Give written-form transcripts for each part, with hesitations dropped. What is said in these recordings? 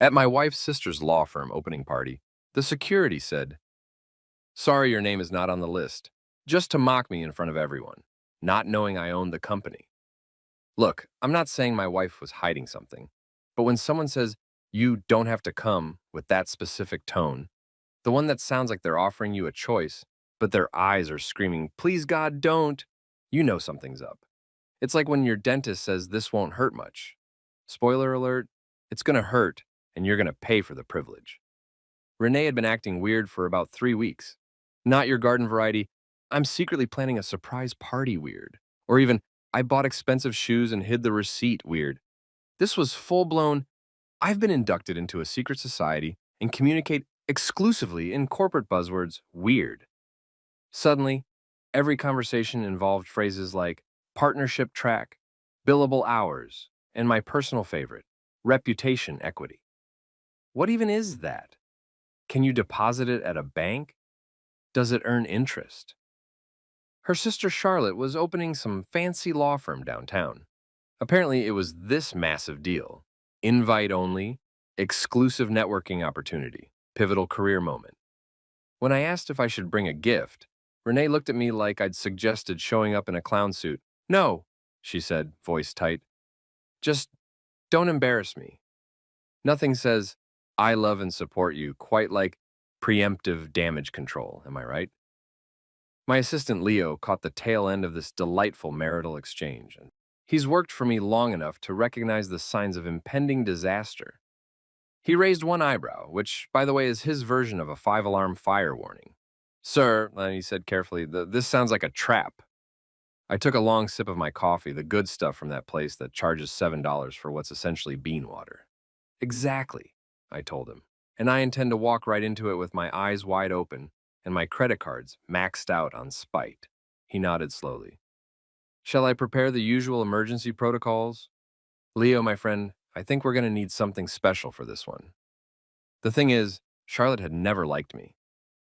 At my wife's sister's law firm opening party, the security said, "Sorry your name is not on the list," just to mock me in front of everyone, not knowing I owned the company. Look, I'm not saying my wife was hiding something, but when someone says, "You don't have to come," with that specific tone, the one that sounds like they're offering you a choice, but their eyes are screaming, "Please God, don't," you know something's up. It's like when your dentist says this won't hurt much. Spoiler alert, it's gonna hurt, and you're gonna pay for the privilege. Renee had been acting weird for about 3 weeks. Not your garden variety, "I'm secretly planning a surprise party" weird. Or even, "I bought expensive shoes and hid the receipt" weird. This was full blown, "I've been inducted into a secret society and communicate exclusively in corporate buzzwords" weird. Suddenly, every conversation involved phrases like partnership track, billable hours, and my personal favorite, reputation equity. What even is that? Can you deposit it at a bank? Does it earn interest? Her sister Charlotte was opening some fancy law firm downtown. Apparently, it was this massive deal: invite only, exclusive networking opportunity, pivotal career moment. When I asked if I should bring a gift, Renee looked at me like I'd suggested showing up in a clown suit. "No," she said, voice tight. "Just don't embarrass me." Nothing says, "I love and support you," quite like preemptive damage control, am I right? My assistant Leo caught the tail end of this delightful marital exchange, and he's worked for me long enough to recognize the signs of impending disaster. He raised one eyebrow, which, by the way, is his version of a five-alarm fire warning. "Sir," he said carefully, "this sounds like a trap." I took a long sip of my coffee, the good stuff from that place that charges $7 for what's essentially bean water. "Exactly," I told him, "and I intend to walk right into it with my eyes wide open and my credit cards maxed out on spite." He nodded slowly. "Shall I prepare the usual emergency protocols?" "Leo, my friend, I think we're going to need something special for this one." The thing is, Charlotte had never liked me.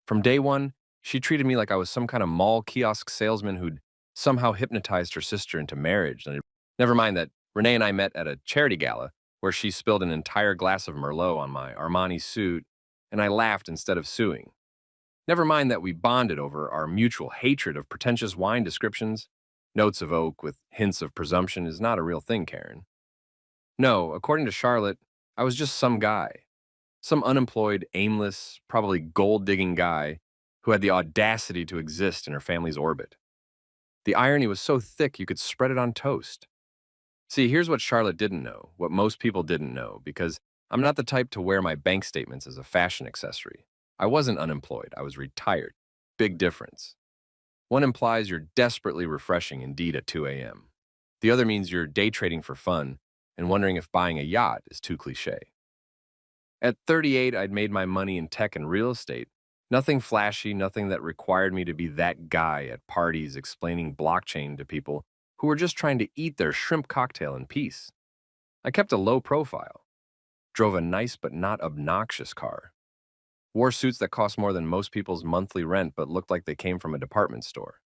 From day one, she treated me like I was some kind of mall kiosk salesman who'd somehow hypnotized her sister into marriage. And never mind that Renee and I met at a charity gala where she spilled an entire glass of Merlot on my Armani suit, and I laughed instead of suing. Never mind that we bonded over our mutual hatred of pretentious wine descriptions. Notes of oak with hints of presumption is not a real thing, Karen. No, according to Charlotte, I was just some guy. Some unemployed, aimless, probably gold digging guy who had the audacity to exist in her family's orbit. The irony was so thick you could spread it on toast. See, here's what Charlotte didn't know, what most people didn't know, because I'm not the type to wear my bank statements as a fashion accessory. I wasn't unemployed, I was retired. Big difference. One implies you're desperately refreshing indeed at 2 a.m. The other means you're day trading for fun and wondering if buying a yacht is too cliche. At 38, I'd made my money in tech and real estate. Nothing flashy, nothing that required me to be that guy at parties explaining blockchain to people who were just trying to eat their shrimp cocktail in peace. I kept a low profile, drove a nice but not obnoxious car, wore suits that cost more than most people's monthly rent but looked like they came from a department store.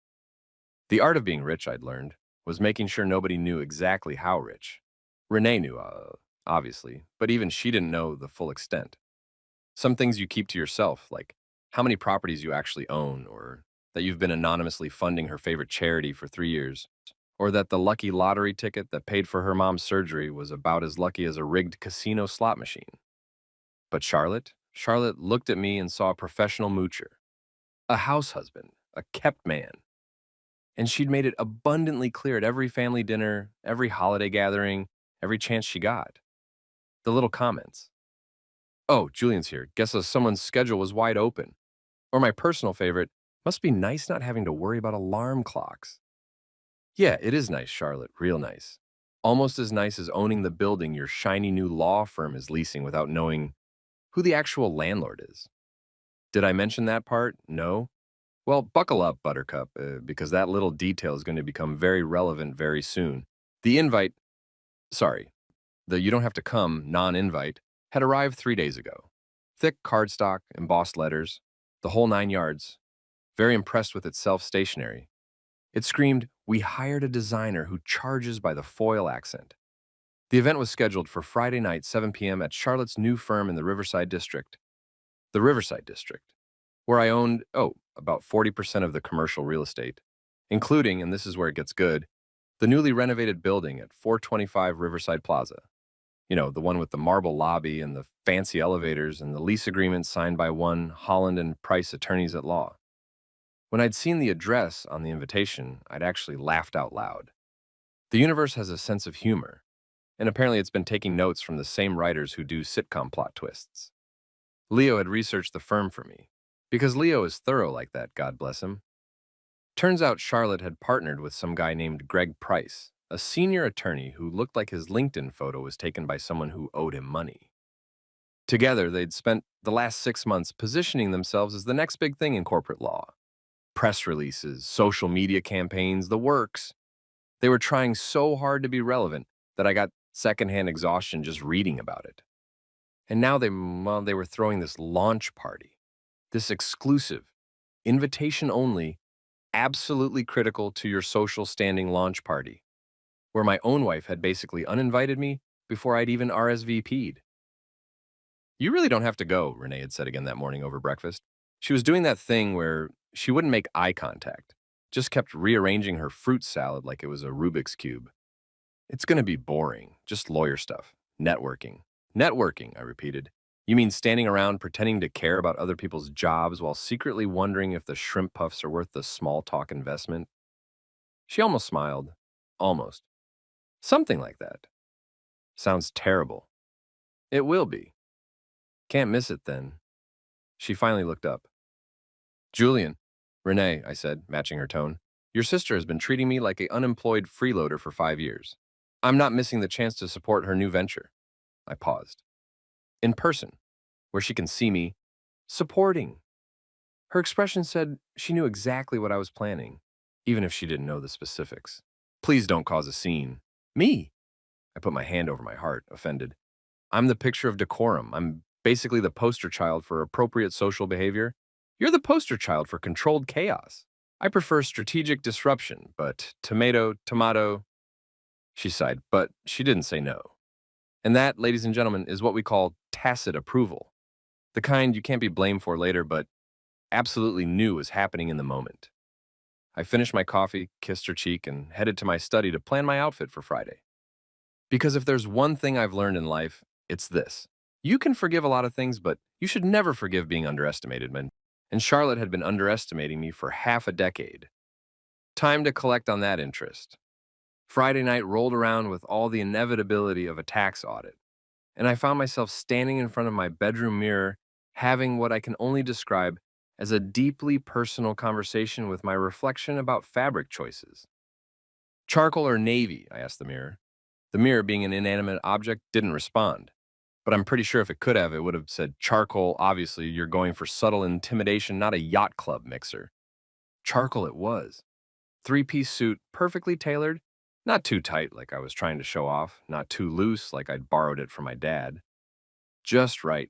The art of being rich, I'd learned, was making sure nobody knew exactly how rich. Renee knew, obviously, but even she didn't know the full extent. Some things you keep to yourself, like how many properties you actually own, or that you've been anonymously funding her favorite charity for 3 years, or that the lucky lottery ticket that paid for her mom's surgery was about as lucky as a rigged casino slot machine. But Charlotte looked at me and saw a professional moocher, a house husband, a kept man. And she'd made it abundantly clear at every family dinner, every holiday gathering, every chance she got. The little comments. "Oh, Julian's here. Guess someone's schedule was wide open." Or my personal favorite, "Must be nice not having to worry about alarm clocks." Yeah, it is nice, Charlotte, real nice. Almost as nice as owning the building your shiny new law firm is leasing without knowing who the actual landlord is. Did I mention that part? No? Well, buckle up, Buttercup, because that little detail is going to become very relevant very soon. The invite, sorry, the "you don't have to come" non-invite had arrived 3 days ago. Thick cardstock, embossed letters, the whole 9 yards. Very impressed with its self-stationery. It screamed, "We hired a designer who charges by the foil accent." The event was scheduled for Friday night, 7 p.m. at Charlotte's new firm in the Riverside District. The Riverside District, where I owned, about 40% of the commercial real estate, including, and this is where it gets good, the newly renovated building at 425 Riverside Plaza. You know, the one with the marble lobby and the fancy elevators and the lease agreement signed by one Holland and Price attorneys at law. When I'd seen the address on the invitation, I'd actually laughed out loud. The universe has a sense of humor, and apparently it's been taking notes from the same writers who do sitcom plot twists. Leo had researched the firm for me, because Leo is thorough like that, God bless him. Turns out Charlotte had partnered with some guy named Greg Price, a senior attorney who looked like his LinkedIn photo was taken by someone who owed him money. Together, they'd spent the last 6 months positioning themselves as the next big thing in corporate law. Press releases, social media campaigns, the works. They were trying so hard to be relevant that I got secondhand exhaustion just reading about it. And now they were throwing this launch party, this exclusive, invitation only, absolutely critical to your social standing launch party, where my own wife had basically uninvited me before I'd even RSVP'd. You really don't have to go, Renee had said again that morning over breakfast. She was doing that thing where she wouldn't make eye contact, just kept rearranging her fruit salad like it was a Rubik's Cube. It's going to be boring, just lawyer stuff. Networking. Networking, I repeated. You mean standing around pretending to care about other people's jobs while secretly wondering if the shrimp puffs are worth the small talk investment? She almost smiled. Almost. Something like that. Sounds terrible. It will be. Can't miss it then. She finally looked up. Julian, Renee, I said, matching her tone, your sister has been treating me like an unemployed freeloader for 5 years. I'm not missing the chance to support her new venture. I paused. In person, where she can see me, supporting. Her expression said she knew exactly what I was planning, even if she didn't know the specifics. Please don't cause a scene. Me? I put my hand over my heart, offended. I'm the picture of decorum. I'm basically the poster child for appropriate social behavior. You're the poster child for controlled chaos. I prefer strategic disruption, but tomato. She sighed, but she didn't say no. And that, ladies and gentlemen, is what we call tacit approval. The kind you can't be blamed for later, but absolutely knew was happening in the moment. I finished my coffee, kissed her cheek, and headed to my study to plan my outfit for Friday. Because if there's one thing I've learned in life, it's this. You can forgive a lot of things, but you should never forgive being underestimated, man. And Charlotte had been underestimating me for half a decade. Time to collect on that interest. Friday night rolled around with all the inevitability of a tax audit, and I found myself standing in front of my bedroom mirror, having what I can only describe as a deeply personal conversation with my reflection about fabric choices. Charcoal or navy? I asked the mirror. The mirror, being an inanimate object, didn't respond. But I'm pretty sure if it could have, it would have said, charcoal, obviously, you're going for subtle intimidation, not a yacht club mixer. Charcoal it was. Three-piece suit, perfectly tailored, not too tight like I was trying to show off, not too loose like I'd borrowed it from my dad. Just right.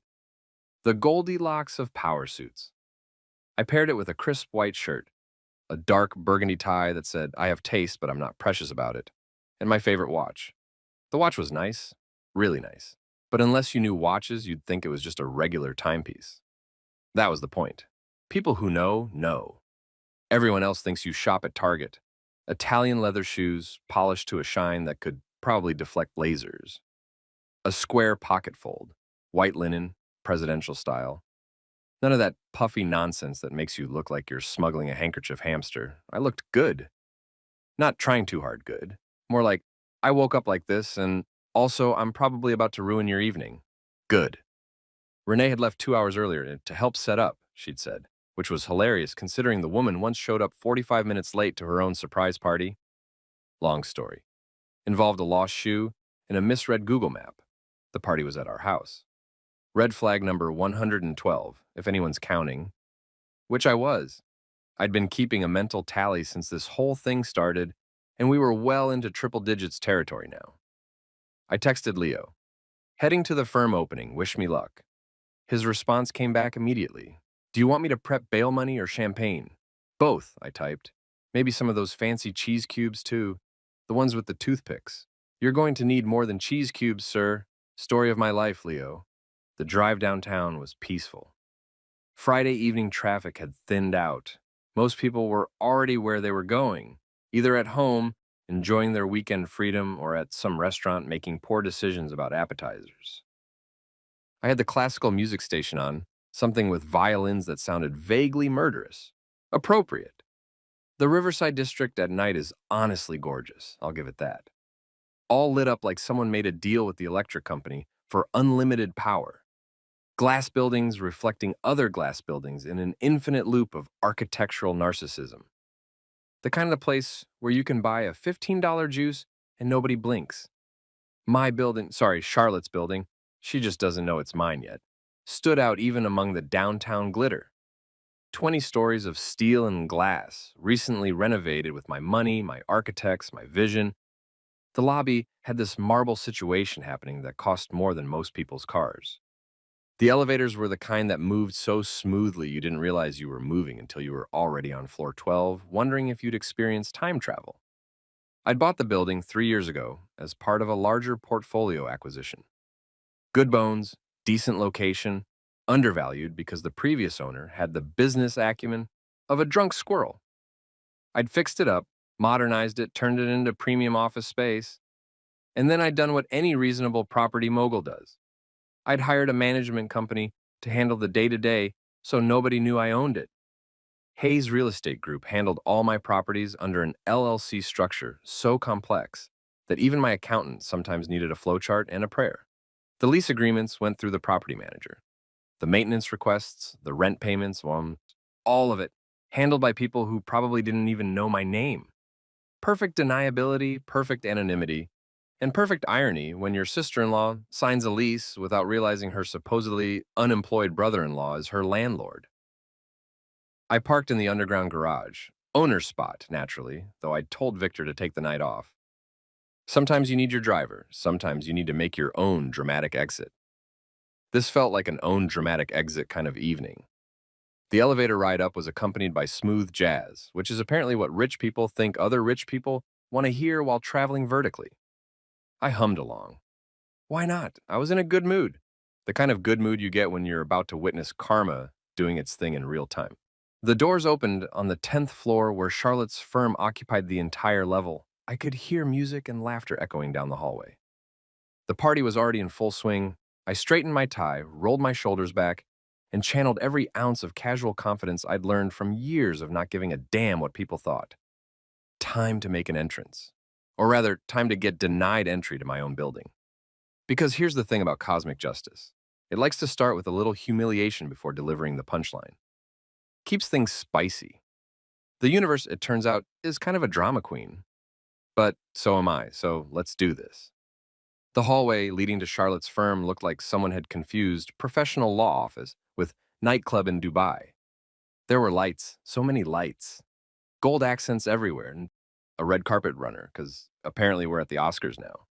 The Goldilocks of power suits. I paired it with a crisp white shirt, a dark burgundy tie that said, I have taste, but I'm not precious about it, and my favorite watch. The watch was nice, really nice. But unless you knew watches, you'd think it was just a regular timepiece. That was the point. People who know. Everyone else thinks you shop at Target. Italian leather shoes, polished to a shine that could probably deflect lasers. A square pocket fold, white linen, presidential style. None of that puffy nonsense that makes you look like you're smuggling a handkerchief hamster. I looked good. Not trying too hard good. More like, I woke up like this, and also, I'm probably about to ruin your evening. Good. Renee had left 2 hours earlier to help set up, she'd said, which was hilarious considering the woman once showed up 45 minutes late to her own surprise party. Long story. Involved a lost shoe and a misread Google map. The party was at our house. Red flag number 112, if anyone's counting. Which I was. I'd been keeping a mental tally since this whole thing started, and we were well into triple digits territory now. I texted Leo. Heading to the firm opening, wish me luck. His response came back immediately. Do you want me to prep bail money or champagne? Both, I typed. Maybe some of those fancy cheese cubes too. The ones with the toothpicks. You're going to need more than cheese cubes, sir. Story of my life, Leo. The drive downtown was peaceful. Friday evening traffic had thinned out. Most people were already where they were going, either at home, enjoying their weekend freedom, or at some restaurant making poor decisions about appetizers. I had the classical music station on, something with violins that sounded vaguely murderous. Appropriate. The Riverside District at night is honestly gorgeous, I'll give it that. All lit up like someone made a deal with the electric company for unlimited power. Glass buildings reflecting other glass buildings in an infinite loop of architectural narcissism. The kind of place where you can buy a $15 juice and nobody blinks. My building, sorry, Charlotte's building, she just doesn't know it's mine yet, stood out even among the downtown glitter. 20 stories of steel and glass, recently renovated with my money, my architects, my vision. The lobby had this marble situation happening that cost more than most people's cars. The elevators were the kind that moved so smoothly you didn't realize you were moving until you were already on floor 12, wondering if you'd experience time travel. I'd bought the building 3 years ago as part of a larger portfolio acquisition. Good bones, decent location, undervalued because the previous owner had the business acumen of a drunk squirrel. I'd fixed it up, modernized it, turned it into premium office space, and then I'd done what any reasonable property mogul does. I'd hired a management company to handle the day-to-day so nobody knew I owned it. Hayes Real Estate Group handled all my properties under an LLC structure so complex that even my accountant sometimes needed a flowchart and a prayer. The lease agreements went through the property manager. The maintenance requests, the rent payments, all of it, handled by people who probably didn't even know my name. Perfect deniability, perfect anonymity, and perfect irony when your sister-in-law signs a lease without realizing her supposedly unemployed brother-in-law is her landlord. I parked in the underground garage, owner's spot, naturally, though I'd told Victor to take the night off. Sometimes you need your driver, sometimes you need to make your own dramatic exit. This felt like an own dramatic exit kind of evening. The elevator ride up was accompanied by smooth jazz, which is apparently what rich people think other rich people want to hear while traveling vertically. I hummed along. Why not? I was in a good mood. The kind of good mood you get when you're about to witness karma doing its thing in real time. The doors opened on the 10th floor where Charlotte's firm occupied the entire level. I could hear music and laughter echoing down the hallway. The party was already in full swing. I straightened my tie, rolled my shoulders back, and channeled every ounce of casual confidence I'd learned from years of not giving a damn what people thought. Time to make an entrance. Or rather, time to get denied entry to my own building. Because here's the thing about cosmic justice. It likes to start with a little humiliation before delivering the punchline. Keeps things spicy. The universe, it turns out, is kind of a drama queen. But so am I, so let's do this. The hallway leading to Charlotte's firm looked like someone had confused professional law office with nightclub in Dubai. There were lights, so many lights. Gold accents everywhere, and a red carpet runner, because apparently we're at the Oscars now.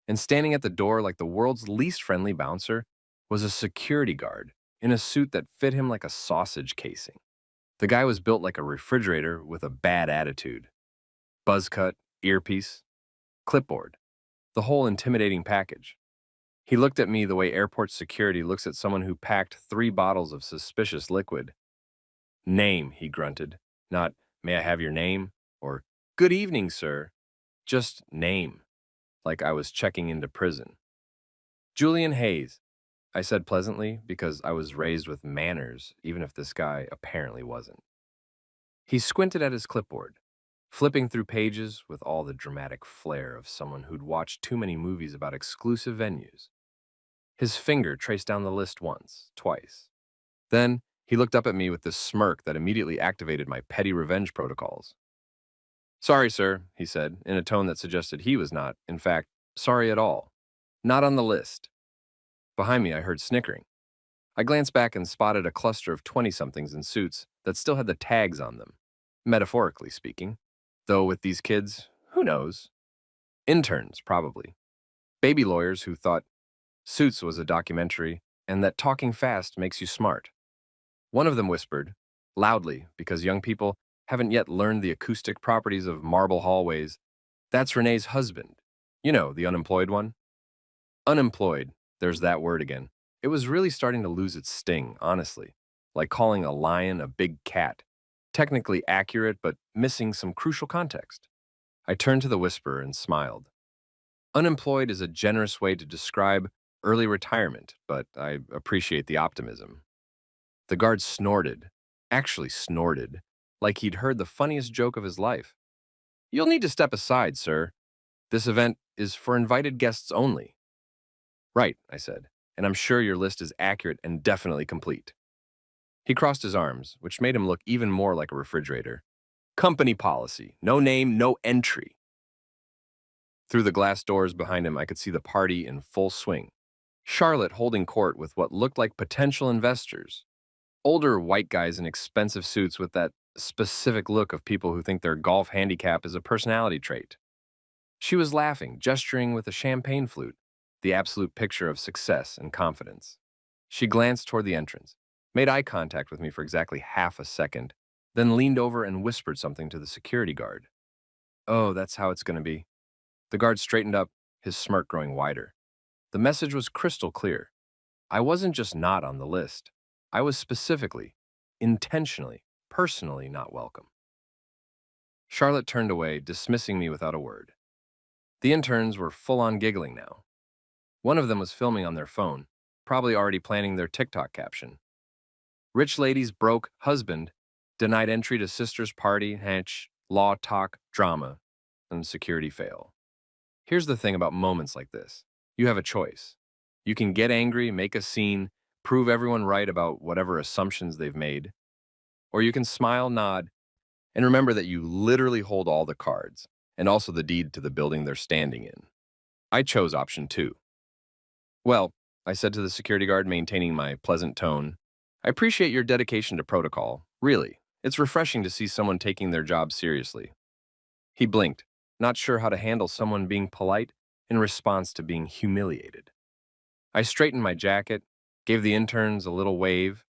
And standing at the door like the world's least friendly bouncer was a security guard in a suit that fit him like a sausage casing. The guy was built like a refrigerator with a bad attitude. Buzz cut, earpiece, clipboard, the whole intimidating package. He looked at me the way airport security looks at someone who packed 3 bottles of suspicious liquid. Name, he grunted, not, may I have your name? Or, good evening, sir. Just name, like I was checking into prison. Julian Hayes, I said pleasantly because I was raised with manners, even if this guy apparently wasn't. He squinted at his clipboard, flipping through pages with all the dramatic flair of someone who'd watched too many movies about exclusive venues. His finger traced down the list once, twice. Then he looked up at me with this smirk that immediately activated my petty revenge protocols. Sorry, sir, he said, in a tone that suggested he was not, in fact, sorry at all. Not on the list. Behind me, I heard snickering. I glanced back and spotted a cluster of 20-somethings in suits that still had the tags on them, metaphorically speaking. Though with these kids, who knows? Interns, probably. Baby lawyers who thought Suits was a documentary and that talking fast makes you smart. One of them whispered, loudly because young people haven't yet learned the acoustic properties of marble hallways, that's Renee's husband, You know, the unemployed one? Unemployed, there's that word again. It was really starting to lose its sting, honestly. Like calling a lion a big cat. Technically accurate, but missing some crucial context. I turned to the whisperer and smiled. Unemployed is a generous way to describe early retirement, but I appreciate the optimism. The guard snorted, actually snorted, like he'd heard the funniest joke of his life. You'll need to step aside, sir. This event is for invited guests only. Right, I said, and I'm sure your list is accurate and definitely complete. He crossed his arms, which made him look even more like a refrigerator. Company policy, no name, no entry. Through the glass doors behind him, I could see the party in full swing. Charlotte holding court with what looked like potential investors. Older white guys in expensive suits with that specific look of people who think their golf handicap is a personality trait. She was laughing, gesturing with a champagne flute, the absolute picture of success and confidence. She glanced toward the entrance, made eye contact with me for exactly half a second, then leaned over and whispered something to the security guard. Oh, that's how it's going to be. The guard straightened up, his smirk growing wider. The message was crystal clear. I wasn't just not on the list. I was specifically, intentionally, personally not welcome. Charlotte turned away, dismissing me without a word. The interns were full-on giggling now. One of them was filming on their phone, probably already planning their TikTok caption. Rich lady's broke husband denied entry to sister's party, hench, law talk, drama, and security fail. Here's the thing about moments like this. You have a choice. You can get angry, make a scene, prove everyone right about whatever assumptions they've made, or you can smile, nod, and remember that you literally hold all the cards, and also the deed to the building they're standing in. I chose option 2. Well, I said to the security guard, maintaining my pleasant tone, I appreciate your dedication to protocol. Really, it's refreshing to see someone taking their job seriously. He blinked, not sure how to handle someone being polite in response to being humiliated. I straightened my jacket, gave the interns a little wave,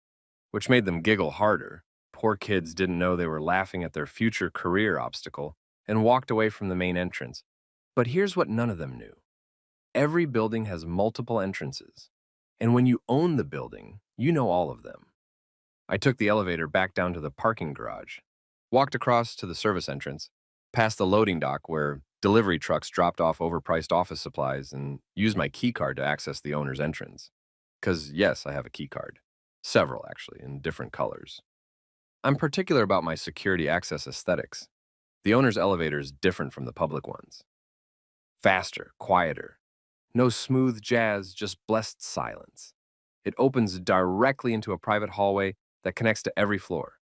which made them giggle harder. Poor kids didn't know they were laughing at their future career obstacle, and walked away from the main entrance. But here's what none of them knew. Every building has multiple entrances, and when you own the building, you know all of them. I took the elevator back down to the parking garage, walked across to the service entrance, past the loading dock where delivery trucks dropped off overpriced office supplies, and used my key card to access the owner's entrance. Because, yes, I have a key card. Several, actually, in different colors. I'm particular about my security access aesthetics. The owner's elevator is different from the public ones. Faster, quieter. No smooth jazz, just blessed silence. It opens directly into a private hallway that connects to every floor.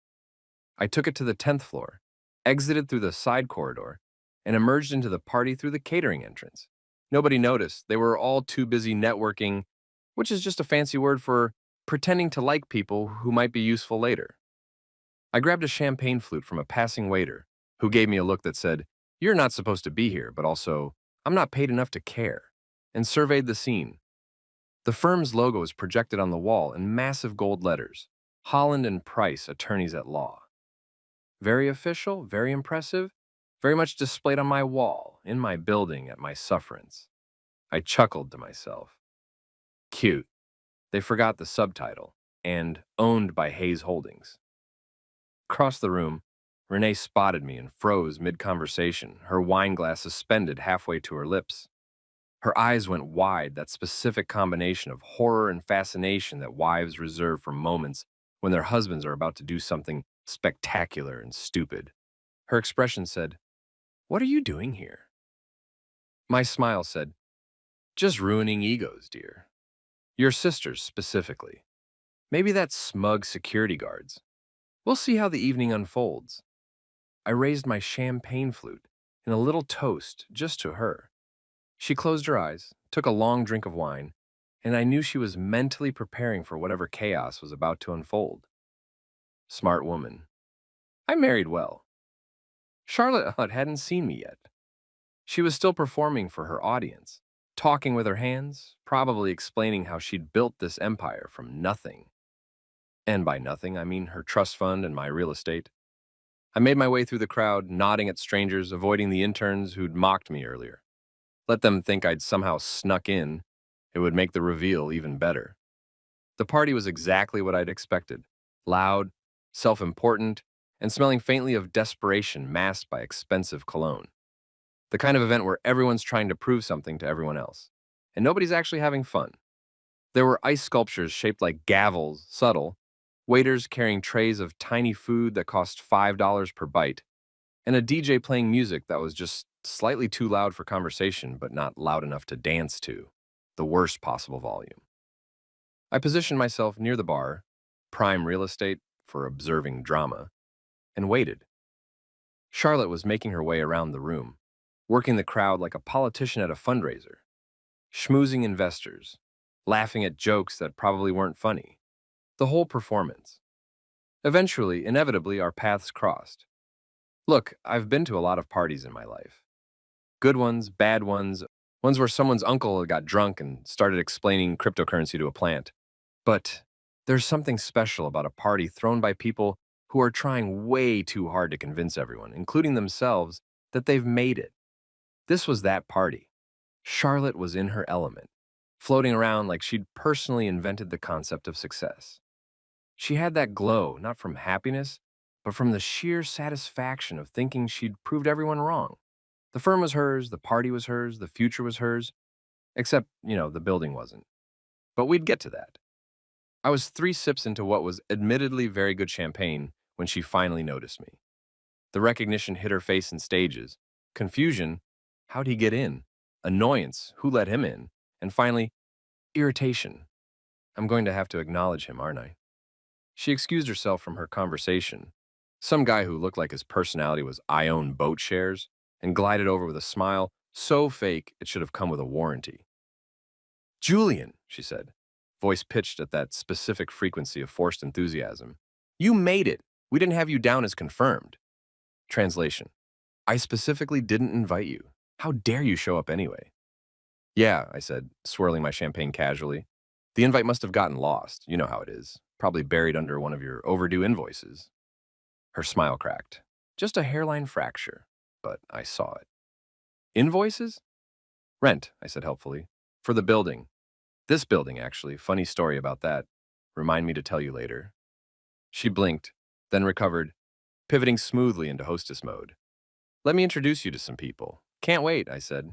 I took it to the 10th floor, exited through the side corridor, and emerged into the party through the catering entrance. Nobody noticed. They were all too busy networking, which is just a fancy word for pretending to like people who might be useful later. I grabbed a champagne flute from a passing waiter, who gave me a look that said, "You're not supposed to be here," but also, "I'm not paid enough to care," and surveyed the scene. The firm's logo is projected on the wall in massive gold letters, Holland and Price, attorneys at law. Very official, very impressive, very much displayed on my wall, in my building, at my sufferance. I chuckled to myself. Cute. They forgot the subtitle, and owned by Hayes Holdings. Across the room, Renee spotted me and froze mid-conversation, her wine glass suspended halfway to her lips. Her eyes went wide, that specific combination of horror and fascination that wives reserve for moments when their husbands are about to do something spectacular and stupid. Her expression said, "What are you doing here?" My smile said, "Just ruining egos, dear. Your sisters, specifically. Maybe that's smug security guards. We'll see how the evening unfolds." I raised my champagne flute in a little toast just to her. She closed her eyes, took a long drink of wine, and I knew she was mentally preparing for whatever chaos was about to unfold. Smart woman. I married well. Charlotte hadn't seen me yet. She was still performing for her audience, talking with her hands, probably explaining how she'd built this empire from nothing. And by nothing, I mean her trust fund and my real estate. I made my way through the crowd, nodding at strangers, avoiding the interns who'd mocked me earlier. Let them think I'd somehow snuck in. It would make the reveal even better. The party was exactly what I'd expected. Loud, self-important, and smelling faintly of desperation masked by expensive cologne. The kind of event where everyone's trying to prove something to everyone else, and nobody's actually having fun. There were ice sculptures shaped like gavels, subtle, waiters carrying trays of tiny food that cost $5 per bite, and a DJ playing music that was just slightly too loud for conversation but not loud enough to dance to, the worst possible volume. I positioned myself near the bar, prime real estate for observing drama, and waited. Charlotte was making her way around the room, working the crowd like a politician at a fundraiser, schmoozing investors, laughing at jokes that probably weren't funny. The whole performance. Eventually, inevitably, our paths crossed. Look, I've been to a lot of parties in my life. Good ones, bad ones, ones where someone's uncle got drunk and started explaining cryptocurrency to a plant. But there's something special about a party thrown by people who are trying way too hard to convince everyone, including themselves, that they've made it. This was that party. Charlotte was in her element, floating around like she'd personally invented the concept of success. She had that glow, not from happiness, but from the sheer satisfaction of thinking she'd proved everyone wrong. The firm was hers, the party was hers, the future was hers, except, the building wasn't. But we'd get to that. I was 3 sips into what was admittedly very good champagne when she finally noticed me. The recognition hit her face in stages. Confusion, how'd he get in? Annoyance, who let him in? And finally, irritation. I'm going to have to acknowledge him, aren't I? She excused herself from her conversation. Some guy who looked like his personality was I own boat shares, and glided over with a smile so fake it should have come with a warranty. Julian, she said, voice pitched at that specific frequency of forced enthusiasm. You made it. We didn't have you down as confirmed. Translation. I specifically didn't invite you. How dare you show up anyway? Yeah, I said, swirling my champagne casually. The invite must have gotten lost. You know how it is. Probably buried under one of your overdue invoices. Her smile cracked. Just a hairline fracture, but I saw it. Invoices? Rent, I said helpfully. For the building. This building, actually. Funny story about that. Remind me to tell you later. She blinked, then recovered, pivoting smoothly into hostess mode. Let me introduce you to some people. Can't wait, I said.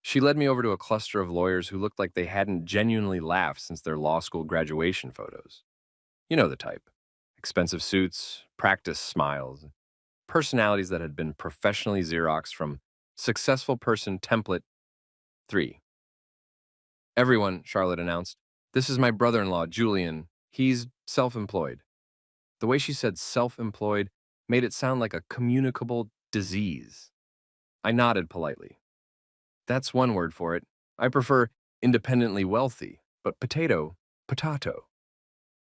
She led me over to a cluster of lawyers who looked like they hadn't genuinely laughed since their law school graduation photos. You know the type. Expensive suits, practiced smiles, personalities that had been professionally Xeroxed from Successful Person Template 3. Everyone, Charlotte announced, this is my brother-in-law, Julian. He's self-employed. The way she said self-employed made it sound like a communicable disease. I nodded politely. That's one word for it. I prefer independently wealthy, but potato.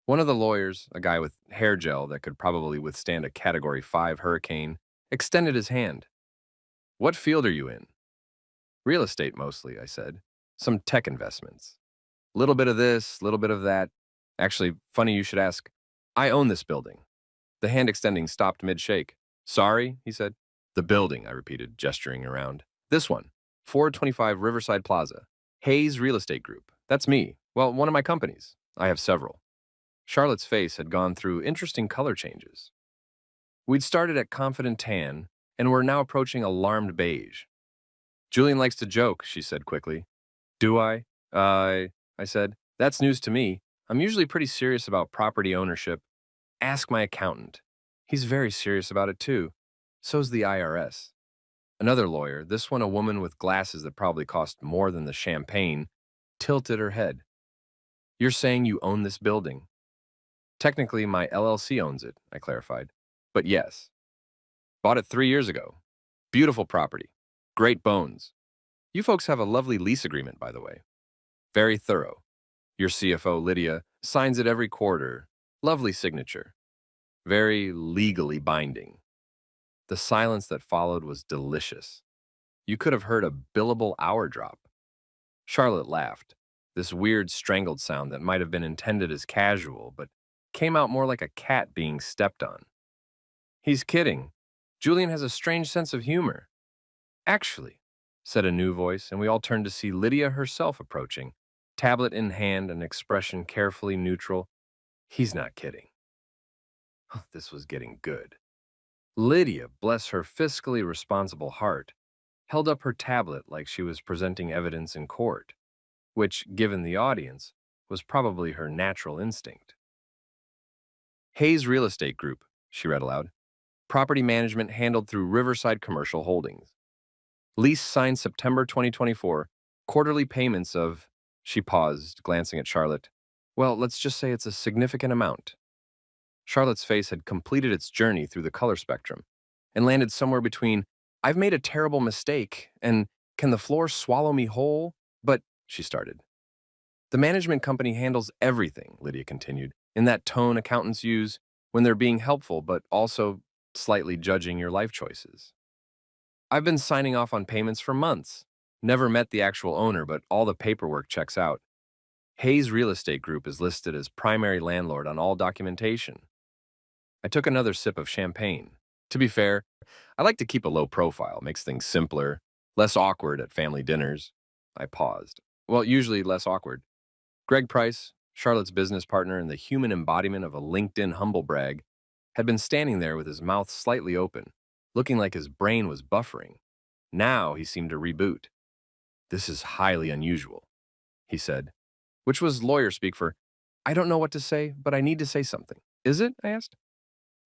One of the lawyers, a guy with hair gel that could probably withstand a Category 5 hurricane, extended his hand. What field are you in? Real estate mostly, I said. Some tech investments. Little bit of this, little bit of that. Actually, funny you should ask. I own this building. The hand extending stopped mid-shake. Sorry, he said. The building, I repeated, gesturing around. This one, 425 Riverside Plaza. Hayes Real Estate Group. That's me. Well, one of my companies. I have several. Charlotte's face had gone through interesting color changes. We'd started at confident tan, and were now approaching alarmed beige. Julian likes to joke, she said quickly. Do I? I said. That's news to me. I'm usually pretty serious about property ownership. Ask my accountant. He's very serious about it too. So's the IRS. Another lawyer, this one a woman with glasses that probably cost more than the champagne, tilted her head. You're saying you own this building? Technically, my LLC owns it, I clarified. But yes. Bought it 3 years ago. Beautiful property. Great bones. You folks have a lovely lease agreement, by the way. Very thorough. Your CFO, Lydia, signs it every quarter. Lovely signature. Very legally binding. The silence that followed was delicious. You could have heard a billable hour drop. Charlotte laughed, this weird strangled sound that might have been intended as casual, but came out more like a cat being stepped on. He's kidding. Julian has a strange sense of humor. Actually, said a new voice, and we all turned to see Lydia herself approaching, tablet in hand, an expression carefully neutral. He's not kidding. This was getting good. Lydia, bless her fiscally responsible heart, held up her tablet like she was presenting evidence in court, which, given the audience, was probably her natural instinct. Hayes Real Estate Group, she read aloud. Property management handled through Riverside Commercial Holdings. Lease signed September 2024. Quarterly payments of, she paused, glancing at Charlotte. Well, let's just say it's a significant amount. Charlotte's face had completed its journey through the color spectrum and landed somewhere between, I've made a terrible mistake, and can the floor swallow me whole? But, she started. The management company handles everything, Lydia continued, in that tone accountants use when they're being helpful but also slightly judging your life choices. I've been signing off on payments for months. Never met the actual owner, but all the paperwork checks out. Hayes Real Estate Group is listed as primary landlord on all documentation. I took another sip of champagne. To be fair, I like to keep a low profile, makes things simpler, less awkward at family dinners. I paused. Well, usually less awkward. Greg Price, Charlotte's business partner and the human embodiment of a LinkedIn humble brag, had been standing there with his mouth slightly open, looking like his brain was buffering. Now he seemed to reboot. This is highly unusual, he said, which was lawyer speak for, I don't know what to say, but I need to say something. Is it? I asked.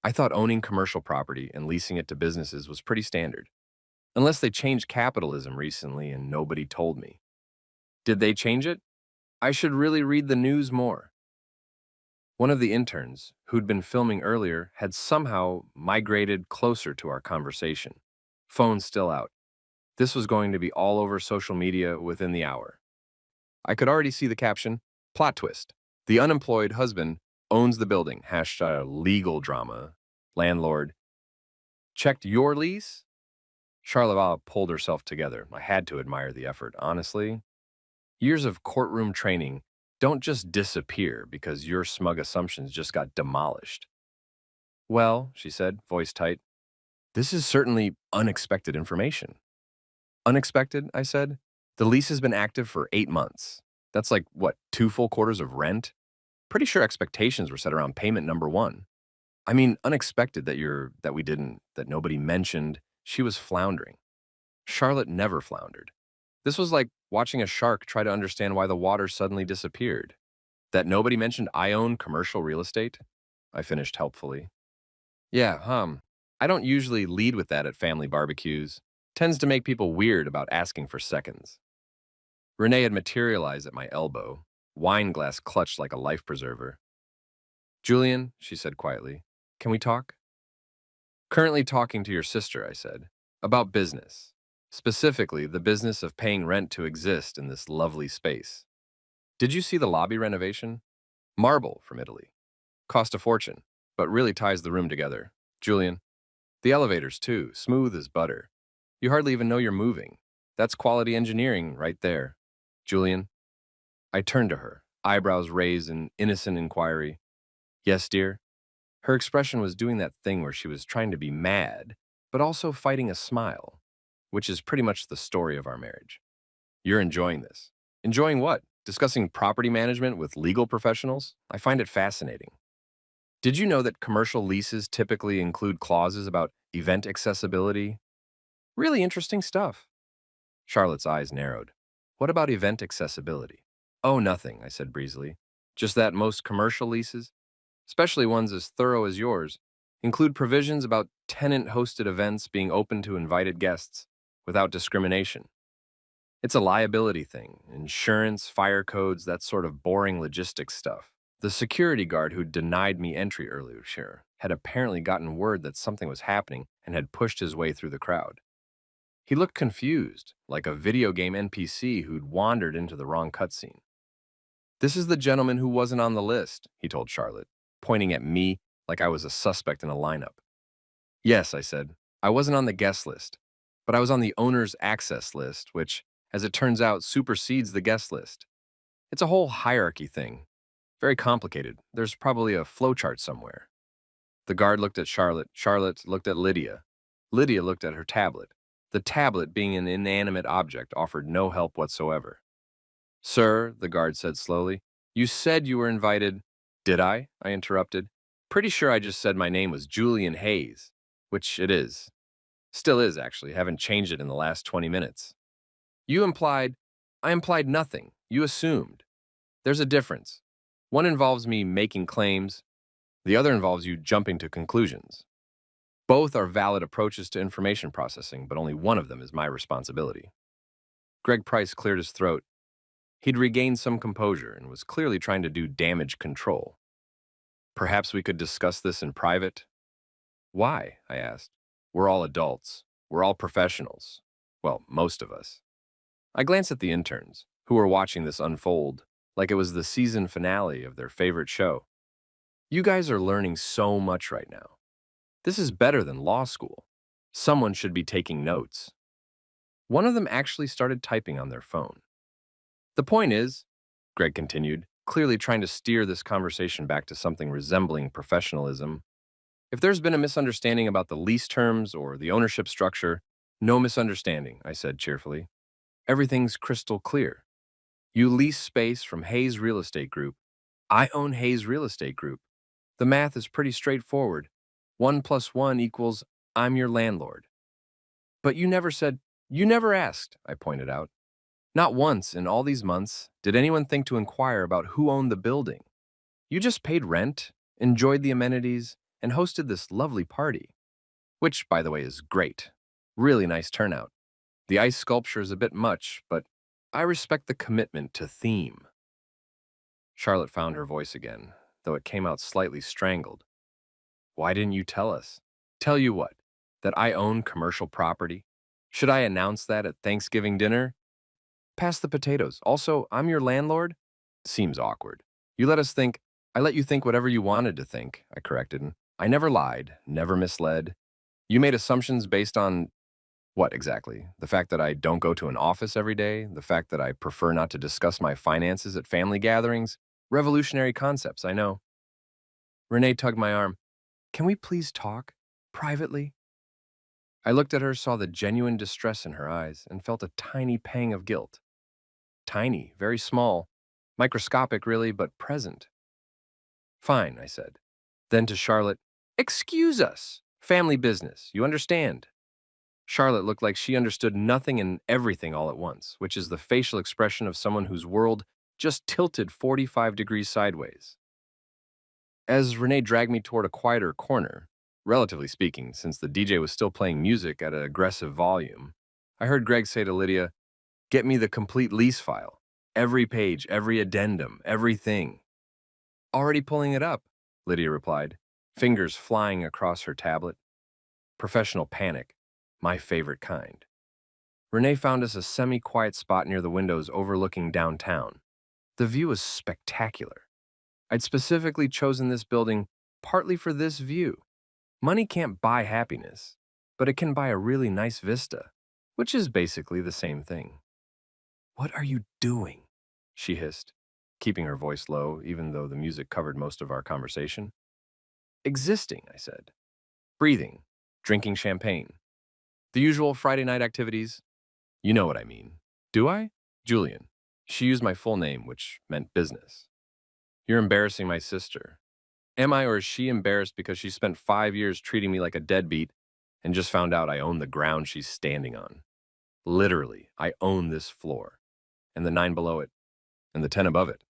I thought owning commercial property and leasing it to businesses was pretty standard, unless they changed capitalism recently and nobody told me. Did they change it? I should really read the news more. One of the interns, who'd been filming earlier, had somehow migrated closer to our conversation. Phone still out. This was going to be all over social media within the hour. I could already see the caption, plot twist. The unemployed husband owns the building, #legal drama. Landlord. Checked your lease? Charleva pulled herself together. I had to admire the effort, honestly. Years of courtroom training don't just disappear because your smug assumptions just got demolished. Well, she said, voice tight, this is certainly unexpected information. Unexpected, I said. The lease has been active for 8 months. That's like, what, 2 full quarters of rent? Pretty sure expectations were set around payment number 1. I mean, unexpected that nobody mentioned. She was floundering. Charlotte never floundered. This was like watching a shark try to understand why the water suddenly disappeared. That nobody mentioned I own commercial real estate? I finished helpfully. Yeah, I don't usually lead with that at family barbecues. Tends to make people weird about asking for seconds. Renee had materialized at my elbow, wine glass clutched like a life preserver. Julian, she said quietly, can we talk? Currently talking to your sister, I said, about business. Specifically, the business of paying rent to exist in this lovely space. Did you see the lobby renovation? Marble from Italy. Cost a fortune, but really ties the room together. Julian, the elevators too, smooth as butter. You hardly even know you're moving. That's quality engineering right there. Julian, I turned to her, eyebrows raised in innocent inquiry. Yes, dear? Her expression was doing that thing where she was trying to be mad, but also fighting a smile, which is pretty much the story of our marriage. You're enjoying this. Enjoying what? Discussing property management with legal professionals? I find it fascinating. Did you know that commercial leases typically include clauses about event accessibility? Really interesting stuff. Charlotte's eyes narrowed. What about event accessibility? Oh, nothing, I said breezily. Just that most commercial leases, especially ones as thorough as yours, include provisions about tenant-hosted events being open to invited guests without discrimination. It's a liability thing, insurance, fire codes, that sort of boring logistics stuff. The security guard who denied me entry earlier had apparently gotten word that something was happening and had pushed his way through the crowd. He looked confused, like a video game NPC who'd wandered into the wrong cutscene. This is the gentleman who wasn't on the list, he told Charlotte, pointing at me like I was a suspect in a lineup. Yes, I said. I wasn't on the guest list, but I was on the owner's access list, which, as it turns out, supersedes the guest list. It's a whole hierarchy thing. Very complicated. There's probably a flowchart somewhere. The guard looked at Charlotte. Charlotte looked at Lydia. Lydia looked at her tablet. The tablet, being an inanimate object, offered no help whatsoever. Sir, the guard said slowly, you said you were invited. Did I? I interrupted. Pretty sure I just said my name was Julian Hayes, which it is. Still is, actually. Haven't changed it in the last 20 minutes. You implied, I implied nothing. You assumed. There's a difference. One involves me making claims. The other involves you jumping to conclusions. Both are valid approaches to information processing, but only one of them is my responsibility. Greg Price cleared his throat. He'd regained some composure and was clearly trying to do damage control. Perhaps we could discuss this in private? Why? I asked. We're all adults. We're all professionals. Well, most of us. I glanced at the interns, who were watching this unfold like it was the season finale of their favorite show. You guys are learning so much right now. This is better than law school. Someone should be taking notes. One of them actually started typing on their phone. The point is, Greg continued, clearly trying to steer this conversation back to something resembling professionalism, if there's been a misunderstanding about the lease terms or the ownership structure, no misunderstanding, I said cheerfully. Everything's crystal clear. You lease space from Hayes Real Estate Group. I own Hayes Real Estate Group. The math is pretty straightforward. 1 + 1 equals I'm your landlord. But you never asked, I pointed out. Not once in all these months did anyone think to inquire about who owned the building. You just paid rent, enjoyed the amenities, and hosted this lovely party. Which, by the way, is great. Really nice turnout. The ice sculpture is a bit much, but I respect the commitment to theme. Charlotte found her voice again, though it came out slightly strangled. Why didn't you tell us? Tell you what, that I own commercial property? Should I announce that at Thanksgiving dinner? Pass the potatoes. Also, I'm your landlord? Seems awkward. I let you think whatever you wanted to think, I corrected. I never lied, never misled. You made assumptions based on what exactly? The fact that I don't go to an office every day? The fact that I prefer not to discuss my finances at family gatherings? Revolutionary concepts, I know. Renee tugged my arm. Can we please talk? Privately? I looked at her, saw the genuine distress in her eyes, and felt a tiny pang of guilt. Tiny, very small, microscopic really, but present. Fine, I said. Then to Charlotte, excuse us. Family business, you understand? Charlotte looked like she understood nothing and everything all at once, which is the facial expression of someone whose world just tilted 45 degrees sideways. As Renee dragged me toward a quieter corner, relatively speaking, since the DJ was still playing music at an aggressive volume, I heard Greg say to Lydia, get me the complete lease file. Every page, every addendum, everything. Already pulling it up, Lydia replied, fingers flying across her tablet. Professional panic, my favorite kind. Renee found us a semi-quiet spot near the windows overlooking downtown. The view was spectacular. I'd specifically chosen this building partly for this view. Money can't buy happiness, but it can buy a really nice vista, which is basically the same thing. What are you doing? She hissed, keeping her voice low, even though the music covered most of our conversation. Existing, I said. Breathing, drinking champagne. The usual Friday night activities. You know what I mean. Do I? Julian. She used my full name, which meant business. You're embarrassing my sister. Am I, or is she embarrassed because she spent 5 years treating me like a deadbeat and just found out I own the ground she's standing on? Literally, I own this floor, and the 9 below it, and the 10 above it.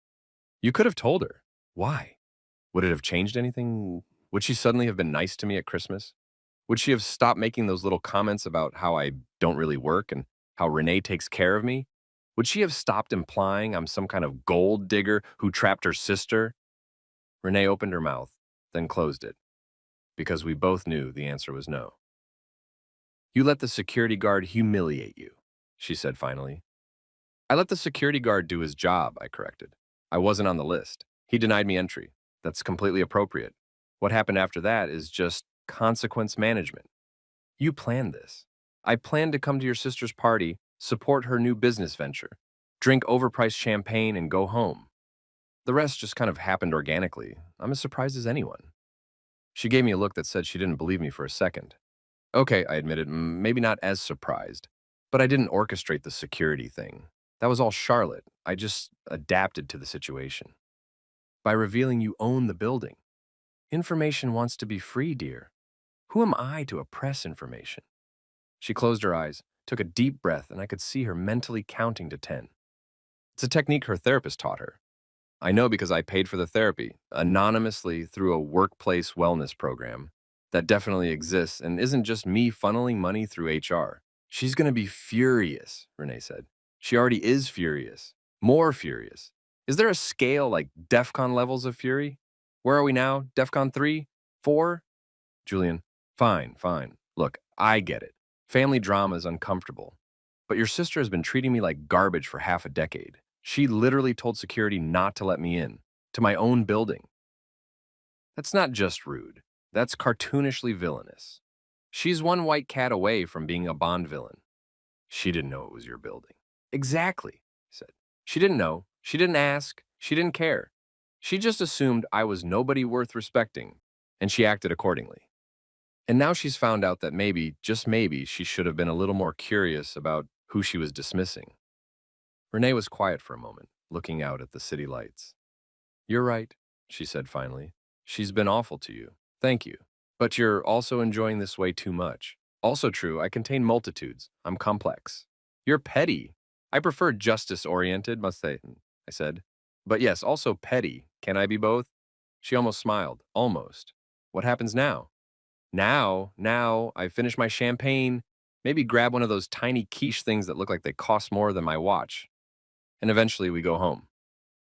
You could have told her. Why? Would it have changed anything? Would she suddenly have been nice to me at Christmas? Would she have stopped making those little comments about how I don't really work and how Renee takes care of me? Would she have stopped implying I'm some kind of gold digger who trapped her sister? Renee opened her mouth, then closed it, because we both knew the answer was no. You let the security guard humiliate you, she said finally. I let the security guard do his job, I corrected. I wasn't on the list. He denied me entry. That's completely appropriate. What happened after that is just consequence management. You planned this. I planned to come to your sister's party, support her new business venture, drink overpriced champagne, and go home. The rest just kind of happened organically. I'm as surprised as anyone. She gave me a look that said she didn't believe me for a second. Okay, I admitted, maybe not as surprised, but I didn't orchestrate the security thing. That was all Charlotte. I just adapted to the situation. By revealing you own the building. Information wants to be free, dear. Who am I to oppress information? She closed her eyes, took a deep breath, and I could see her mentally counting to 10. It's a technique her therapist taught her. I know because I paid for the therapy, anonymously through a workplace wellness program that definitely exists and isn't just me funneling money through HR. She's going to be furious, Renee said. She already is furious. More furious. Is there a scale like DEFCON levels of fury? Where are we now? DEFCON 3? 4? Julian, fine, fine. Look, I get it. Family drama is uncomfortable. But your sister has been treating me like garbage for half a decade. She literally told security not to let me in, to my own building. That's not just rude. That's cartoonishly villainous. She's one white cat away from being a Bond villain. She didn't know it was your building. Exactly, he said. She didn't know. She didn't ask. She didn't care. She just assumed I was nobody worth respecting, and she acted accordingly. And now she's found out that maybe, just maybe, she should have been a little more curious about who she was dismissing. Renee was quiet for a moment, looking out at the city lights. You're right, she said finally. She's been awful to you. Thank you. But you're also enjoying this way too much. Also true, I contain multitudes. I'm complex. You're petty. I prefer justice-oriented, must I said. But yes, also petty. Can I be both? She almost smiled. Almost. What happens now? Now, I finish my champagne, maybe grab one of those tiny quiche things that look like they cost more than my watch. And eventually we go home.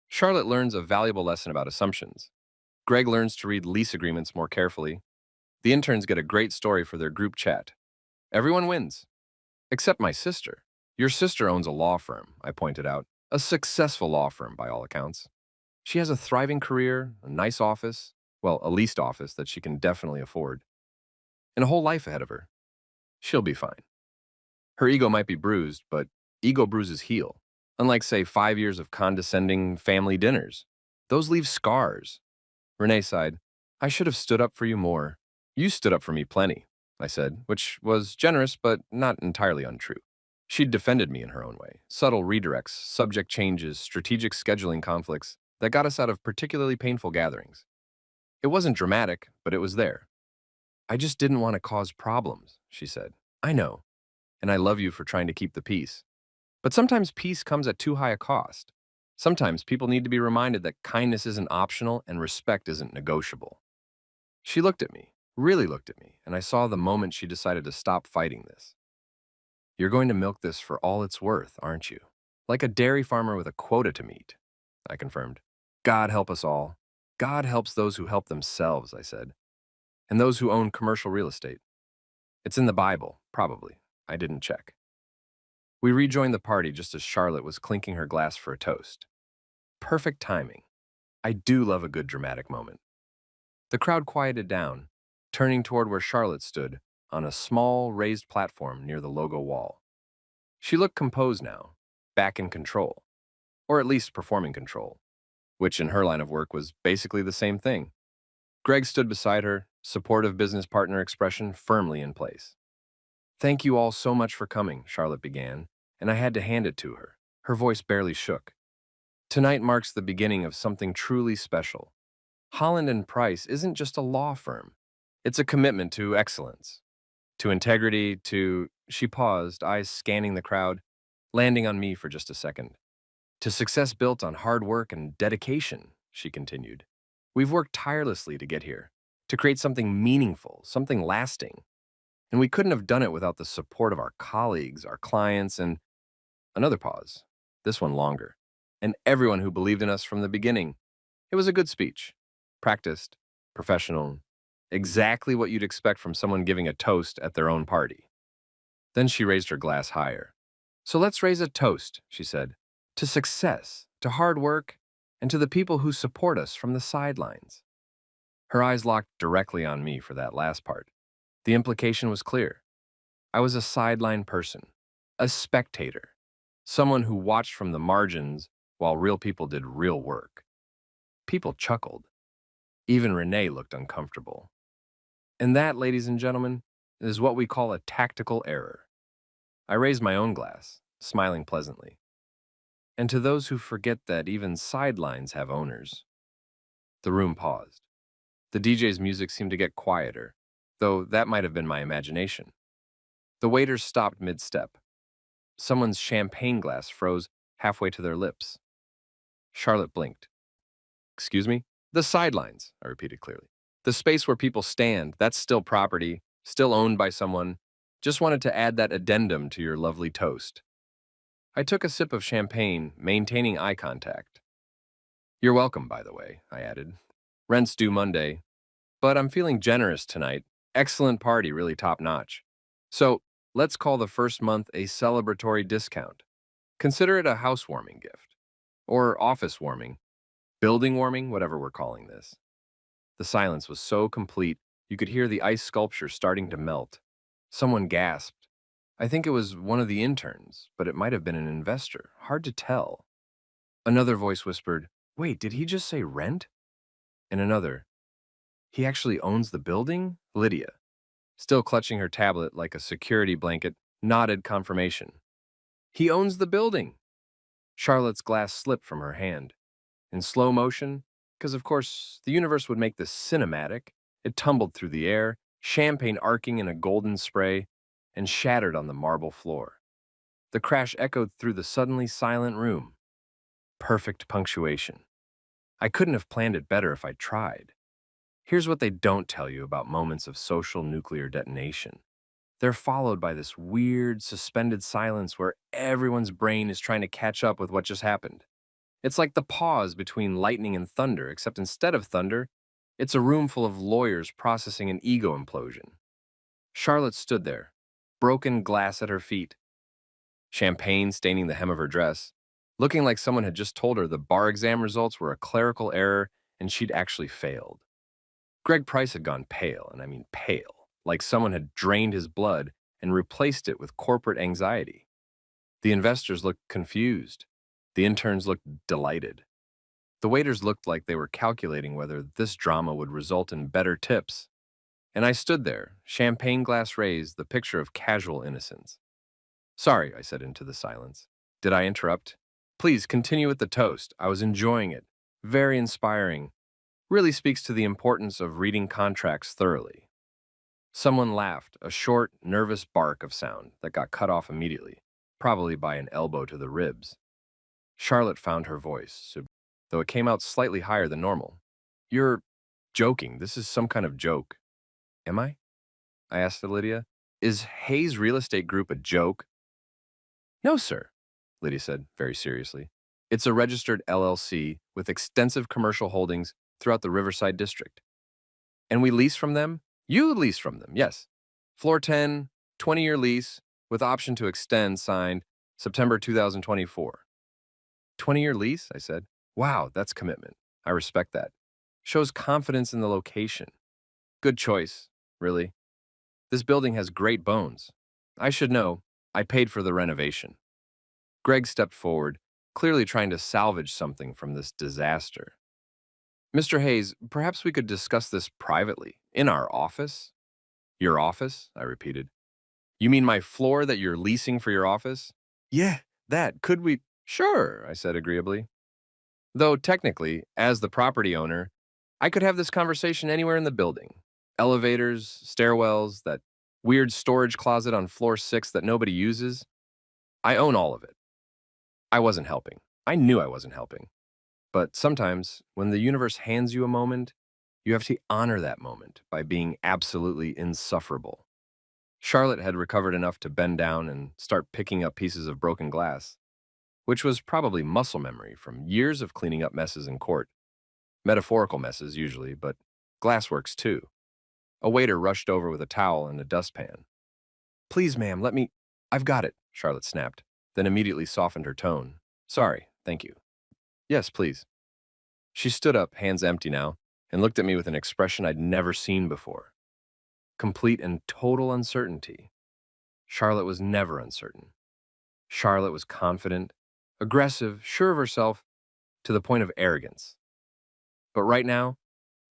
Charlotte learns a valuable lesson about assumptions. Greg learns to read lease agreements more carefully. The interns get a great story for their group chat. Everyone wins. Except my sister. Your sister owns a law firm, I pointed out. A successful law firm, by all accounts. She has a thriving career, a nice office, well, a leased office that she can definitely afford, and a whole life ahead of her. She'll be fine. Her ego might be bruised, but ego bruises heal. Unlike, say, 5 years of condescending family dinners. Those leave scars. Renee sighed. I should have stood up for you more. You stood up for me plenty, I said, which was generous but not entirely untrue. She'd defended me in her own way. Subtle redirects, subject changes, strategic scheduling conflicts that got us out of particularly painful gatherings. It wasn't dramatic, but it was there. I just didn't want to cause problems, she said. I know, and I love you for trying to keep the peace. But sometimes peace comes at too high a cost. Sometimes people need to be reminded that kindness isn't optional and respect isn't negotiable. She looked at me, really looked at me, and I saw the moment she decided to stop fighting this. You're going to milk this for all it's worth, aren't you? Like a dairy farmer with a quota to meet, I confirmed. God help us all. God helps those who help themselves, I said, and those who own commercial real estate. It's in the Bible, probably. I didn't check. We rejoined the party just as Charlotte was clinking her glass for a toast. Perfect timing. I do love a good dramatic moment. The crowd quieted down, turning toward where Charlotte stood on a small raised platform near the logo wall. She looked composed now, back in control, or at least performing control, which in her line of work was basically the same thing. Greg stood beside her, supportive business partner expression firmly in place. Thank you all so much for coming, Charlotte began, and I had to hand it to her. Her voice barely shook. Tonight marks the beginning of something truly special. Holland and Price isn't just a law firm. It's a commitment to excellence, to integrity, to... She paused, eyes scanning the crowd, landing on me for just a second. To success built on hard work and dedication, she continued. We've worked tirelessly to get here, to create something meaningful, something lasting. And we couldn't have done it without the support of our colleagues, our clients, and another pause, this one longer, and everyone who believed in us from the beginning. It was a good speech. Practiced, professional, exactly what you'd expect from someone giving a toast at their own party. Then she raised her glass higher. So let's raise a toast, she said, to success, to hard work, and to the people who support us from the sidelines. Her eyes locked directly on me for that last part. The implication was clear. I was a sideline person, a spectator, someone who watched from the margins while real people did real work. People chuckled. Even Renee looked uncomfortable. And that, ladies and gentlemen, is what we call a tactical error. I raised my own glass, smiling pleasantly. And to those who forget that even sidelines have owners. The room paused. The DJ's music seemed to get quieter, though that might have been my imagination. The waiters stopped mid-step. Someone's champagne glass froze halfway to their lips. Charlotte blinked. Excuse me? The sidelines, I repeated clearly. The space where people stand, that's still property, still owned by someone. Just wanted to add that addendum to your lovely toast. I took a sip of champagne, maintaining eye contact. You're welcome, by the way, I added. Rent's due Monday, but I'm feeling generous tonight. Excellent party, really top-notch. So, let's call the first month a celebratory discount. Consider it a housewarming gift. Or office warming. Building warming, whatever we're calling this. The silence was so complete, you could hear the ice sculpture starting to melt. Someone gasped. I think it was one of the interns, but it might have been an investor. Hard to tell. Another voice whispered, Wait, did he just say rent? And another, He actually owns the building? Lydia, still clutching her tablet like a security blanket, nodded confirmation. He owns the building. Charlotte's glass slipped from her hand. In slow motion, because of course the universe would make this cinematic, it tumbled through the air, champagne arcing in a golden spray, and shattered on the marble floor. The crash echoed through the suddenly silent room. Perfect punctuation. I couldn't have planned it better if I tried. Here's what they don't tell you about moments of social nuclear detonation. They're followed by this weird, suspended silence where everyone's brain is trying to catch up with what just happened. It's like the pause between lightning and thunder, except instead of thunder, it's a room full of lawyers processing an ego implosion. Charlotte stood there, broken glass at her feet, champagne staining the hem of her dress, looking like someone had just told her the bar exam results were a clerical error and she'd actually failed. Greg Price had gone pale, and I mean pale, like someone had drained his blood and replaced it with corporate anxiety. The investors looked confused. The interns looked delighted. The waiters looked like they were calculating whether this drama would result in better tips. And I stood there, champagne glass raised, the picture of casual innocence. Sorry, I said into the silence. Did I interrupt? Please continue with the toast. I was enjoying it. Very inspiring. Really speaks to the importance of reading contracts thoroughly. Someone laughed, a short, nervous bark of sound that got cut off immediately, probably by an elbow to the ribs. Charlotte found her voice, though it came out slightly higher than normal. You're joking. This is some kind of joke. Am I? I asked Lydia. Is Hayes Real Estate Group a joke? No, sir, Lydia said very seriously. It's a registered LLC with extensive commercial holdings throughout the Riverside District. And we lease from them? You lease from them, yes. Floor 10, 20-year lease with option to extend signed September 2024. 20-year lease, I said. Wow, that's commitment. I respect that. Shows confidence in the location. Good choice, really. This building has great bones. I should know. I paid for the renovation. Greg stepped forward, clearly trying to salvage something from this disaster. Mr. Hayes, perhaps we could discuss this privately, in our office? Your office? I repeated. You mean my floor that you're leasing for your office? Yeah, that. Could we? Sure, I said agreeably. Though technically, as the property owner, I could have this conversation anywhere in the building. Elevators, stairwells, that weird storage closet on floor 6 that nobody uses. I own all of it. I wasn't helping. I knew I wasn't helping. But sometimes, when the universe hands you a moment, you have to honor that moment by being absolutely insufferable. Charlotte had recovered enough to bend down and start picking up pieces of broken glass, which was probably muscle memory from years of cleaning up messes in court. Metaphorical messes, usually, but glass works too. A waiter rushed over with a towel and a dustpan. Please, ma'am, let me... I've got it, Charlotte snapped, then immediately softened her tone. Sorry, thank you. Yes, please. She stood up, hands empty now, and looked at me with an expression I'd never seen before. Complete and total uncertainty. Charlotte was never uncertain. Charlotte was confident, aggressive, sure of herself, to the point of arrogance. But right now,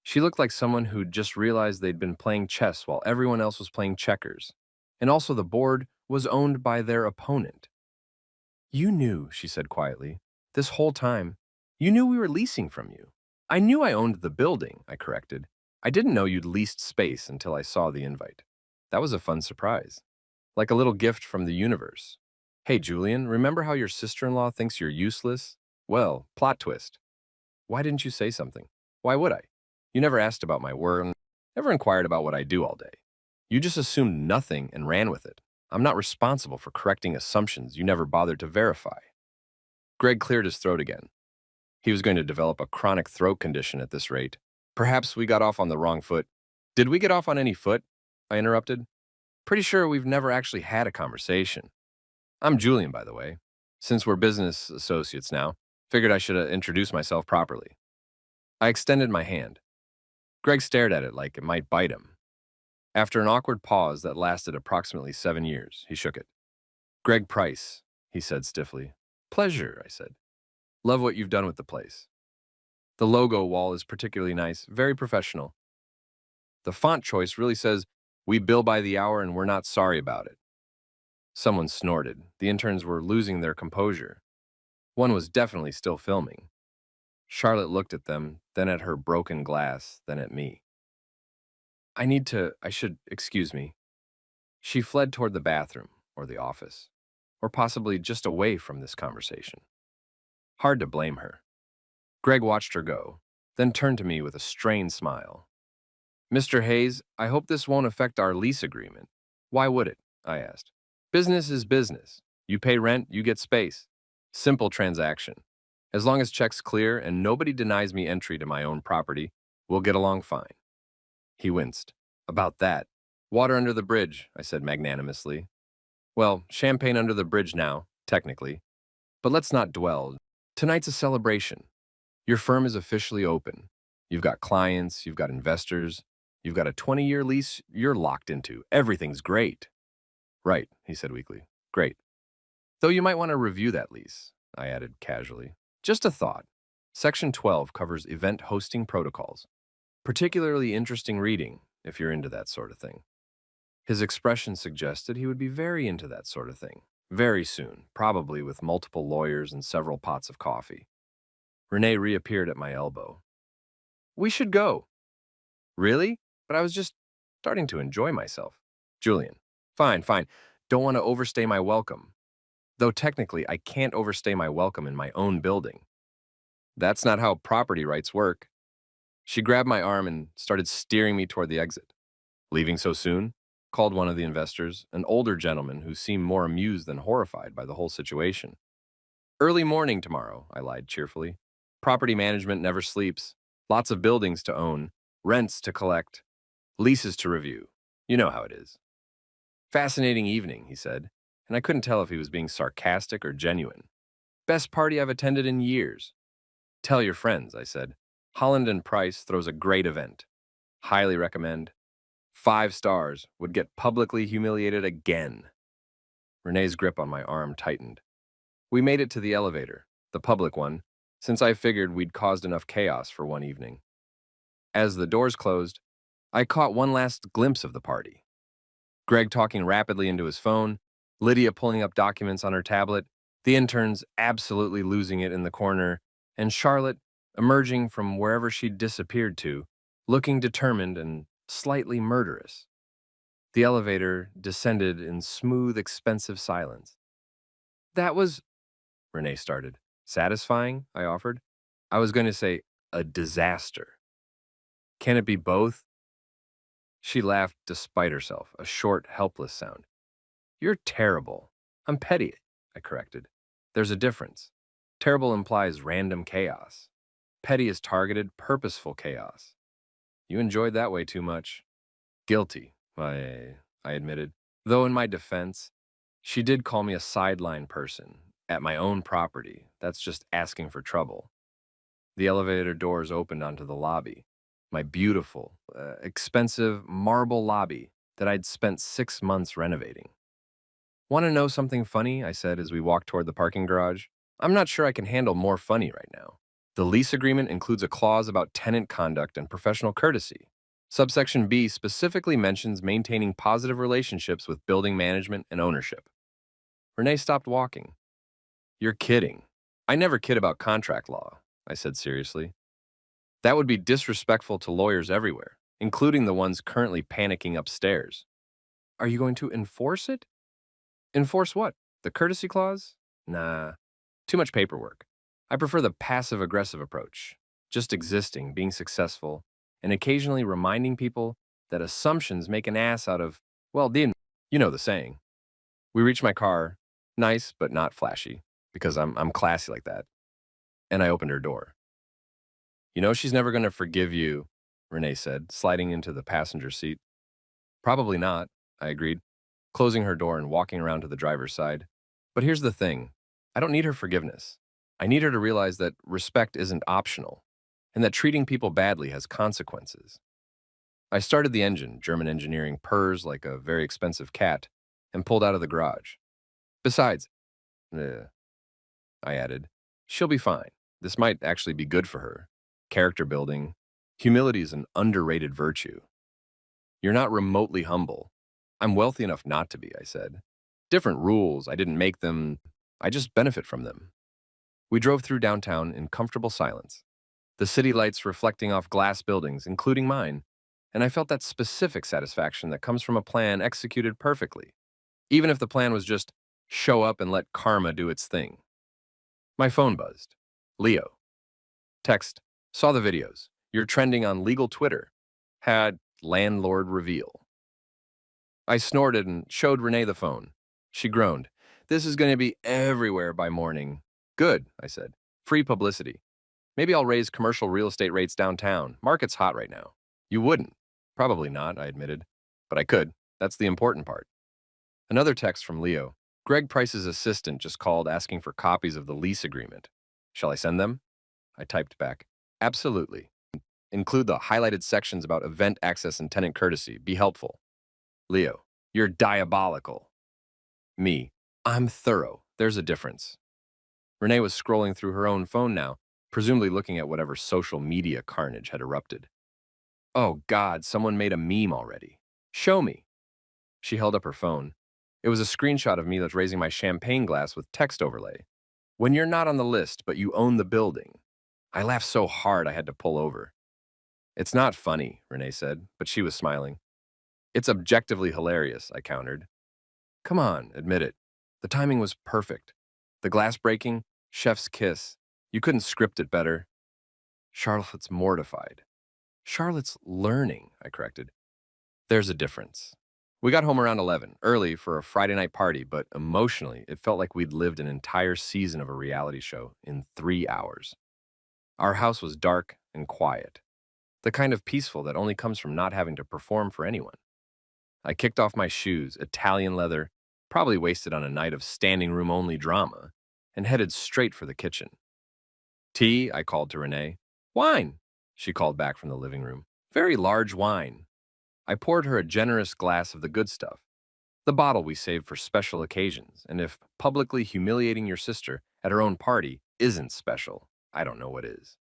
She looked like someone who'd just realized they'd been playing chess while everyone else was playing checkers. And also, the board was owned by their opponent. You knew, she said quietly, this whole time. You knew we were leasing from you. I knew I owned the building, I corrected. I didn't know you'd leased space until I saw the invite. That was a fun surprise. Like a little gift from the universe. Hey, Julian, remember how your sister-in-law thinks you're useless? Well, plot twist. Why didn't you say something? Why would I? You never asked about my work, never inquired about what I do all day. You just assumed nothing and ran with it. I'm not responsible for correcting assumptions you never bothered to verify. Greg cleared his throat again. He was going to develop a chronic throat condition at this rate. Perhaps we got off on the wrong foot. Did we get off on any foot? I interrupted. Pretty sure we've never actually had a conversation. I'm Julian, by the way. Since we're business associates now, figured I should introduce myself properly. I extended my hand. Greg stared at it like it might bite him. After an awkward pause that lasted approximately 7 years, he shook it. Greg Price, he said stiffly. Pleasure, I said. Love what you've done with the place. The logo wall is particularly nice, very professional. The font choice really says, we bill by the hour and we're not sorry about it. Someone snorted. The interns were losing their composure. One was definitely still filming. Charlotte looked at them, then at her broken glass, then at me. Excuse me. She fled toward the bathroom, or the office, or possibly just away from this conversation. Hard to blame her. Greg watched her go, then turned to me with a strained smile. Mr. Hayes, I hope this won't affect our lease agreement. Why would it? I asked. Business is business. You pay rent, you get space. Simple transaction. As long as checks clear and nobody denies me entry to my own property, we'll get along fine. He winced. About that. Water under the bridge, I said magnanimously. Well, champagne under the bridge now, technically. But let's not dwell. Tonight's a celebration. Your firm is officially open. You've got clients, you've got investors, you've got a 20-year lease you're locked into. Everything's great. Right, he said weakly. Great. Though you might want to review that lease, I added casually. Just a thought. Section 12 covers event hosting protocols. Particularly interesting reading, if you're into that sort of thing. His expression suggested he would be very into that sort of thing. Very soon, probably with multiple lawyers and several pots of coffee. Renee reappeared at my elbow. We should go. Really? But I was just starting to enjoy myself. Julian. Fine. Don't want to overstay my welcome. Though technically, I can't overstay my welcome in my own building. That's not how property rights work. She grabbed my arm and started steering me toward the exit. Leaving so soon? Called one of the investors, an older gentleman who seemed more amused than horrified by the whole situation. Early morning tomorrow, I lied cheerfully. Property management never sleeps. Lots of buildings to own, rents to collect, leases to review. You know how it is. Fascinating evening, he said, and I couldn't tell if he was being sarcastic or genuine. Best party I've attended in years. Tell your friends, I said. Holland and Price throws a great event. Highly recommend. 5 stars, would get publicly humiliated again. Renee's grip on my arm tightened. We made it to the elevator, the public one, since I figured we'd caused enough chaos for one evening. As the doors closed, I caught one last glimpse of the party. Greg talking rapidly into his phone, Lydia pulling up documents on her tablet, the interns absolutely losing it in the corner, and Charlotte emerging from wherever she'd disappeared to, looking determined and slightly murderous. The elevator descended in smooth, expensive silence. That was, Renee started. Satisfying, I offered. I was going to say, a disaster. Can it be both? She laughed despite herself, a short, helpless sound. You're terrible. I'm petty, I corrected. There's a difference. Terrible implies random chaos. Petty is targeted, purposeful chaos. You enjoyed that way too much. Guilty, I admitted. Though in my defense, she did call me a sideline person at my own property. That's just asking for trouble. The elevator doors opened onto the lobby. My beautiful, expensive marble lobby that I'd spent 6 months renovating. Want to know something funny? I said as we walked toward the parking garage. I'm not sure I can handle more funny right now. The lease agreement includes a clause about tenant conduct and professional courtesy. Subsection B specifically mentions maintaining positive relationships with building management and ownership. Renee stopped walking. You're kidding. I never kid about contract law, I said seriously. That would be disrespectful to lawyers everywhere, including the ones currently panicking upstairs. Are you going to enforce it? Enforce what? The courtesy clause? Nah, too much paperwork. I prefer the passive-aggressive approach, just existing, being successful, and occasionally reminding people that assumptions make an ass out of, well, you know the saying. We reached my car, nice but not flashy, because I'm classy like that, and I opened her door. You know she's never going to forgive you, Renee said, sliding into the passenger seat. Probably not, I agreed, closing her door and walking around to the driver's side. But here's the thing. I don't need her forgiveness. I need her to realize that respect isn't optional, and that treating people badly has consequences. I started the engine, German engineering purrs like a very expensive cat, and pulled out of the garage. Besides, I added, she'll be fine. This might actually be good for her. Character building. Humility is an underrated virtue. You're not remotely humble. I'm wealthy enough not to be, I said. Different rules, I didn't make them. I just benefit from them. We drove through downtown in comfortable silence, the city lights reflecting off glass buildings, including mine, and I felt that specific satisfaction that comes from a plan executed perfectly, even if the plan was just show up and let karma do its thing. My phone buzzed. Leo. Text. Saw the videos. You're trending on legal Twitter. Had landlord reveal. I snorted and showed Renee the phone. She groaned. This is going to be everywhere by morning. Good, I said. Free publicity. Maybe I'll raise commercial real estate rates downtown. Market's hot right now. You wouldn't. Probably not, I admitted. But I could. That's the important part. Another text from Leo. Greg Price's assistant just called asking for copies of the lease agreement. Shall I send them? I typed back. Absolutely. Include the highlighted sections about event access and tenant courtesy. Be helpful. Leo. You're diabolical. Me. I'm thorough. There's a difference. Renee was scrolling through her own phone now, presumably looking at whatever social media carnage had erupted. Oh God, someone made a meme already. Show me. She held up her phone. It was a screenshot of me that's raising my champagne glass with text overlay. When you're not on the list, but you own the building. I laughed so hard I had to pull over. It's not funny, Renee said, but she was smiling. It's objectively hilarious, I countered. Come on, admit it. The timing was perfect. The glass breaking, chef's kiss. You couldn't script it better. Charlotte's mortified. Charlotte's learning, I corrected. There's a difference. We got home around 11, early for a Friday night party, but emotionally, it felt like we'd lived an entire season of a reality show in 3 hours. Our house was dark and quiet, the kind of peaceful that only comes from not having to perform for anyone. I kicked off my shoes, Italian leather, probably wasted on a night of standing room only drama, and headed straight for the kitchen. Tea, I called to Renee. Wine, she called back from the living room. Very large wine. I poured her a generous glass of the good stuff, the bottle we saved for special occasions, and if publicly humiliating your sister at her own party isn't special, I don't know what is.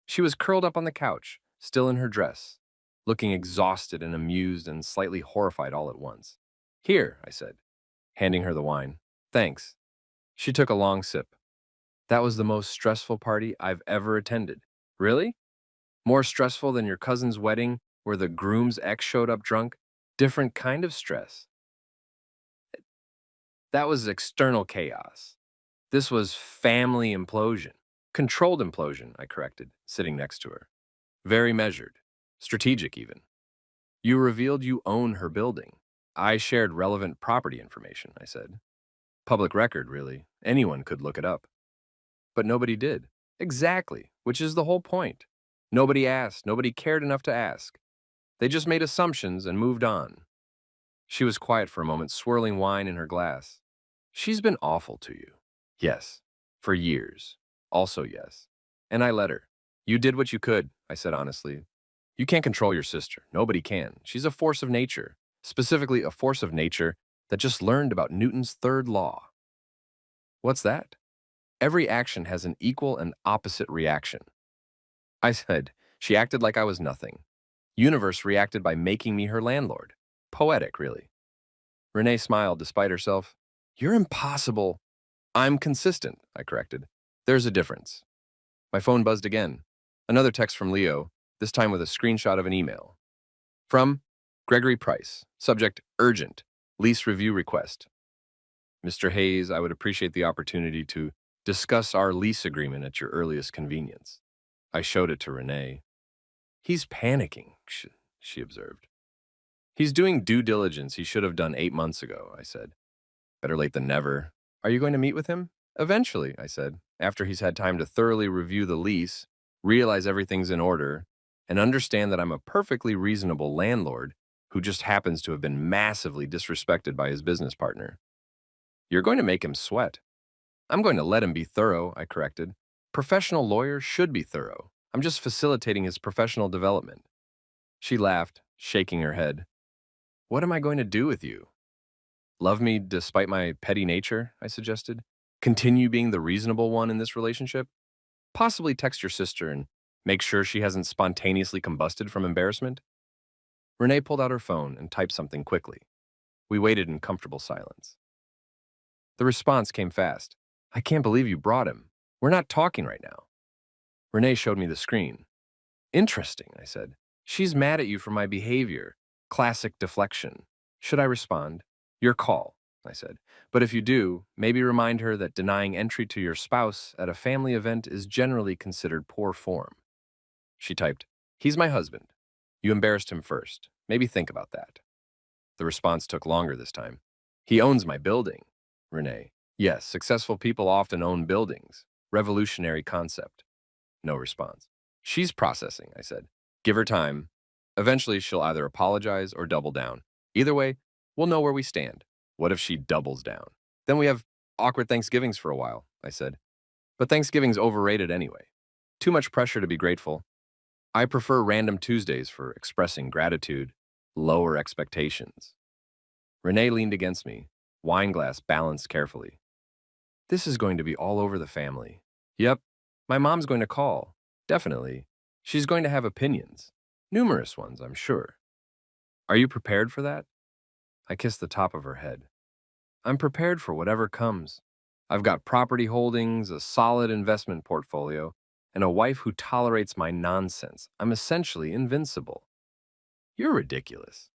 She was curled up on the couch, still in her dress, looking exhausted and amused and slightly horrified all at once. Here, I said, handing her the wine. Thanks. She took a long sip. That was the most stressful party I've ever attended. Really? More stressful than your cousin's wedding where the groom's ex showed up drunk? Different kind of stress. That was external chaos. This was family implosion. Controlled implosion, I corrected, sitting next to her. Very measured. Strategic, even. You revealed you own her building. I shared relevant property information, I said. Public record, really. Anyone could look it up. But nobody did. Exactly, which is the whole point. Nobody asked, nobody cared enough to ask. They just made assumptions and moved on. She was quiet for a moment, swirling wine in her glass. She's been awful to you. Yes. For years. Also yes. And I let her. You did what you could, I said honestly. You can't control your sister. Nobody can. She's a force of nature. Specifically, a force of nature that just learned about Newton's third law. What's that? Every action has an equal and opposite reaction. I said, she acted like I was nothing. Universe reacted by making me her landlord. Poetic, really. Renee smiled despite herself. You're impossible. I'm consistent, I corrected. There's a difference. My phone buzzed again. Another text from Leo, this time with a screenshot of an email. From Gregory Price. Subject, urgent. Lease review request. Mr. Hayes, I would appreciate the opportunity to discuss our lease agreement at your earliest convenience. I showed it to Renee. He's panicking, she observed. He's doing due diligence he should have done 8 months ago, I said. Better late than never. Are you going to meet with him? Eventually, I said, after he's had time to thoroughly review the lease, realize everything's in order, and understand that I'm a perfectly reasonable landlord who just happens to have been massively disrespected by his business partner. You're going to make him sweat. I'm going to let him be thorough, I corrected. Professional lawyers should be thorough. I'm just facilitating his professional development. She laughed, shaking her head. What am I going to do with you? Love me despite my petty nature, I suggested. Continue being the reasonable one in this relationship? Possibly text your sister and make sure she hasn't spontaneously combusted from embarrassment? Renee pulled out her phone and typed something quickly. We waited in comfortable silence. The response came fast. I can't believe you brought him. We're not talking right now. Renee showed me the screen. Interesting, I said. She's mad at you for my behavior. Classic deflection. Should I respond? Your call, I said. But if you do, maybe remind her that denying entry to your spouse at a family event is generally considered poor form. She typed, he's my husband. You embarrassed him first. Maybe think about that. The response took longer this time. He owns my building. Renee, yes, successful people often own buildings. Revolutionary concept. No response. She's processing, I said. Give her time. Eventually, she'll either apologize or double down. Either way, we'll know where we stand. What if she doubles down? Then we have awkward Thanksgivings for a while, I said. But Thanksgiving's overrated anyway. Too much pressure to be grateful. I prefer random Tuesdays for expressing gratitude, lower expectations. Renee leaned against me, wine glass balanced carefully. This is going to be all over the family. Yep, my mom's going to call. Definitely. She's going to have opinions. Numerous ones, I'm sure. Are you prepared for that? I kissed the top of her head. I'm prepared for whatever comes. I've got property holdings, a solid investment portfolio, and a wife who tolerates my nonsense. I'm essentially invincible. You're ridiculous.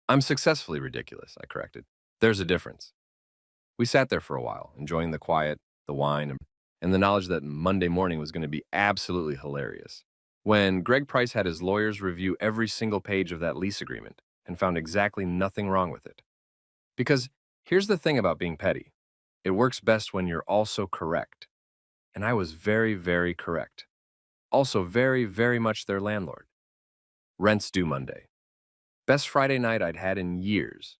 I'm successfully ridiculous, I corrected. There's a difference. We sat there for a while, enjoying the quiet, the wine, and the knowledge that Monday morning was going to be absolutely hilarious. When Greg Price had his lawyers review every single page of that lease agreement and found exactly nothing wrong with it. Because here's the thing about being petty. It works best when you're also correct. And I was very, very correct. Also very, very much their landlord. Rent's due Monday. Best Friday night I'd had in years.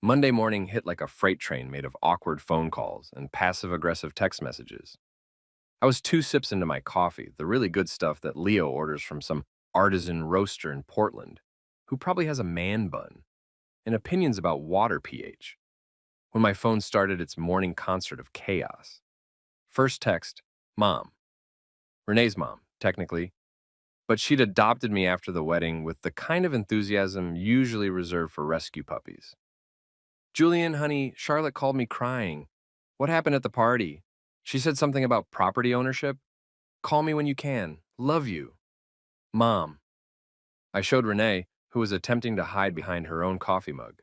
Monday morning hit like a freight train made of awkward phone calls and passive-aggressive text messages. I was 2 sips into my coffee, the really good stuff that Leo orders from some artisan roaster in Portland, who probably has a man bun, and opinions about water pH, when my phone started its morning concert of chaos. First text, Mom. Renee's mom, technically, but she'd adopted me after the wedding with the kind of enthusiasm usually reserved for rescue puppies. Julian, honey, Charlotte called me crying. What happened at the party? She said something about property ownership. Call me when you can. Love you. Mom. I showed Renee, who was attempting to hide behind her own coffee mug.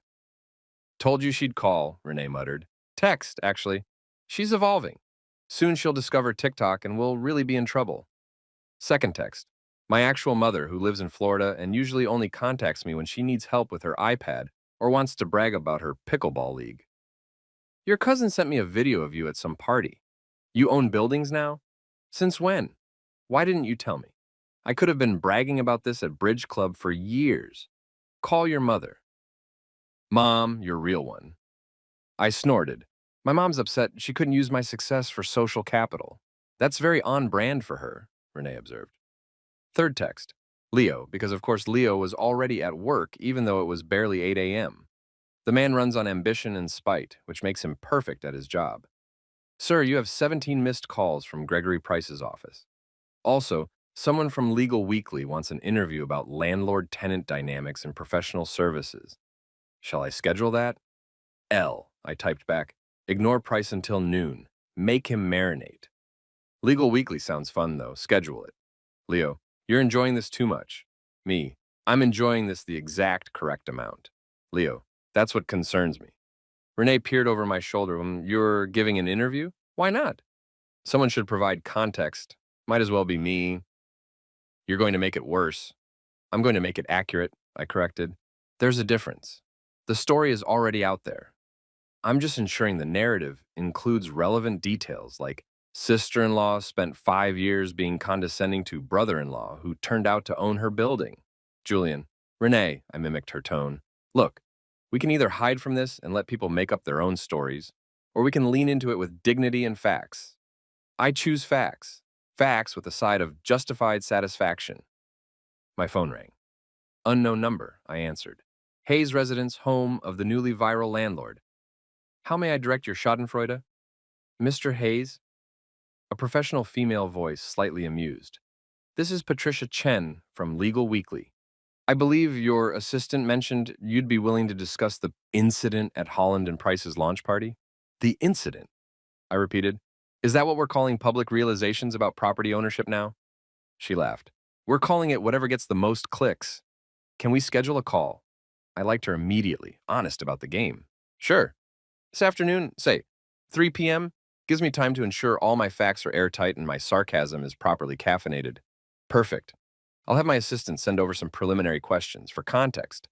Told you she'd call, Renee muttered. Text, actually. She's evolving. Soon she'll discover TikTok and we'll really be in trouble. Second text. My actual mother, who lives in Florida and usually only contacts me when she needs help with her iPad or wants to brag about her pickleball league. Your cousin sent me a video of you at some party. You own buildings now? Since when? Why didn't you tell me? I could have been bragging about this at Bridge Club for years. Call your mother. Mom, your real one. I snorted. My mom's upset she couldn't use my success for social capital. That's very on brand for her, Renee observed. Third text. Leo, because of course Leo was already at work even though it was barely 8 a.m. The man runs on ambition and spite, which makes him perfect at his job. Sir, you have 17 missed calls from Gregory Price's office. Also, Someone from Legal Weekly wants an interview about landlord-tenant dynamics and professional services. Shall I schedule that? L, I typed back. Ignore Price until noon. Make him marinate. Legal Weekly sounds fun, though. Schedule it. Leo, you're enjoying this too much. Me, I'm enjoying this the exact correct amount. Leo, that's what concerns me. Renee peered over my shoulder. You're giving an interview? Why not? Someone should provide context. Might as well be me. You're going to make it worse. I'm going to make it accurate, I corrected. There's a difference. The story is already out there. I'm just ensuring the narrative includes relevant details like sister-in-law spent 5 years being condescending to brother-in-law who turned out to own her building. Julian, Renee, I mimicked her tone. Look, we can either hide from this and let people make up their own stories, or we can lean into it with dignity and facts. I choose facts. Facts with a side of justified satisfaction. My phone rang. Unknown number, I answered. Hayes residence, home of the newly viral landlord. How may I direct your Schadenfreude? Mr. Hayes? A professional female voice, slightly amused. This is Patricia Chen from Legal Weekly. I believe your assistant mentioned you'd be willing to discuss the incident at Holland and Price's launch party? The incident, I repeated. Is that what we're calling public realizations about property ownership now? She laughed. We're calling it whatever gets the most clicks. Can we schedule a call? I liked her immediately, honest about the game. Sure. This afternoon, say, 3 p.m., gives me time to ensure all my facts are airtight and my sarcasm is properly caffeinated. Perfect. I'll have my assistant send over some preliminary questions for context.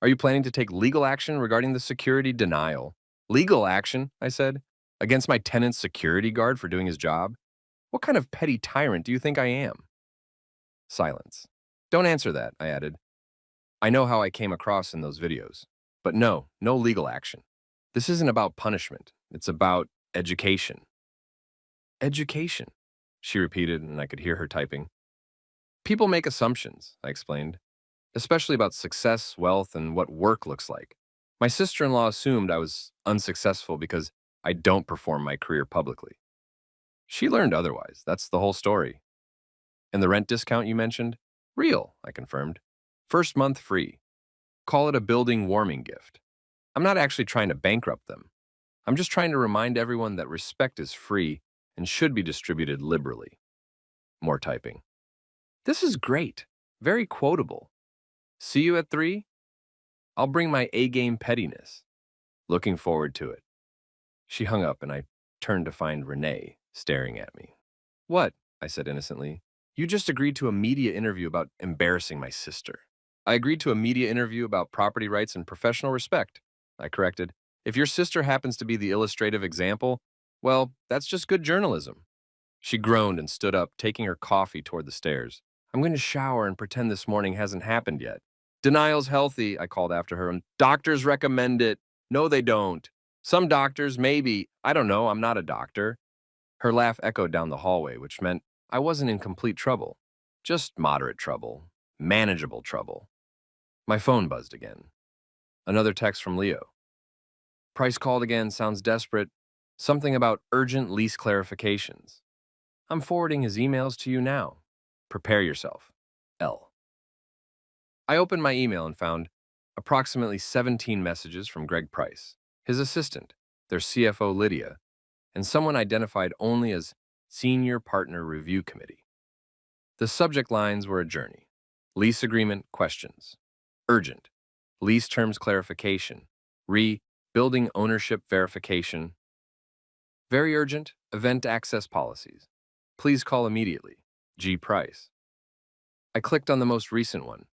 Are you planning to take legal action regarding the security denial? Legal action, I said, against my tenant's security guard for doing his job? What kind of petty tyrant do you think I am? Silence. Don't answer that, I added. I know how I came across in those videos. But no legal action. This isn't about punishment. It's about education. Education, she repeated, and I could hear her typing. People make assumptions, I explained, especially about success, wealth, and what work looks like. My sister-in-law assumed I was unsuccessful because I don't perform my career publicly. She learned otherwise. That's the whole story. And the rent discount you mentioned? Real, I confirmed. First month free. Call it a building warming gift. I'm not actually trying to bankrupt them. I'm just trying to remind everyone that respect is free and should be distributed liberally. More typing. This is great. Very quotable. See you at 3? I'll bring my A-game pettiness. Looking forward to it. She hung up and I turned to find Renee staring at me. What? I said innocently. You just agreed to a media interview about embarrassing my sister. I agreed to a media interview about property rights and professional respect, I corrected. If your sister happens to be the illustrative example, well, that's just good journalism. She groaned and stood up, taking her coffee toward the stairs. I'm going to shower and pretend this morning hasn't happened yet. Denial's healthy, I called after her, and doctors recommend it. No, they don't. Some doctors, maybe. I don't know, I'm not a doctor. Her laugh echoed down the hallway, which meant I wasn't in complete trouble. Just moderate trouble. Manageable trouble. My phone buzzed again. Another text from Leo. Price called again, sounds desperate. Something about urgent lease clarifications. I'm forwarding his emails to you now. Prepare yourself. L. I opened my email and found approximately 17 messages from Greg Price, his assistant, their CFO Lydia, and someone identified only as Senior Partner Review Committee. The subject lines were a journey. Lease agreement questions. Urgent. Lease terms clarification. Building ownership verification. Very urgent. Event access policies. Please call immediately. G. Price. I clicked on the most recent one,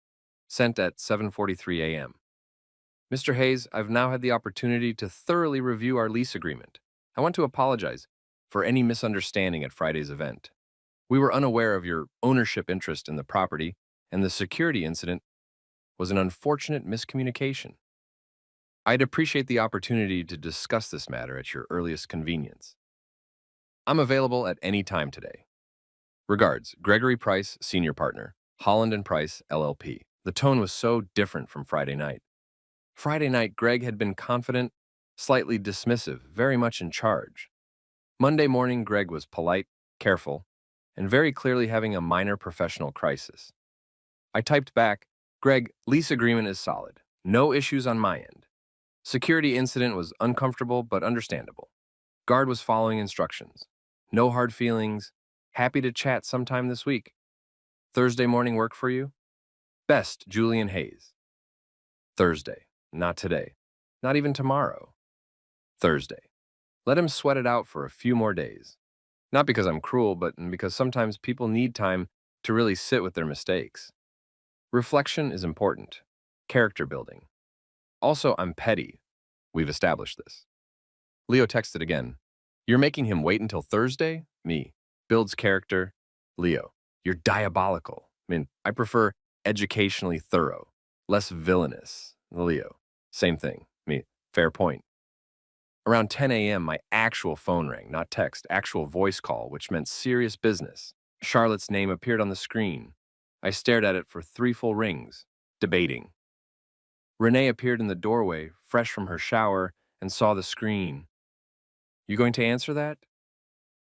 sent at 7:43 a.m. Mr. Hayes, I've now had the opportunity to thoroughly review our lease agreement. I want to apologize for any misunderstanding at Friday's event. We were unaware of your ownership interest in the property, and the security incident was an unfortunate miscommunication. I'd appreciate the opportunity to discuss this matter at your earliest convenience. I'm available at any time today. Regards, Gregory Price, Senior Partner, Holland and Price, LLP. The tone was so different from Friday night. Friday night, Greg had been confident, slightly dismissive, very much in charge. Monday morning, Greg was polite, careful, and very clearly having a minor professional crisis. I typed back, Greg, lease agreement is solid. No issues on my end. Security incident was uncomfortable but understandable. Guard was following instructions. No hard feelings. Happy to chat sometime this week. Thursday morning work for you? Best, Julian Hayes. Thursday. Not today. Not even tomorrow. Thursday. Let him sweat it out for a few more days. Not because I'm cruel, but because sometimes people need time to really sit with their mistakes. Reflection is important. Character building. Also, I'm petty. We've established this. Leo texted again. You're making him wait until Thursday? Me. Builds character. Leo. You're diabolical. I prefer educationally thorough, less villainous. Leo. Same thing. Me. Fair point. Around 10 a.m., my actual phone rang, not text, actual voice call, which meant serious business. Charlotte's name appeared on the screen. I stared at it for 3 full rings, debating. Renee appeared in the doorway, fresh from her shower, and saw the screen. You going to answer that?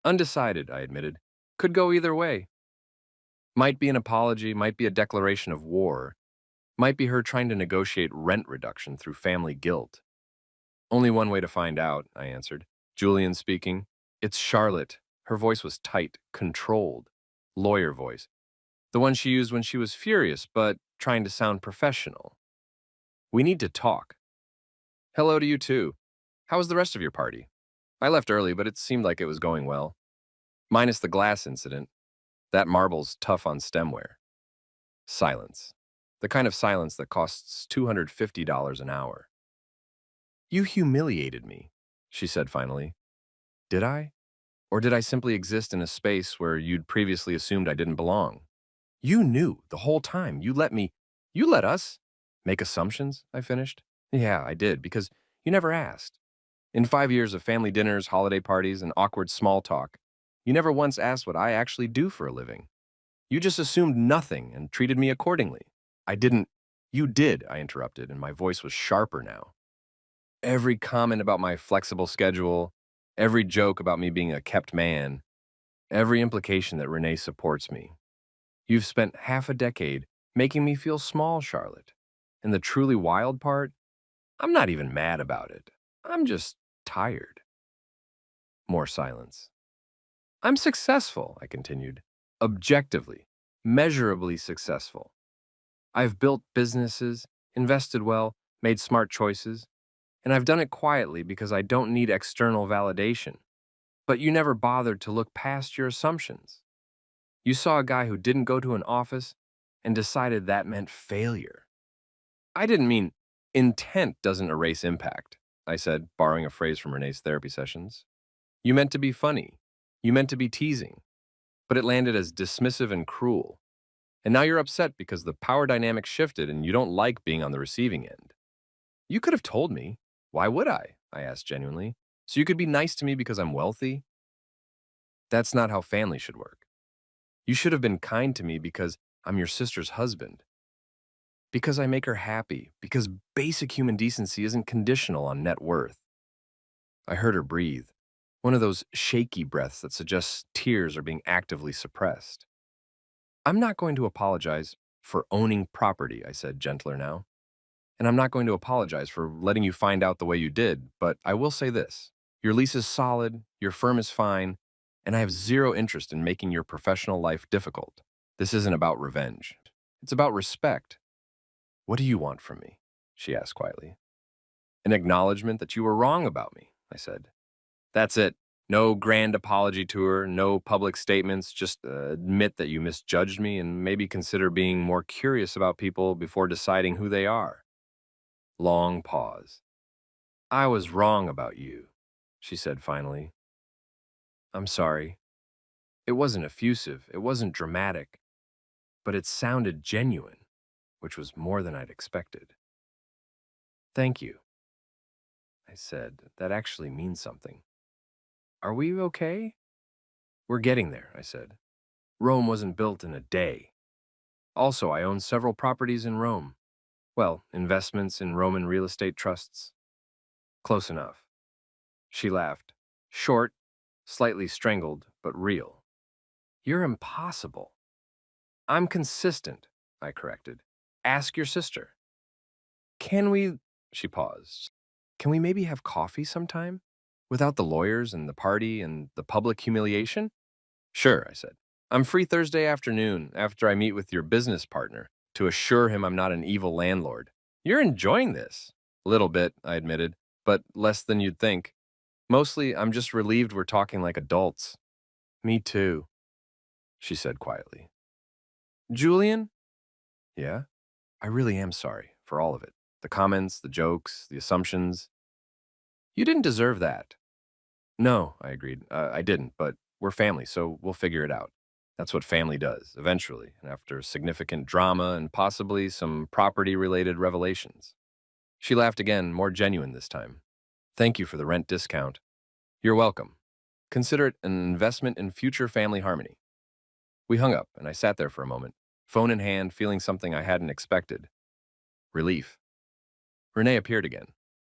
Undecided, I admitted. Could go either way. Might be an apology, might be a declaration of war, might be her trying to negotiate rent reduction through family guilt. Only one way to find out, I answered. Julian speaking. It's Charlotte. Her voice was tight, controlled. Lawyer voice. The one she used when she was furious, but trying to sound professional. We need to talk. Hello to you too. How was the rest of your party? I left early, but it seemed like it was going well. Minus the glass incident. That marble's tough on stemware. Silence. The kind of silence that costs $250 an hour. You humiliated me, she said finally. Did I? Or did I simply exist in a space where you'd previously assumed I didn't belong? You knew the whole time. You let us make assumptions, I finished. Yeah, I did, because you never asked. In 5 years of family dinners, holiday parties, and awkward small talk, you never once asked what I actually do for a living. You just assumed nothing and treated me accordingly. I didn't. You did, I interrupted, and my voice was sharper now. Every comment about my flexible schedule, every joke about me being a kept man, every implication that Renee supports me. You've spent half a decade making me feel small, Charlotte. And the truly wild part, I'm not even mad about it. I'm just tired. More silence. I'm successful, I continued. Objectively, measurably successful. I've built businesses, invested well, made smart choices, and I've done it quietly because I don't need external validation. But you never bothered to look past your assumptions. You saw a guy who didn't go to an office and decided that meant failure. I didn't mean intent doesn't erase impact, I said, borrowing a phrase from Renee's therapy sessions. You meant to be funny. You meant to be teasing. But it landed as dismissive and cruel. And now you're upset because the power dynamic shifted and you don't like being on the receiving end. You could have told me. Why would I? I asked genuinely. So you could be nice to me because I'm wealthy? That's not how family should work. You should have been kind to me because I'm your sister's husband. Because I make her happy. Because basic human decency isn't conditional on net worth. I heard her breathe. One of those shaky breaths that suggests tears are being actively suppressed. I'm not going to apologize for owning property, I said, gentler now. And I'm not going to apologize for letting you find out the way you did, but I will say this. Your lease is solid, your firm is fine, and I have zero interest in making your professional life difficult. This isn't about revenge. It's about respect. What do you want from me? She asked quietly. An acknowledgement that you were wrong about me, I said. That's it. No grand apology tour, no public statements, just admit that you misjudged me and maybe consider being more curious about people before deciding who they are. Long pause. I was wrong about you, she said finally. I'm sorry. It wasn't effusive, it wasn't dramatic, but it sounded genuine, which was more than I'd expected. Thank you, I said. That actually means something. Are we okay? We're getting there, I said. Rome wasn't built in a day. Also, I own several properties in Rome. Well, investments in Roman real estate trusts. Close enough. She laughed. Short, slightly strangled, but real. You're impossible. I'm consistent, I corrected. Ask your sister. Can we, she paused, can we maybe have coffee sometime? Without the lawyers and the party and the public humiliation? Sure, I said. I'm free Thursday afternoon after I meet with your business partner to assure him I'm not an evil landlord. You're enjoying this. Little bit, I admitted, but less than you'd think. Mostly, I'm just relieved we're talking like adults. Me too, she said quietly. Julian? Yeah? I really am sorry for all of it. The comments, the jokes, the assumptions. You didn't deserve that. No, I agreed. I didn't, but we're family, so we'll figure it out. That's what family does, eventually, and after significant drama and possibly some property related revelations. She laughed again, more genuine this time. Thank you for the rent discount. You're welcome. Consider it an investment in future family harmony. We hung up, and I sat there for a moment, phone in hand, feeling something I hadn't expected. Relief. Renee appeared again.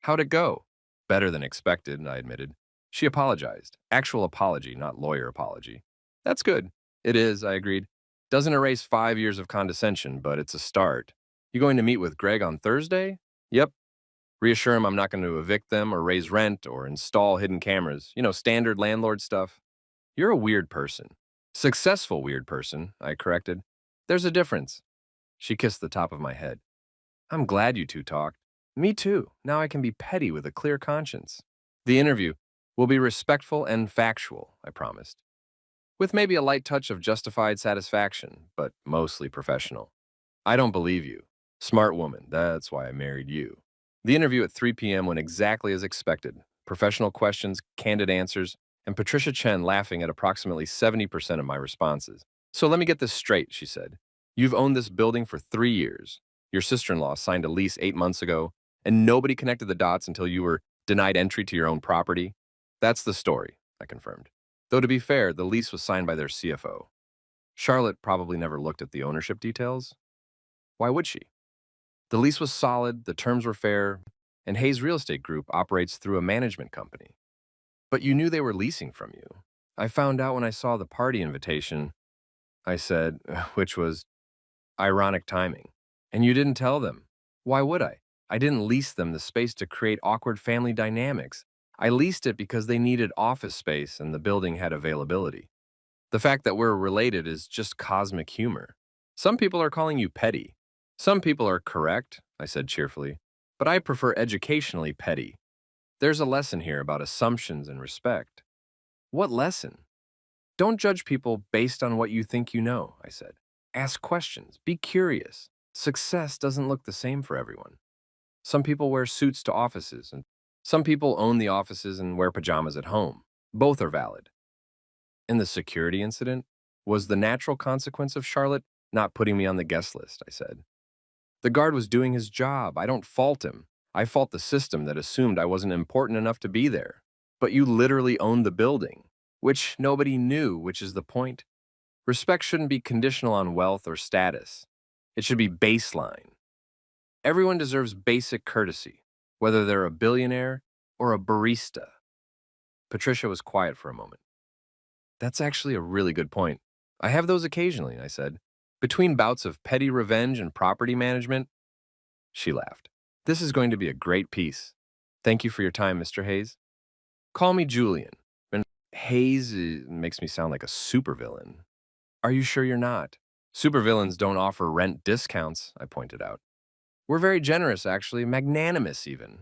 How'd it go? Better than expected, I admitted. She apologized. Actual apology, not lawyer apology. That's good. It is, I agreed. Doesn't erase 5 years of condescension, but it's a start. You going to meet with Greg on Thursday? Yep. Reassure him I'm not going to evict them or raise rent or install hidden cameras. Standard landlord stuff. You're a weird person. Successful weird person, I corrected. There's a difference. She kissed the top of my head. I'm glad you two talked. Me too. Now I can be petty with a clear conscience. The interview will be respectful and factual, I promised, with maybe a light touch of justified satisfaction, but mostly professional. I don't believe you. Smart woman, that's why I married you. The interview at 3 p.m. went exactly as expected. Professional questions, candid answers, and Patricia Chen laughing at approximately 70% of my responses. So let me get this straight, she said. You've owned this building for 3 years. Your sister-in-law signed a lease 8 months ago, and nobody connected the dots until you were denied entry to your own property? That's the story, I confirmed. Though to be fair, the lease was signed by their CFO. Charlotte probably never looked at the ownership details. Why would she? The lease was solid, the terms were fair, and Hayes Real Estate Group operates through a management company. But you knew they were leasing from you. I found out when I saw the party invitation, I said, which was ironic timing. And you didn't tell them. Why would I? I didn't lease them the space to create awkward family dynamics. I leased it because they needed office space and the building had availability. The fact that we're related is just cosmic humor. Some people are calling you petty. Some people are correct, I said cheerfully, but I prefer educationally petty. There's a lesson here about assumptions and respect. What lesson? Don't judge people based on what you think you know, I said. Ask questions. Be curious. Success doesn't look the same for everyone. Some people wear suits to offices, and some people own the offices and wear pajamas at home. Both are valid. And the security incident was the natural consequence of Charlotte not putting me on the guest list, I said. The guard was doing his job. I don't fault him. I fault the system that assumed I wasn't important enough to be there. But you literally owned the building, which nobody knew, which is the point. Respect shouldn't be conditional on wealth or status. It should be baseline. Everyone deserves basic courtesy, whether they're a billionaire or a barista. Patricia was quiet for a moment. That's actually a really good point. I have those occasionally, I said. Between bouts of petty revenge and property management, she laughed. This is going to be a great piece. Thank you for your time, Mr. Hayes. Call me Julian. And Hayes makes me sound like a supervillain. Are you sure you're not? Supervillains don't offer rent discounts, I pointed out. We're very generous, actually, magnanimous even.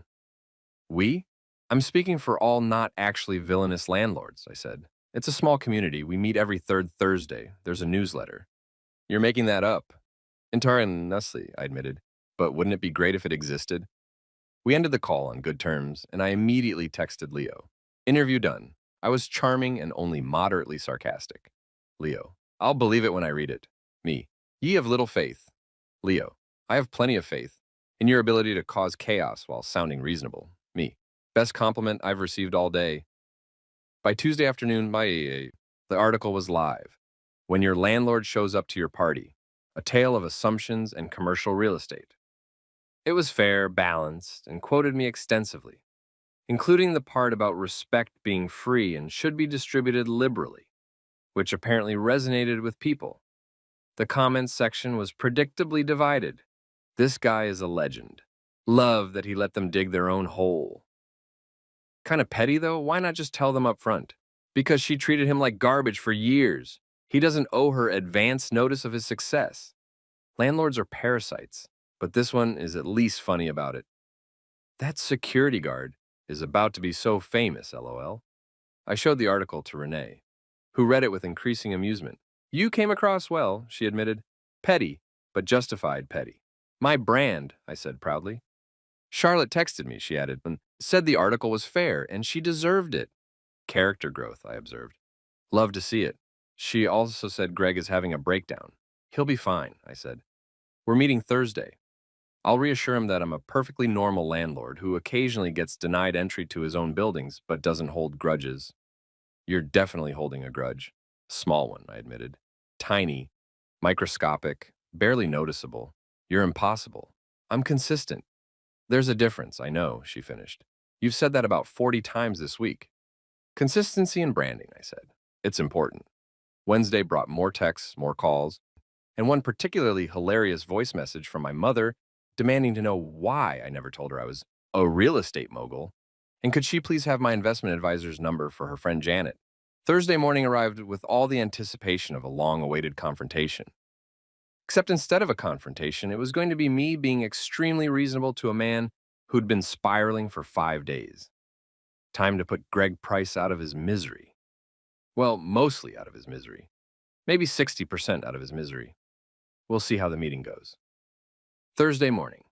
We? I'm speaking for all not actually villainous landlords, I said. It's a small community. We meet every third Thursday. There's a newsletter. You're making that up. Entirely, I admitted. But wouldn't it be great if it existed? We ended the call on good terms, and I immediately texted Leo. Interview done. I was charming and only moderately sarcastic. Leo. I'll believe it when I read it. Me. Ye have little faith. Leo. I have plenty of faith in your ability to cause chaos while sounding reasonable. Me. Best compliment I've received all day. By Tuesday afternoon, the article was live. When your landlord shows up to your party, a tale of assumptions and commercial real estate. It was fair, balanced, and quoted me extensively, including the part about respect being free and should be distributed liberally. which apparently resonated with people. The comments section was predictably divided. This guy is a legend. Love that he let them dig their own hole. Kind of petty, though. Why not just tell them up front? Because she treated him like garbage for years. He doesn't owe her advance notice of his success. Landlords are parasites, but this one is at least funny about it. That security guard is about to be so famous, lol. I showed the article to Renee, who read it with increasing amusement. You came across well, she admitted. Petty, but justified petty. My brand, I said proudly. Charlotte texted me, she added, and said the article was fair and she deserved it. Character growth, I observed. Love to see it. She also said Greg is having a breakdown. He'll be fine, I said. We're meeting Thursday. I'll reassure him that I'm a perfectly normal landlord who occasionally gets denied entry to his own buildings but doesn't hold grudges. You're definitely holding a grudge. Small one, I admitted. Tiny, microscopic, barely noticeable. You're impossible. I'm consistent. There's a difference, I know, she finished. You've said that about 40 times this week. Consistency and branding, I said. It's important. Wednesday brought more texts, more calls, and one particularly hilarious voice message from my mother demanding to know why I never told her I was a real estate mogul, and could she please have my investment advisor's number for her friend Janet. Thursday morning arrived with all the anticipation of a long-awaited confrontation. Except instead of a confrontation, it was going to be me being extremely reasonable to a man who'd been spiraling for 5 days. Time to put Greg Price out of his misery. Well, mostly out of his misery. Maybe 60% out of his misery. We'll see how the meeting goes. Thursday morning,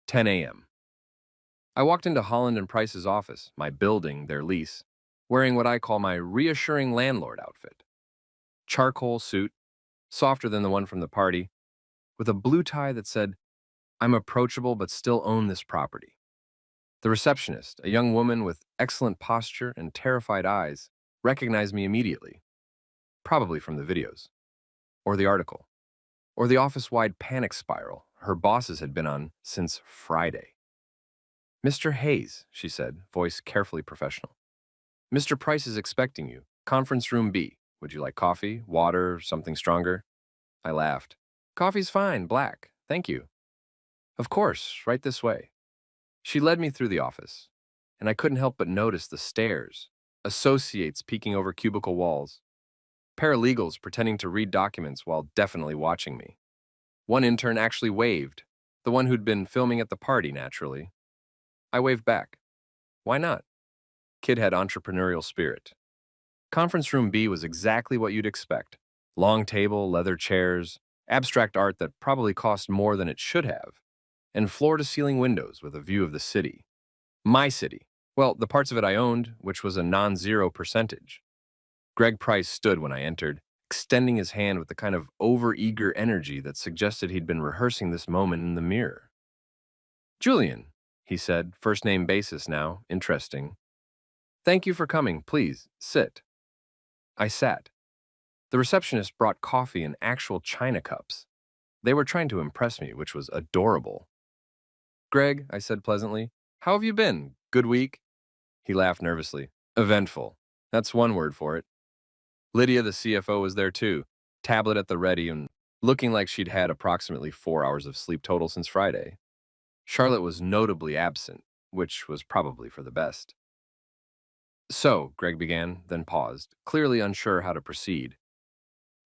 10 a.m. I walked into Holland and Price's office, my building, their lease, wearing what I call my reassuring landlord outfit. Charcoal suit, softer than the one from the party, with a blue tie that said, I'm approachable but still own this property. The receptionist, a young woman with excellent posture and terrified eyes, recognized me immediately, probably from the videos, or the article, or the office-wide panic spiral her bosses had been on since Friday. Mr. Hayes, she said, voice carefully professional. Mr. Price is expecting you. Conference room B. Would you like coffee, water, something stronger? I laughed. Coffee's fine, black. Thank you. Of course, right this way. She led me through the office, and I couldn't help but notice the stares, associates peeking over cubicle walls, paralegals pretending to read documents while definitely watching me. One intern actually waved, the one who'd been filming at the party, naturally. I waved back. Why not? Kid had entrepreneurial spirit. Conference room B was exactly what you'd expect. Long table, leather chairs, abstract art that probably cost more than it should have, and floor-to-ceiling windows with a view of the city. My city. Well, the parts of it I owned, which was a non-zero percentage. Greg Price stood when I entered, extending his hand with the kind of over-eager energy that suggested he'd been rehearsing this moment in the mirror. Julian, he said, first-name basis now, interesting. Thank you for coming, please, sit. I sat. The receptionist brought coffee in actual china cups. They were trying to impress me, which was adorable. Greg, I said pleasantly, how have you been? Good week? He laughed nervously. Eventful. That's one word for it. Lydia, the CFO, was there too, tablet at the ready and looking like she'd had approximately 4 hours of sleep total since Friday. Charlotte was notably absent, which was probably for the best. So, Greg began, then paused, clearly unsure how to proceed.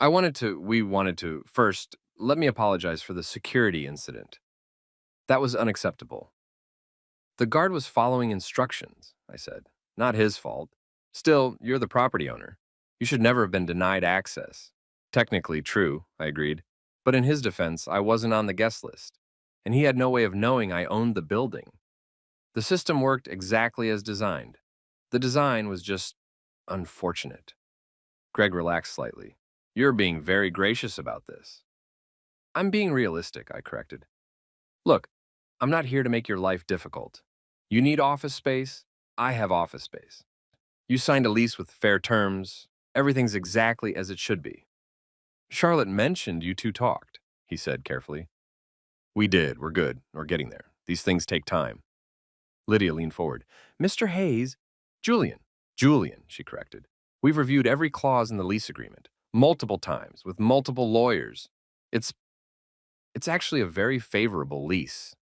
We wanted to, first, let me apologize for the security incident. That was unacceptable. The guard was following instructions, I said. Not his fault. Still, you're the property owner. You should never have been denied access. Technically true, I agreed. But in his defense, I wasn't on the guest list, and he had no way of knowing I owned the building. The system worked exactly as designed. The design was just unfortunate. Greg relaxed slightly. You're being very gracious about this. I'm being realistic, I corrected. Look, I'm not here to make your life difficult. You need office space, I have office space. You signed a lease with fair terms, everything's exactly as it should be. Charlotte mentioned you two talked, he said carefully. We did, we're good, we're getting there. These things take time. Lydia leaned forward. Mr. Hayes, Julian, she corrected. We've reviewed every clause in the lease agreement, multiple times, with multiple lawyers. It's, it's actually a very favorable lease.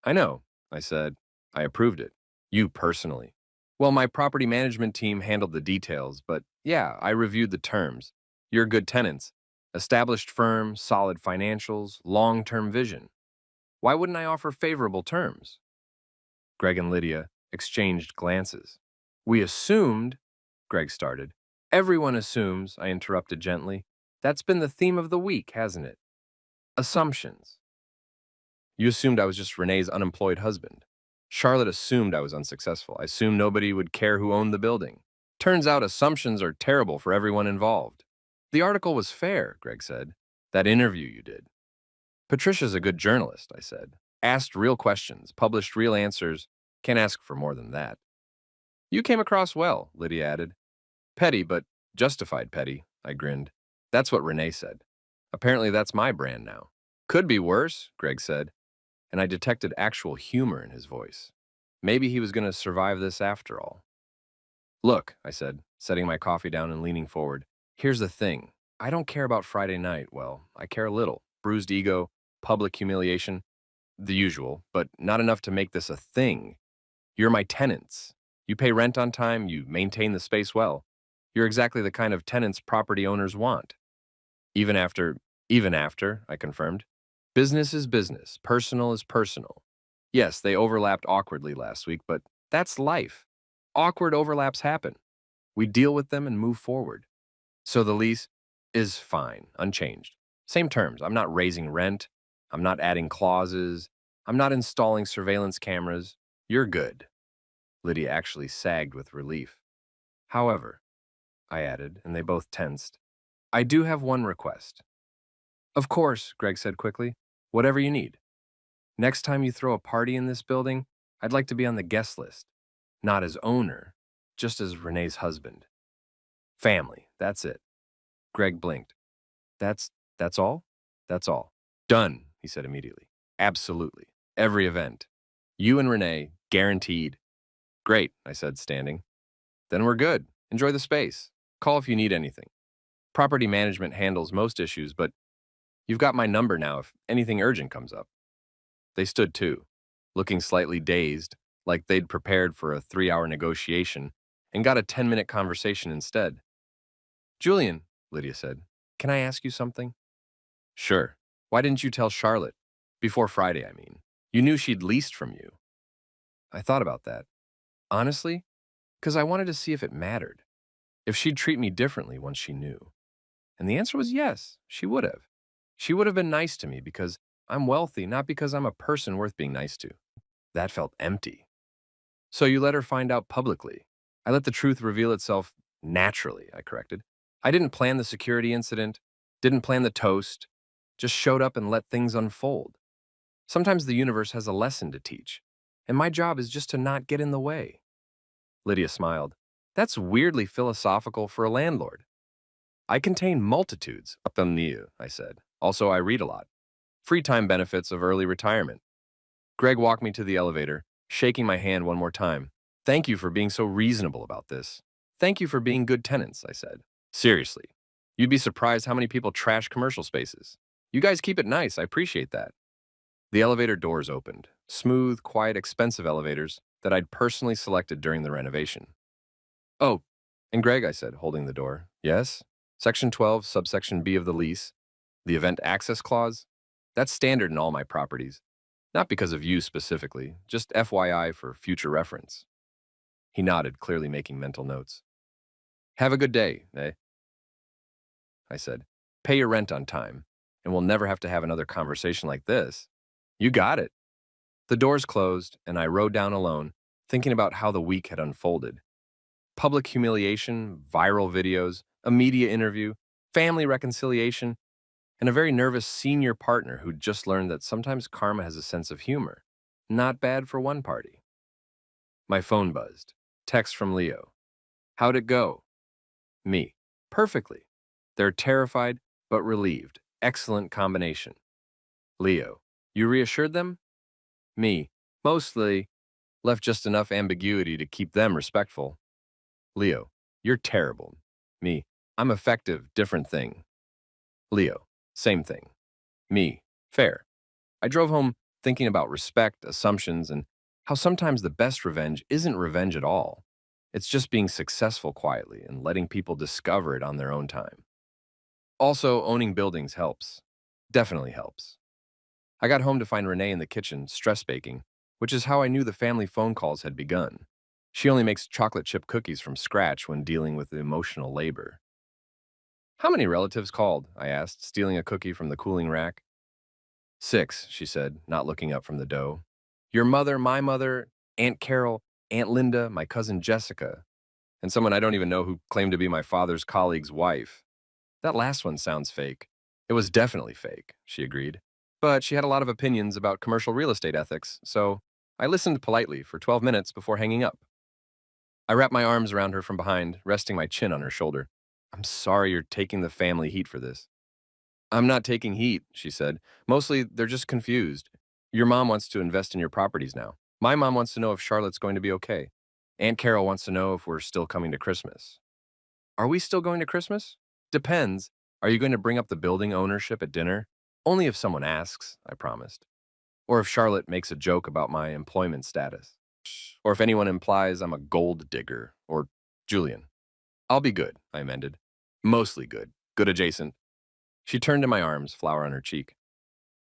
I know, I said. I approved it. You personally. Well, my property management team handled the details, but yeah, I reviewed the terms. You're good tenants. Established firm, solid financials, long-term vision. Why wouldn't I offer favorable terms? Greg and Lydia exchanged glances. We assumed, Greg started. Everyone assumes, I interrupted gently. That's been the theme of the week, hasn't it? Assumptions. You assumed I was just Renee's unemployed husband. Charlotte assumed I was unsuccessful. I assumed nobody would care who owned the building. Turns out assumptions are terrible for everyone involved. The article was fair, Greg said. That interview you did. Patricia's a good journalist, I said. Asked real questions, published real answers. Can't ask for more than that. You came across well, Lydia added. Petty, but justified petty, I grinned. That's what Renee said. Apparently that's my brand now. Could be worse, Greg said, and I detected actual humor in his voice. Maybe he was going to survive this after all. Look, I said, setting my coffee down and leaning forward. Here's the thing. I don't care about Friday night. Well, I care a little. Bruised ego, public humiliation, the usual, but not enough to make this a thing. You're my tenants. You pay rent on time, you maintain the space well. You're exactly the kind of tenants property owners want. Even after, I confirmed. Business is business, personal is personal. Yes, they overlapped awkwardly last week, but that's life. Awkward overlaps happen. We deal with them and move forward. So the lease is fine, unchanged. Same terms. I'm not raising rent. I'm not adding clauses. I'm not installing surveillance cameras. You're good. Lydia actually sagged with relief. However, I added, and they both tensed, I do have one request. Of course, Greg said quickly. Whatever you need. Next time you throw a party in this building, I'd like to be on the guest list. Not as owner, just as Renee's husband. Family, that's it. Greg blinked. That's all? That's all. Done, he said immediately. Absolutely. Every event. You and Renee, guaranteed. Great, I said, standing. Then we're good. Enjoy the space. Call if you need anything. Property management handles most issues, but you've got my number now if anything urgent comes up. They stood too, looking slightly dazed, like they'd prepared for a 3-hour negotiation and got a 10-minute conversation instead. Julian, Lydia said, can I ask you something? Sure. Why didn't you tell Charlotte? Before Friday, I mean. You knew she'd leased from you. I thought about that. Honestly, because I wanted to see if it mattered. If she'd treat me differently once she knew. And the answer was yes, she would have. She would have been nice to me because I'm wealthy, not because I'm a person worth being nice to. That felt empty. So you let her find out publicly. I let the truth reveal itself naturally, I corrected. I didn't plan the security incident, didn't plan the toast, just showed up and let things unfold. Sometimes the universe has a lesson to teach, and my job is just to not get in the way. Lydia smiled. That's weirdly philosophical for a landlord. I contain multitudes, I said. Also, I read a lot. Free time benefits of early retirement. Greg walked me to the elevator, shaking my hand one more time. Thank you for being so reasonable about this. Thank you for being good tenants, I said. Seriously, you'd be surprised how many people trash commercial spaces. You guys keep it nice, I appreciate that. The elevator doors opened, smooth, quiet, expensive elevators that I'd personally selected during the renovation. Oh, and Greg, I said, holding the door. Yes? Section 12, subsection B of the lease. The event access clause? That's standard in all my properties. Not because of you specifically, just FYI for future reference. He nodded, clearly making mental notes. Have a good day, eh? I said. Pay your rent on time, and we'll never have to have another conversation like this. You got it. The doors closed, and I rode down alone, thinking about how the week had unfolded. Public humiliation, viral videos, a media interview, family reconciliation, and a very nervous senior partner who'd just learned that sometimes karma has a sense of humor. Not bad for one party. My phone buzzed. Text from Leo. How'd it go? Me. Perfectly. They're terrified, but relieved. Excellent combination. Leo. You reassured them? Me. Mostly. Left just enough ambiguity to keep them respectful. Leo. You're terrible. Me. I'm effective, different thing. Leo. Same thing. Me. Fair. I drove home thinking about respect, assumptions, and how sometimes the best revenge isn't revenge at all. It's just being successful quietly and letting people discover it on their own time. Also, owning buildings helps. Definitely helps. I got home to find Renee in the kitchen, stress baking, which is how I knew the family phone calls had begun. She only makes chocolate chip cookies from scratch when dealing with emotional labor. How many relatives called? I asked, stealing a cookie from the cooling rack. 6, she said, not looking up from the dough. Your mother, my mother, Aunt Carol, Aunt Linda, my cousin Jessica, and someone I don't even know who claimed to be my father's colleague's wife. That last one sounds fake. It was definitely fake, she agreed. But she had a lot of opinions about commercial real estate ethics, so I listened politely for 12 minutes before hanging up. I wrapped my arms around her from behind, resting my chin on her shoulder. I'm sorry you're taking the family heat for this. I'm not taking heat, she said. Mostly, they're just confused. Your mom wants to invest in your properties now. My mom wants to know if Charlotte's going to be okay. Aunt Carol wants to know if we're still coming to Christmas. Are we still going to Christmas? Depends. Are you going to bring up the building ownership at dinner? Only if someone asks, I promised. Or if Charlotte makes a joke about my employment status. Or if anyone implies I'm a gold digger. Or Julian. I'll be good, I amended. Mostly good. Good adjacent. She turned in my arms, flower on her cheek.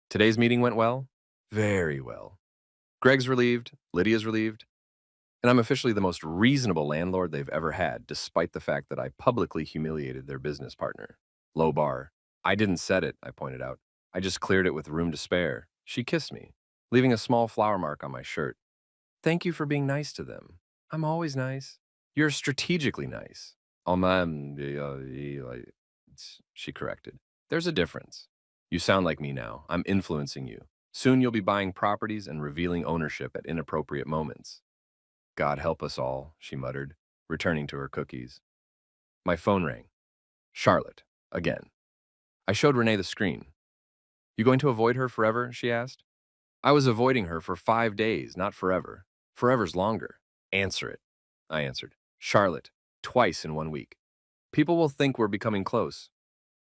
Today's meeting went well? Very well. Greg's relieved, Lydia's relieved, and I'm officially the most reasonable landlord they've ever had, despite the fact that I publicly humiliated their business partner. Low bar. I didn't set it, I pointed out. I just cleared it with room to spare. She kissed me, leaving a small flower mark on my shirt. Thank you for being nice to them. I'm always nice. You're strategically nice. She corrected. There's a difference. You sound like me now. I'm influencing you. Soon you'll be buying properties and revealing ownership at inappropriate moments. God help us all, she muttered, returning to her cookies. My phone rang. Charlotte. Again. I showed Renee the screen. You going to avoid her forever? She asked. I was avoiding her for 5 days, not forever. Forever's longer. Answer it. I answered. Charlotte. Twice in 1 week. People will think we're becoming close.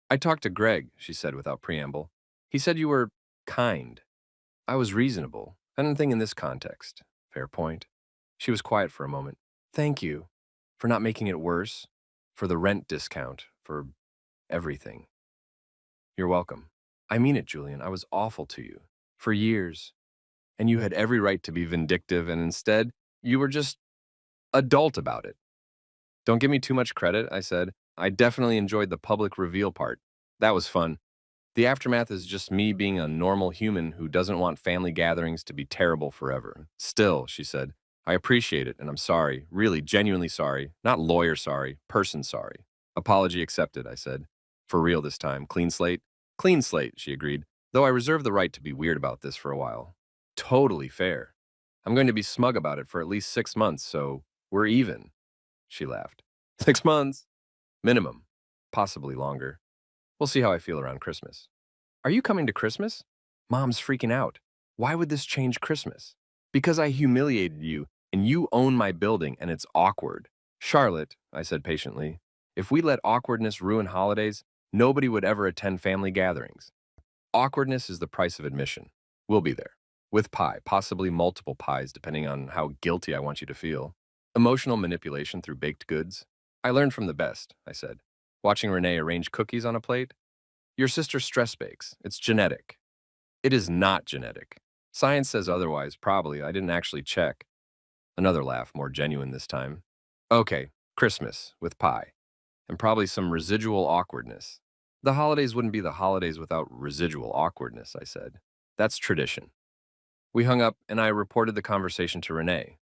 I talked to Greg, she said without preamble. He said you were kind. I was reasonable. I didn't think in this context. Fair point. She was quiet for a moment. Thank you for not making it worse, for the rent discount, for everything. You're welcome. I mean it, Julian. I was awful to you. For years. And you had every right to be vindictive, and instead, you were just adult about it. Don't give me too much credit, I said. I definitely enjoyed the public reveal part. That was fun. The aftermath is just me being a normal human who doesn't want family gatherings to be terrible forever. Still, she said, I appreciate it, and I'm sorry. Really, genuinely sorry. Not lawyer sorry, person sorry. Apology accepted, I said. For real this time. Clean slate? Clean slate, she agreed, though I reserve the right to be weird about this for a while. Totally fair. I'm going to be smug about it for at least 6 months, so we're even. She laughed. 6 months? Minimum. Possibly longer. We'll see how I feel around Christmas. Are you coming to Christmas? Mom's freaking out. Why would this change Christmas? Because I humiliated you, and you own my building, and it's awkward. Charlotte, I said patiently, if we let awkwardness ruin holidays, nobody would ever attend family gatherings. Awkwardness is the price of admission. We'll be there. With pie, possibly multiple pies, depending on how guilty I want you to feel. Emotional manipulation through baked goods. I learned from the best, I said, watching Renee arrange cookies on a plate. Your sister stress bakes. It's genetic. It is not genetic. Science says otherwise, probably. I didn't actually check. Another laugh, more genuine this time. Okay, Christmas with pie. And probably some residual awkwardness. The holidays wouldn't be the holidays without residual awkwardness, I said. That's tradition. We hung up, and I reported the conversation to Renee.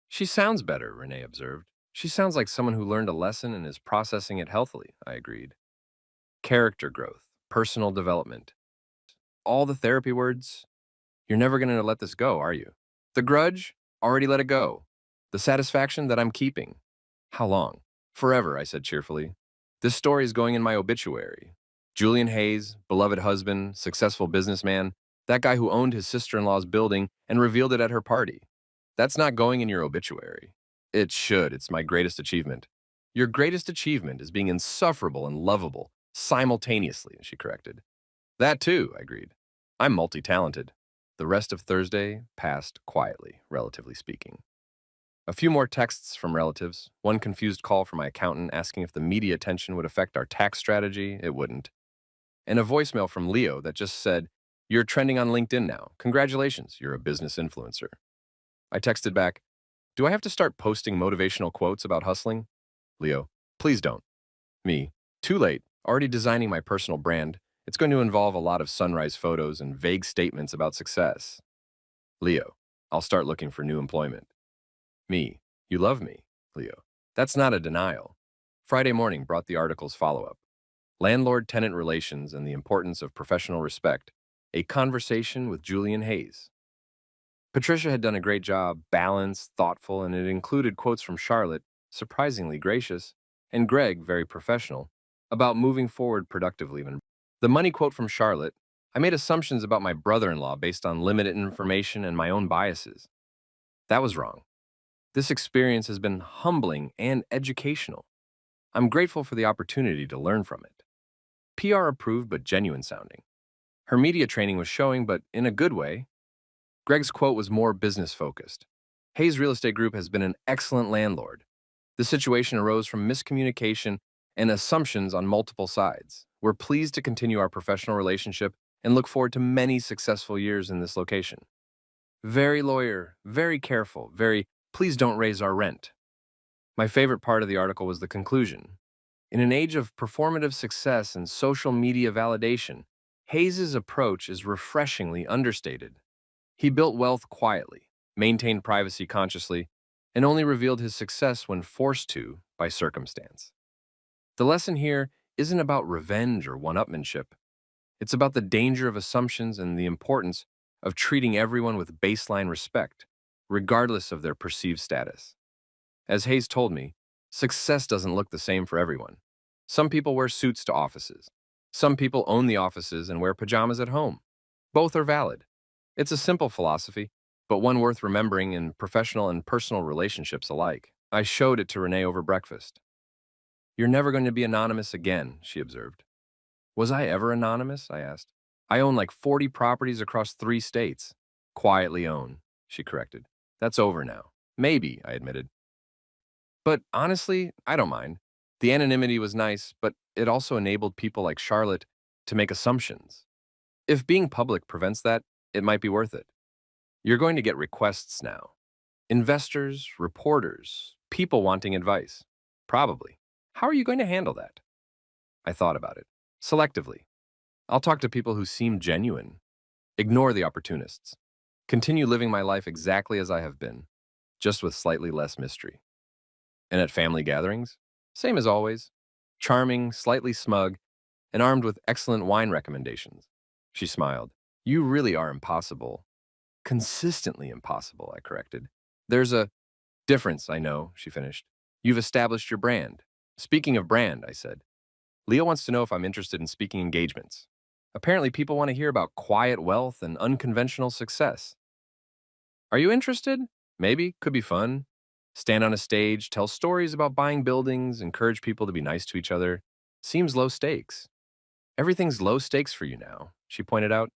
She sounds better, Renee observed. She sounds like someone who learned a lesson and is processing it healthily, I agreed. Character growth, personal development. All the therapy words. You're never going to let this go, are you? The grudge? Already let it go. The satisfaction that I'm keeping. How long? Forever, I said cheerfully. This story is going in my obituary. Julian Hayes, beloved husband, successful businessman, that guy who owned his sister-in-law's building and revealed it at her party. That's not going in your obituary. It should. It's my greatest achievement. Your greatest achievement is being insufferable and lovable simultaneously, she corrected. That too, I agreed. I'm multi-talented. The rest of Thursday passed quietly, relatively speaking. A few more texts from relatives, one confused call from my accountant asking if the media attention would affect our tax strategy. It wouldn't. And a voicemail from Leo that just said, "You're trending on LinkedIn now. Congratulations, you're a business influencer." I texted back, "Do I have to start posting motivational quotes about hustling?" Leo, "Please don't." Me, "Too late. Already designing my personal brand. It's going to involve a lot of sunrise photos and vague statements about success." Leo, "I'll start looking for new employment." Me, "You love me." Leo, "That's not a denial." Friday morning brought the article's follow-up. Landlord-tenant relations and the importance of professional respect. A conversation with Julian Hayes. Patricia had done a great job, balanced, thoughtful, and it included quotes from Charlotte, surprisingly gracious, and Greg, very professional, about moving forward productively. The money quote from Charlotte, "I made assumptions about my brother-in-law based on limited information and my own biases." That was wrong. This experience has been humbling and educational. I'm grateful for the opportunity to learn from it. PR approved but genuine sounding. Her media training was showing, but in a good way. Greg's quote was more business focused. Hayes Real Estate Group has been an excellent landlord. The situation arose from miscommunication and assumptions on multiple sides. We're pleased to continue our professional relationship and look forward to many successful years in this location. Very lawyer, very careful, very please don't raise our rent. My favorite part of the article was the conclusion. In an age of performative success and social media validation, Hayes's approach is refreshingly understated. He built wealth quietly, maintained privacy consciously, and only revealed his success when forced to by circumstance. The lesson here isn't about revenge or one-upmanship. It's about the danger of assumptions and the importance of treating everyone with baseline respect, regardless of their perceived status. As Hayes told me, success doesn't look the same for everyone. Some people wear suits to offices. Some people own the offices and wear pajamas at home. Both are valid. It's a simple philosophy, but one worth remembering in professional and personal relationships alike. I showed it to Renee over breakfast. "You're never going to be anonymous again," she observed. Was I ever anonymous? I asked. "I own like 40 properties across 3 states. Quietly own," she corrected. "That's over now." "Maybe," I admitted. But honestly, I don't mind. The anonymity was nice, but it also enabled people like Charlotte to make assumptions. If being public prevents that, it might be worth it. You're going to get requests now. Investors, reporters, people wanting advice. Probably. How are you going to handle that? I thought about it. Selectively. I'll talk to people who seem genuine. Ignore the opportunists. Continue living my life exactly as I have been, just with slightly less mystery. And at family gatherings, same as always. Charming, slightly smug, and armed with excellent wine recommendations. She smiled. "You really are impossible." "Consistently impossible," I corrected. "There's a difference, I know," she finished. "You've established your brand." "Speaking of brand," I said, "Leo wants to know if I'm interested in speaking engagements. Apparently people want to hear about quiet wealth and unconventional success. Are you interested? Maybe, could be fun. Stand on a stage, tell stories about buying buildings, encourage people to be nice to each other. Seems low stakes." "Everything's low stakes for you now," she pointed out.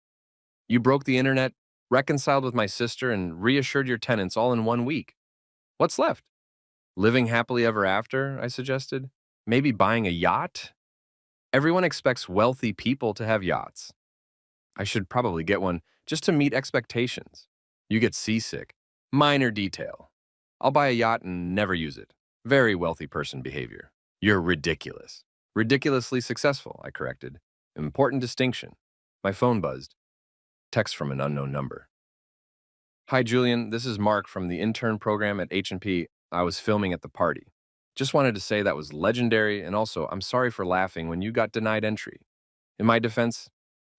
"You broke the internet, reconciled with my sister, and reassured your tenants all in 1 week. What's left?" "Living happily ever after," I suggested. "Maybe buying a yacht?" "Everyone expects wealthy people to have yachts." "I should probably get one just to meet expectations." "You get seasick." "Minor detail. I'll buy a yacht and never use it. Very wealthy person behavior." "You're ridiculous." "Ridiculously successful," I corrected. Important distinction. My phone buzzed. Text from an unknown number. "Hi, Julian. This is Mark from the intern program at H&P. I was filming at the party. Just wanted to say that was legendary, and also, I'm sorry for laughing when you got denied entry. In my defense,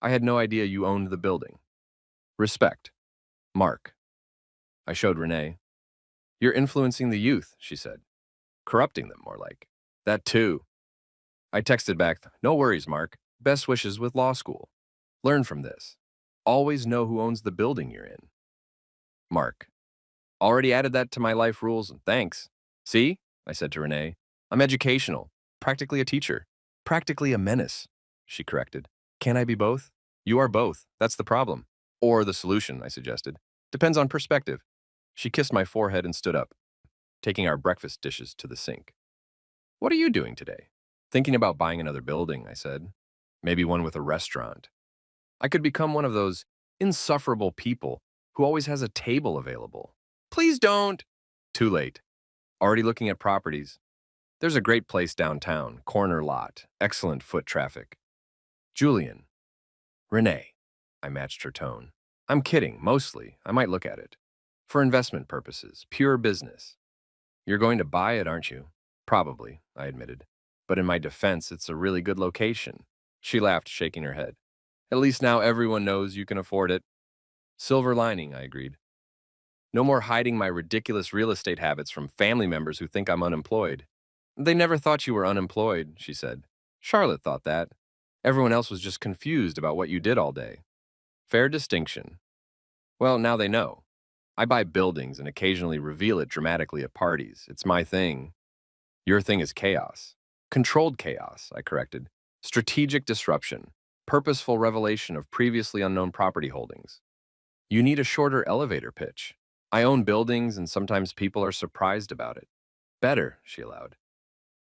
I had no idea you owned the building. Respect. Mark." I showed Renee. "You're influencing the youth," she said. "Corrupting them, more like." "That too." I texted back, "No worries, Mark. Best wishes with law school. Learn from this. Always know who owns the building you're in." Mark. "Already added that to my life rules, thanks." "See?" I said to Renee. I'm educational, practically a teacher, practically a menace, she corrected. Can I be both? You are both. That's the problem. Or the solution, I suggested. Depends on perspective. She kissed my forehead and stood up, taking our breakfast dishes to the sink. What are you doing today? Thinking about buying another building, I said. Maybe one with a restaurant. I could become one of those insufferable people who always has a table available. Please don't. Too late. Already looking at properties. There's a great place downtown, corner lot, excellent foot traffic. Julian. Renee. I matched her tone. I'm kidding, mostly. I might look at it. For investment purposes, pure business. You're going to buy it, aren't you? Probably, I admitted. But in my defense, it's a really good location. She laughed, shaking her head. At least now everyone knows you can afford it. Silver lining, I agreed. No more hiding my ridiculous real estate habits from family members who think I'm unemployed. They never thought you were unemployed, she said. Charlotte thought that. Everyone else was just confused about what you did all day. Fair distinction. Well, now they know. I buy buildings and occasionally reveal it dramatically at parties. It's my thing. Your thing is chaos. Controlled chaos, I corrected. Strategic disruption. Purposeful revelation of previously unknown property holdings. You need a shorter elevator pitch. I own buildings and sometimes people are surprised about it. Better, she allowed.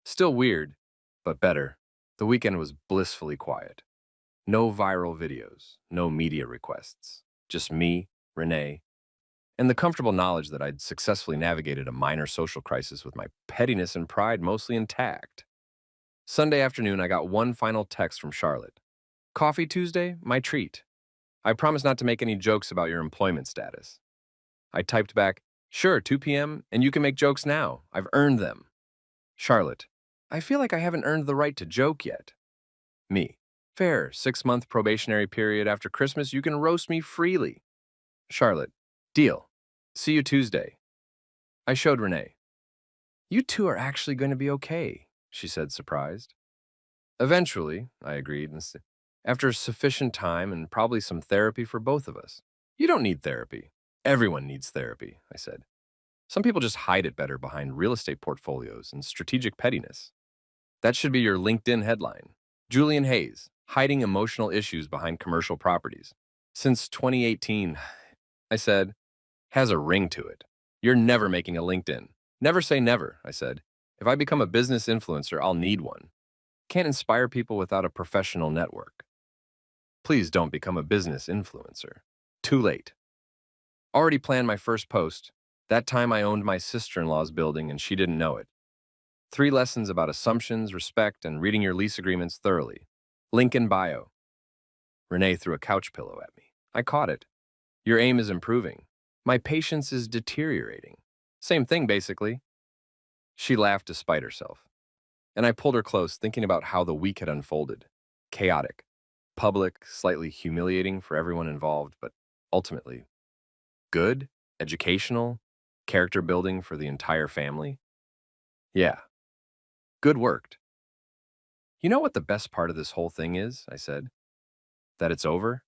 Still weird, but better. The weekend was blissfully quiet. No viral videos, no media requests. Just me, Renee, and the comfortable knowledge that I'd successfully navigated a minor social crisis with my pettiness and pride mostly intact. Sunday afternoon, I got one final text from Charlotte. Coffee Tuesday? My treat. I promise not to make any jokes about your employment status. I typed back, sure, 2 p.m., and you can make jokes now. I've earned them. Charlotte, I feel like I haven't earned the right to joke yet. Me, fair, 6-month probationary period after Christmas, you can roast me freely. Charlotte, deal. See you Tuesday. I showed Renee. You two are actually going to be okay, she said, surprised. Eventually, I agreed, after sufficient time and probably some therapy for both of us. You don't need therapy. Everyone needs therapy, I said. Some people just hide it better behind real estate portfolios and strategic pettiness. That should be your LinkedIn headline. Julian Hayes, hiding emotional issues behind commercial properties. Since 2018, I said, has a ring to it. You're never making a LinkedIn. Never say never, I said. If I become a business influencer, I'll need one. Can't inspire people without a professional network. Please don't become a business influencer. Too late. Already planned my first post. That time I owned my sister-in-law's building and she didn't know it. 3 lessons about assumptions, respect, and reading your lease agreements thoroughly. Link in bio. Renee threw a couch pillow at me. I caught it. Your aim is improving. My patience is deteriorating. Same thing, basically. She laughed despite herself. And I pulled her close, thinking about how the week had unfolded. Chaotic. Public, slightly humiliating for everyone involved, but ultimately good, educational, character building for the entire family. Yeah, good worked. You know what the best part of this whole thing is, I said. That it's over.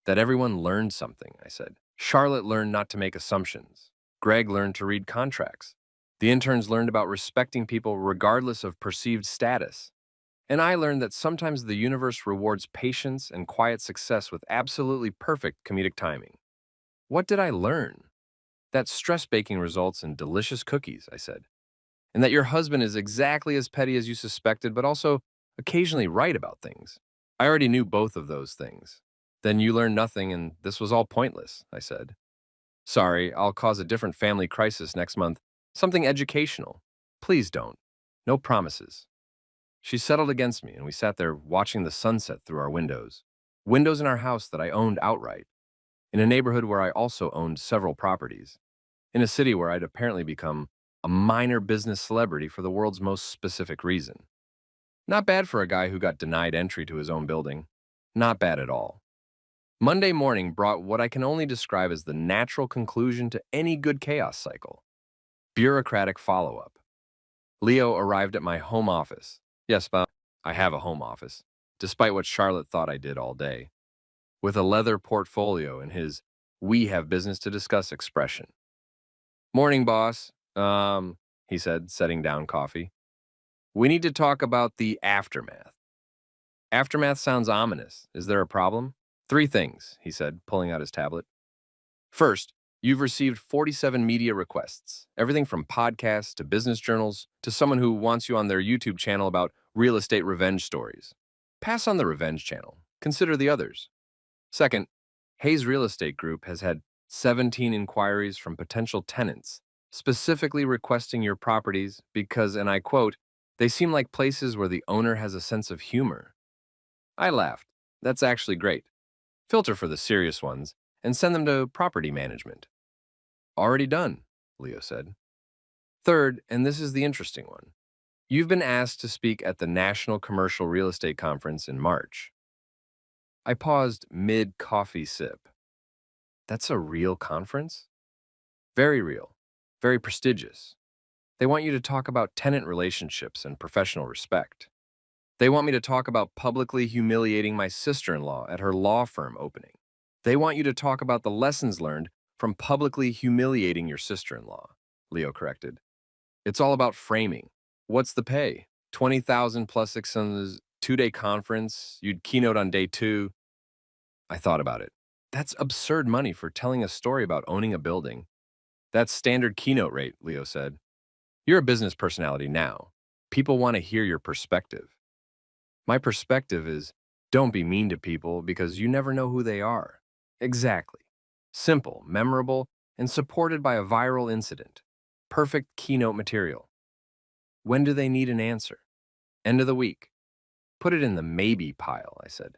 That everyone learned something, I said. Charlotte learned not to make assumptions. Greg learned to read contracts. The interns learned about respecting people regardless of perceived status. And I learned that sometimes the universe rewards patience and quiet success with absolutely perfect comedic timing. What did I learn? That stress baking results in delicious cookies, I said. And that your husband is exactly as petty as you suspected, but also occasionally right about things. I already knew both of those things. Then you learned nothing and this was all pointless, I said. Sorry, I'll cause a different family crisis next month. Something educational. Please don't. No promises. She settled against me and we sat there watching the sunset through our windows. Windows in our house that I owned outright. In a neighborhood where I also owned several properties. In a city where I'd apparently become a minor business celebrity for the world's most specific reason. Not bad for a guy who got denied entry to his own building. Not bad at all. Monday morning brought what I can only describe as the natural conclusion to any good chaos cycle. Bureaucratic follow-up. Leo arrived at my home office. Yes, Bob, I have a home office, despite what Charlotte thought I did all day. With a leather portfolio and his "we have business to discuss" expression. Morning, boss. He said, setting down coffee. We need to talk about the aftermath. Aftermath sounds ominous. Is there a problem? Three things, he said, pulling out his tablet. First, you've received 47 media requests, everything from podcasts to business journals to someone who wants you on their YouTube channel about real estate revenge stories. Pass on the revenge channel. Consider the others. Second, Hayes Real Estate Group has had 17 inquiries from potential tenants, specifically requesting your properties because, and I quote, they seem like places where the owner has a sense of humor. I laughed. That's actually great. Filter for the serious ones and send them to property management. Already done, Leo said. Third, and this is the interesting one, you've been asked to speak at the National Commercial Real Estate Conference in March. I paused mid-coffee sip. That's a real conference? Very real, very prestigious. They want you to talk about tenant relationships and professional respect. They want me to talk about publicly humiliating my sister-in-law at her law firm opening. They want you to talk about the lessons learned from publicly humiliating your sister-in-law, Leo corrected. It's all about framing. What's the pay? 20,000 plus 600, two-day conference, you'd keynote on day 2. I thought about it. That's absurd money for telling a story about owning a building. That's standard keynote rate, Leo said. You're a business personality now. People want to hear your perspective. My perspective is, don't be mean to people because you never know who they are. Exactly. Simple, memorable, and supported by a viral incident. Perfect keynote material. When do they need an answer? End of the week. Put it in the maybe pile, I said.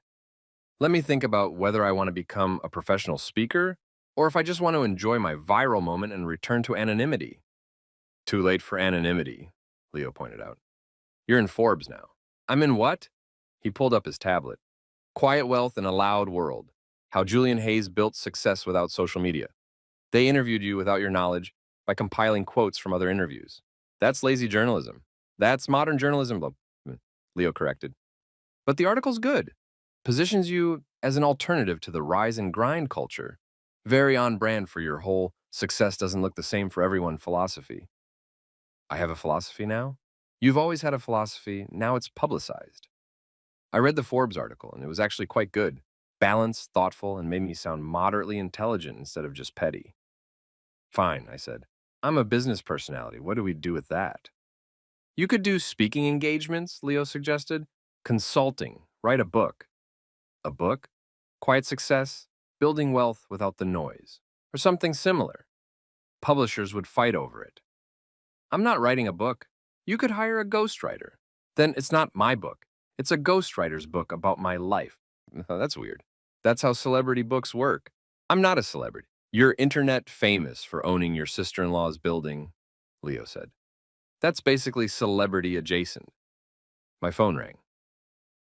Let me think about whether I want to become a professional speaker or if I just want to enjoy my viral moment and return to anonymity. Too late for anonymity, Leo pointed out. You're in Forbes now. I'm in what? He pulled up his tablet. Quiet Wealth in a Loud World. How Julian Hayes Built Success Without Social Media. They interviewed you without your knowledge by compiling quotes from other interviews. That's lazy journalism. That's modern journalism, Leo corrected. But the article's good. Positions you as an alternative to the rise and grind culture. Very on brand for your whole success doesn't look the same for everyone philosophy. I have a philosophy now? You've always had a philosophy, now it's publicized. I read the Forbes article, and it was actually quite good. Balanced, thoughtful, and made me sound moderately intelligent instead of just petty. Fine, I said. I'm a business personality. What do we do with that? You could do speaking engagements, Leo suggested. Consulting. Write a book. A book? Quiet Success? Building Wealth Without the Noise. Or something similar. Publishers would fight over it. I'm not writing a book. You could hire a ghostwriter. Then it's not my book. It's a ghostwriter's book about my life. That's weird. That's how celebrity books work. I'm not a celebrity. You're internet famous for owning your sister-in-law's building, Leo said. That's basically celebrity adjacent. My phone rang.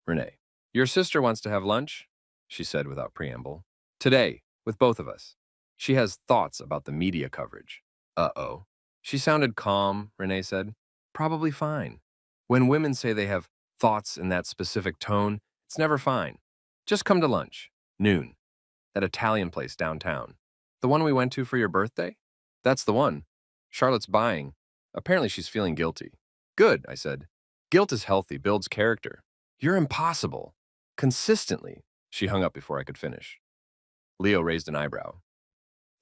Renee, your sister wants to have lunch, she said without preamble. Today, with both of us. She has thoughts about the media coverage. Uh-oh. She sounded calm, Renee said. Probably fine. When women say they have thoughts in that specific tone, it's never fine. Just come to lunch. Noon. That Italian place downtown. The one we went to for your birthday? That's the one. Charlotte's buying. Apparently she's feeling guilty. Good, I said. Guilt is healthy, builds character. You're impossible. Consistently. She hung up before I could finish. Leo raised an eyebrow.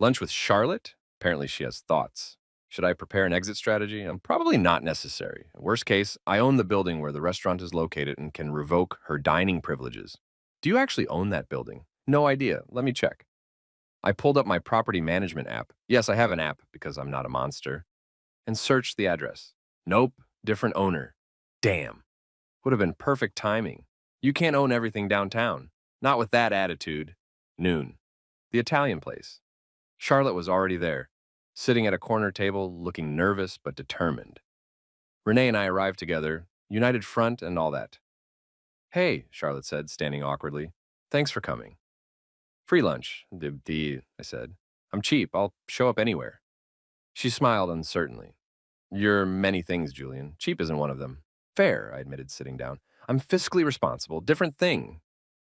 Lunch with Charlotte? Apparently she has thoughts. Should I prepare an exit strategy? Probably not necessary. Worst case, I own the building where the restaurant is located and can revoke her dining privileges. Do you actually own that building? No idea. Let me check. I pulled up my property management app. Yes, I have an app because I'm not a monster. And searched the address. Nope, different owner. Damn. Would have been perfect timing. You can't own everything downtown. Not with that attitude. Noon. The Italian place. Charlotte was already there, sitting at a corner table, looking nervous but determined. Renee and I arrived together, united front and all that. Hey, Charlotte said, standing awkwardly. Thanks for coming. Free lunch, I said. I'm cheap. I'll show up anywhere. She smiled uncertainly. You're many things, Julian. Cheap isn't one of them. Fair, I admitted, sitting down. I'm fiscally responsible. Different thing.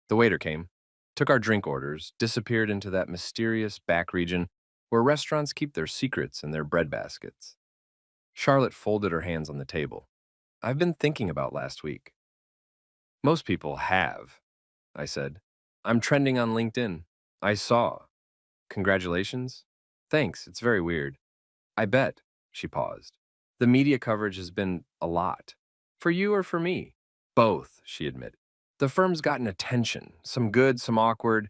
The waiter came, took our drink orders, disappeared into that mysterious back region where restaurants keep their secrets in their bread baskets. Charlotte folded her hands on the table. I've been thinking about last week. Most people have, I said. I'm trending on LinkedIn. I saw. Congratulations? Thanks, it's very weird. I bet, she paused. The media coverage has been a lot. For you or for me? Both, she admitted. The firm's gotten attention, some good, some awkward.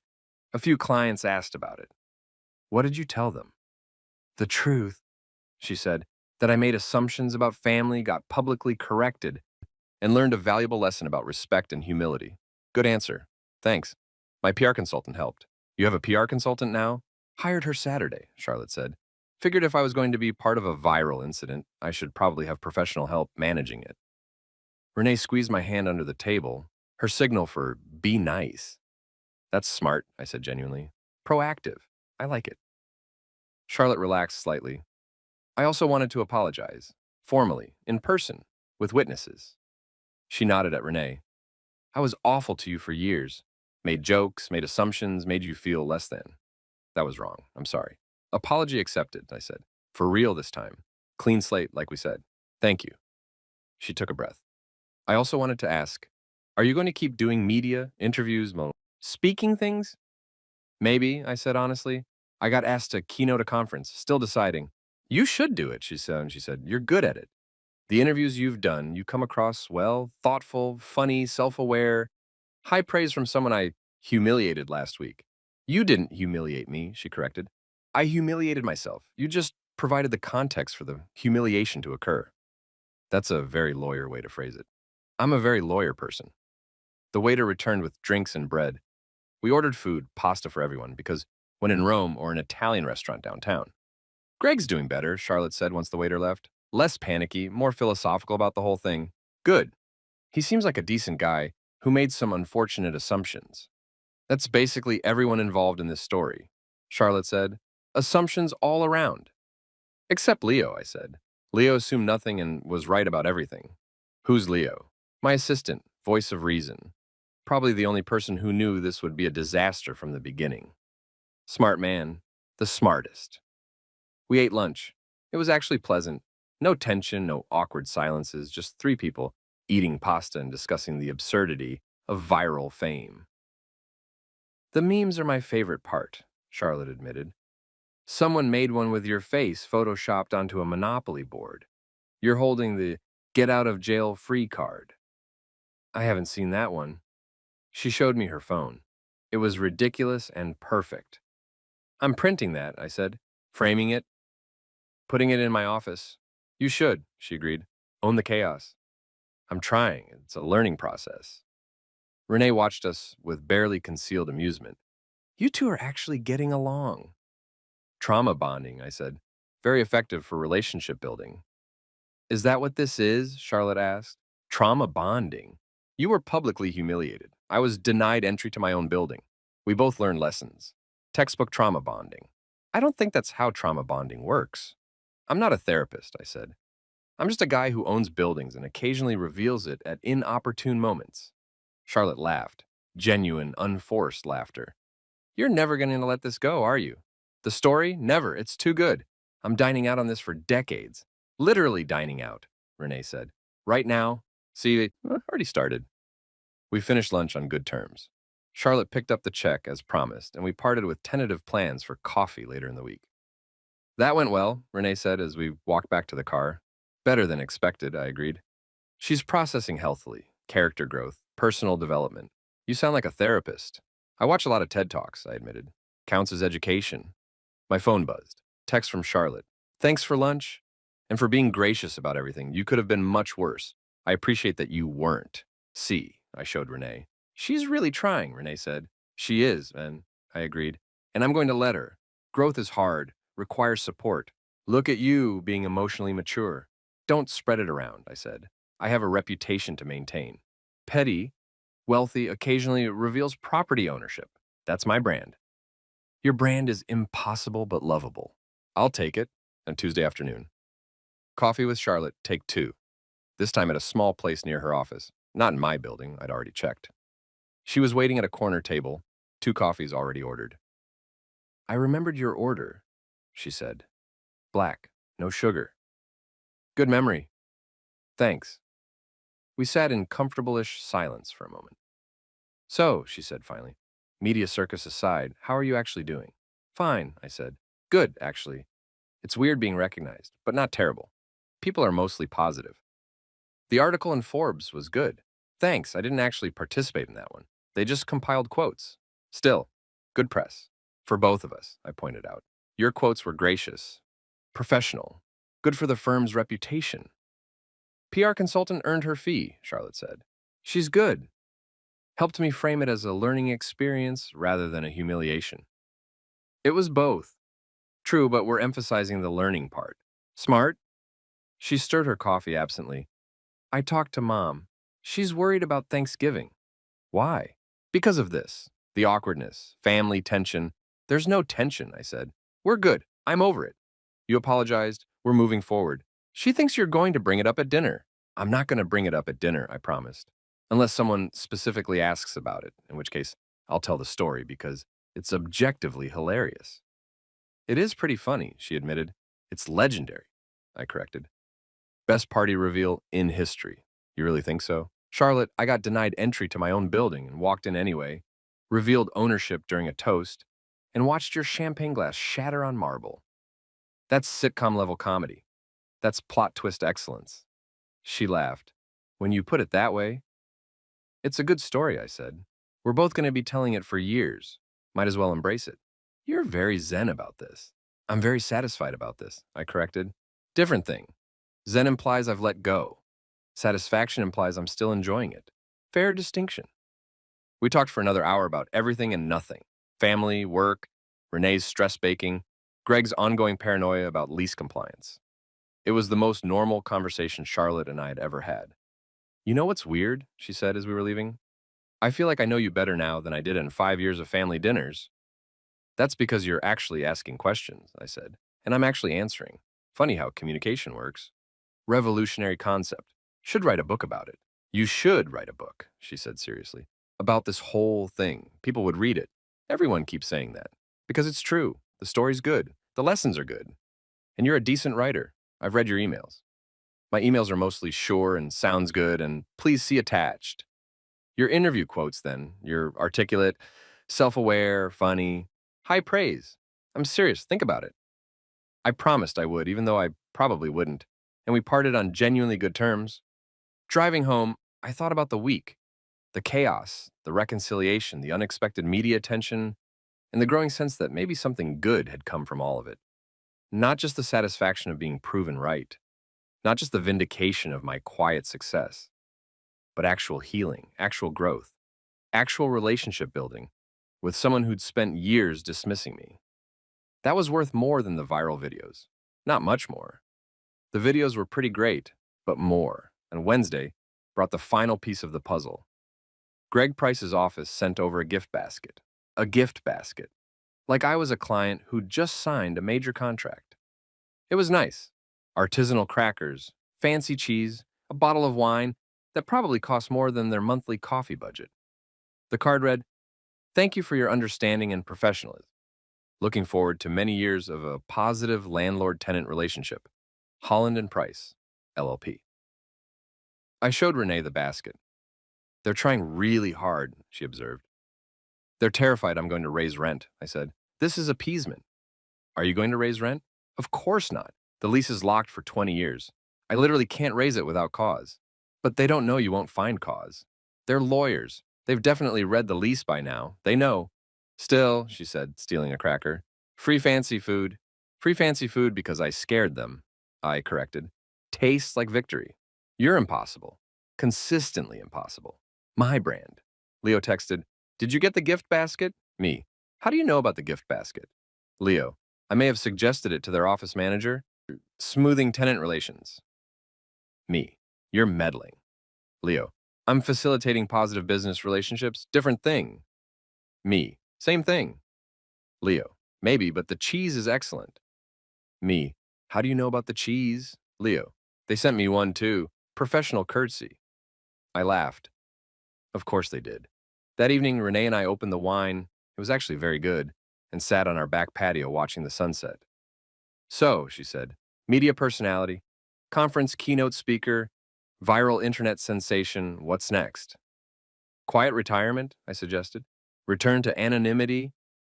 A few clients asked about it. What did you tell them? The truth, she said, that I made assumptions about family, got publicly corrected, and learned a valuable lesson about respect and humility. Good answer. Thanks. My PR consultant helped. You have a PR consultant now? Hired her Saturday, Charlotte said. Figured if I was going to be part of a viral incident, I should probably have professional help managing it. Renee squeezed my hand under the table, her signal for be nice. That's smart, I said genuinely. Proactive. I like it. Charlotte relaxed slightly. I also wanted to apologize, formally, in person, with witnesses. She nodded at Renee. I was awful to you for years. Made jokes, made assumptions, made you feel less than. That was wrong. I'm sorry. Apology accepted, I said. For real this time. Clean slate, like we said. Thank you. She took a breath. I also wanted to ask, are you going to keep doing media, interviews, speaking things? Maybe, I said honestly. I got asked to keynote a conference, still deciding. You should do it, she said, and she said, you're good at it. The interviews you've done, you come across, well, thoughtful, funny, self-aware. High praise from someone I humiliated last week. You didn't humiliate me, she corrected. I humiliated myself. You just provided the context for the humiliation to occur. That's a very lawyer way to phrase it. I'm a very lawyer person. The waiter returned with drinks and bread. We ordered food, pasta for everyone, because when in Rome or an Italian restaurant downtown. Greg's doing better, Charlotte said once the waiter left. Less panicky, more philosophical about the whole thing. Good. He seems like a decent guy who made some unfortunate assumptions. That's basically everyone involved in this story, Charlotte said. Assumptions all around. Except Leo, I said. Leo assumed nothing and was right about everything. Who's Leo? My assistant, voice of reason. Probably the only person who knew this would be a disaster from the beginning. Smart man, the smartest. We ate lunch. It was actually pleasant. No tension, no awkward silences, just three people eating pasta and discussing the absurdity of viral fame. The memes are my favorite part, Charlotte admitted. Someone made one with your face photoshopped onto a Monopoly board. You're holding the get out of jail free card. I haven't seen that one. She showed me her phone. It was ridiculous and perfect. I'm printing that, I said, framing it, putting it in my office. You should, she agreed. Own the chaos. I'm trying. It's a learning process. Renee watched us with barely concealed amusement. You two are actually getting along. Trauma bonding, I said. Very effective for relationship building. Is that what this is? Charlotte asked. Trauma bonding. You were publicly humiliated. I was denied entry to my own building. We both learned lessons. Textbook trauma bonding. I don't think that's how trauma bonding works. I'm not a therapist, I said. I'm just a guy who owns buildings and occasionally reveals it at inopportune moments. Charlotte laughed. Genuine, unforced laughter. You're never going to let this go, are you? The story? Never. It's too good. I'm dining out on this for decades. Literally dining out, Renee said. Right now? See, already started. We finished lunch on good terms. Charlotte picked up the check as promised, and we parted with tentative plans for coffee later in the week. That went well, Renee said as we walked back to the car. Better than expected, I agreed. She's processing healthily, character growth, personal development. You sound like a therapist. I watch a lot of TED Talks, I admitted. Counts as education. My phone buzzed. Text from Charlotte. Thanks for lunch and for being gracious about everything. You could have been much worse. I appreciate that you weren't. See, I showed Renee. She's really trying, Renee said. She is, and I agreed. And I'm going to let her. Growth is hard, requires support. Look at you being emotionally mature. Don't spread it around, I said. I have a reputation to maintain. Petty, wealthy, occasionally reveals property ownership. That's my brand. Your brand is impossible but lovable. I'll take it on Tuesday afternoon. Coffee with Charlotte, take two. This time at a small place near her office. Not in my building, I'd already checked. She was waiting at a corner table, two coffees already ordered. I remembered your order, she said. Black, no sugar. Good memory. Thanks. We sat in comfortable-ish silence for a moment. So, she said finally, media circus aside, how are you actually doing? Fine, I said. Good, actually. It's weird being recognized, but not terrible. People are mostly positive. The article in Forbes was good. Thanks, I didn't actually participate in that one. They just compiled quotes. Still, good press. For both of us, I pointed out. Your quotes were gracious, professional, good for the firm's reputation. PR consultant earned her fee, Charlotte said. She's good. Helped me frame it as a learning experience rather than a humiliation. It was both. True, but we're emphasizing the learning part. Smart? She stirred her coffee absently. I talked to Mom. She's worried about Thanksgiving. Why? Because of this. The awkwardness, family tension. There's no tension, I said. We're good. I'm over it. You apologized. We're moving forward. She thinks you're going to bring it up at dinner. I'm not going to bring it up at dinner, I promised. Unless someone specifically asks about it, in which case I'll tell the story because it's objectively hilarious. It is pretty funny, she admitted. It's legendary, I corrected. Best party reveal in history. You really think so? Charlotte, I got denied entry to my own building and walked in anyway, revealed ownership during a toast, and watched your champagne glass shatter on marble. That's sitcom level comedy. That's plot twist excellence. She laughed. When you put it that way, it's a good story, I said. We're both going to be telling it for years. Might as well embrace it. You're very zen about this. I'm very satisfied about this, I corrected. Different thing. Zen implies I've let go. Satisfaction implies I'm still enjoying it. Fair distinction. We talked for another hour about everything and nothing. Family, work, Renee's stress baking, Greg's ongoing paranoia about lease compliance. It was the most normal conversation Charlotte and I had ever had. You know what's weird? She said as we were leaving. I feel like I know you better now than I did in 5 years of family dinners. That's because you're actually asking questions, I said, and I'm actually answering. Funny how communication works. Revolutionary concept. Should write a book about it. You should write a book, she said seriously, about this whole thing. People would read it. Everyone keeps saying that. Because it's true. The story's good. The lessons are good. And you're a decent writer. I've read your emails. My emails are mostly sure and sounds good and please see attached. Your interview quotes, then. You're articulate, self-aware, funny, high praise. I'm serious. Think about it. I promised I would, even though I probably wouldn't. And we parted on genuinely good terms. Driving home, I thought about the week, the chaos, the reconciliation, the unexpected media attention, and the growing sense that maybe something good had come from all of it. Not just the satisfaction of being proven right, not just the vindication of my quiet success, but actual healing, actual growth, actual relationship building with someone who'd spent years dismissing me. That was worth more than the viral videos. Not much more. The videos were pretty great, but more. And Wednesday brought the final piece of the puzzle. Greg Price's office sent over a gift basket. A gift basket. Like I was a client who'd just signed a major contract. It was nice. Artisanal crackers, fancy cheese, a bottle of wine that probably cost more than their monthly coffee budget. The card read, "Thank you for your understanding and professionalism. Looking forward to many years of a positive landlord-tenant relationship. Holland and Price, LLP." I showed Renee the basket. They're trying really hard, she observed. They're terrified I'm going to raise rent, I said. This is appeasement. Are you going to raise rent? Of course not. The lease is locked for 20 years. I literally can't raise it without cause. But they don't know you won't find cause. They're lawyers. They've definitely read the lease by now. They know. Still, she said, stealing a cracker. Free fancy food. Free fancy food because I scared them, I corrected. Tastes like victory. You're impossible. Consistently impossible. My brand. Leo texted, "Did you get the gift basket?" Me. "How do you know about the gift basket?" Leo. "I may have suggested it to their office manager. Smoothing tenant relations." Me. "You're meddling." Leo. "I'm facilitating positive business relationships. Different thing." Me. "Same thing." Leo. "Maybe, but the cheese is excellent." Me. "How do you know about the cheese?" Leo. "They sent me one too. Professional courtesy." I laughed. Of course they did. That evening, Renee and I opened the wine. It was actually very good, and sat on our back patio watching the sunset. "So," she said, "media personality, conference keynote speaker, Viral internet sensation, what's next? Quiet retirement, I suggested. Return to anonymity.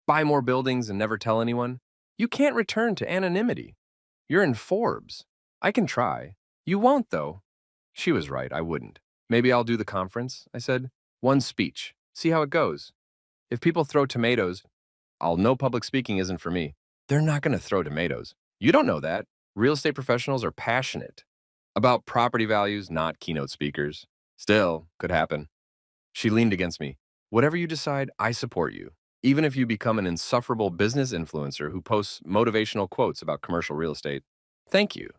Buy more buildings and never tell anyone. You can't return to anonymity. You're in Forbes. I can try. You won't, though. She was right, I wouldn't. Maybe I'll do the conference, I said. One speech. See how it goes. If people throw tomatoes, I'll know public speaking isn't for me. They're not going to throw tomatoes. You don't know that. Real estate professionals are passionate about property values, not keynote speakers. Still, could happen. She leaned against me. Whatever you decide, I support you. Even if you become an insufferable business influencer who posts motivational quotes about commercial real estate. Thank you.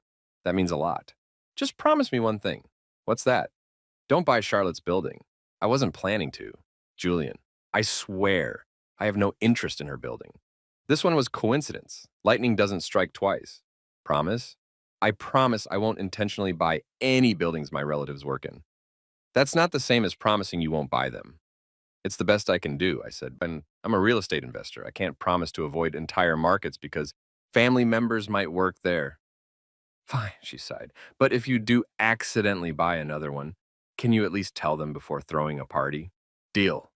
That means a lot. Just promise me one thing. What's that? Don't buy Charlotte's building. I wasn't planning to. Julian, I swear I have no interest in her building. This one was coincidence. Lightning doesn't strike twice. Promise? I promise I won't intentionally buy any buildings my relatives work in. That's not the same as promising you won't buy them. It's the best I can do, I said. And I'm a real estate investor. I can't promise to avoid entire markets because family members might work there. Fine, she sighed. But if you do accidentally buy another one, can you at least tell them before throwing a party? Deal.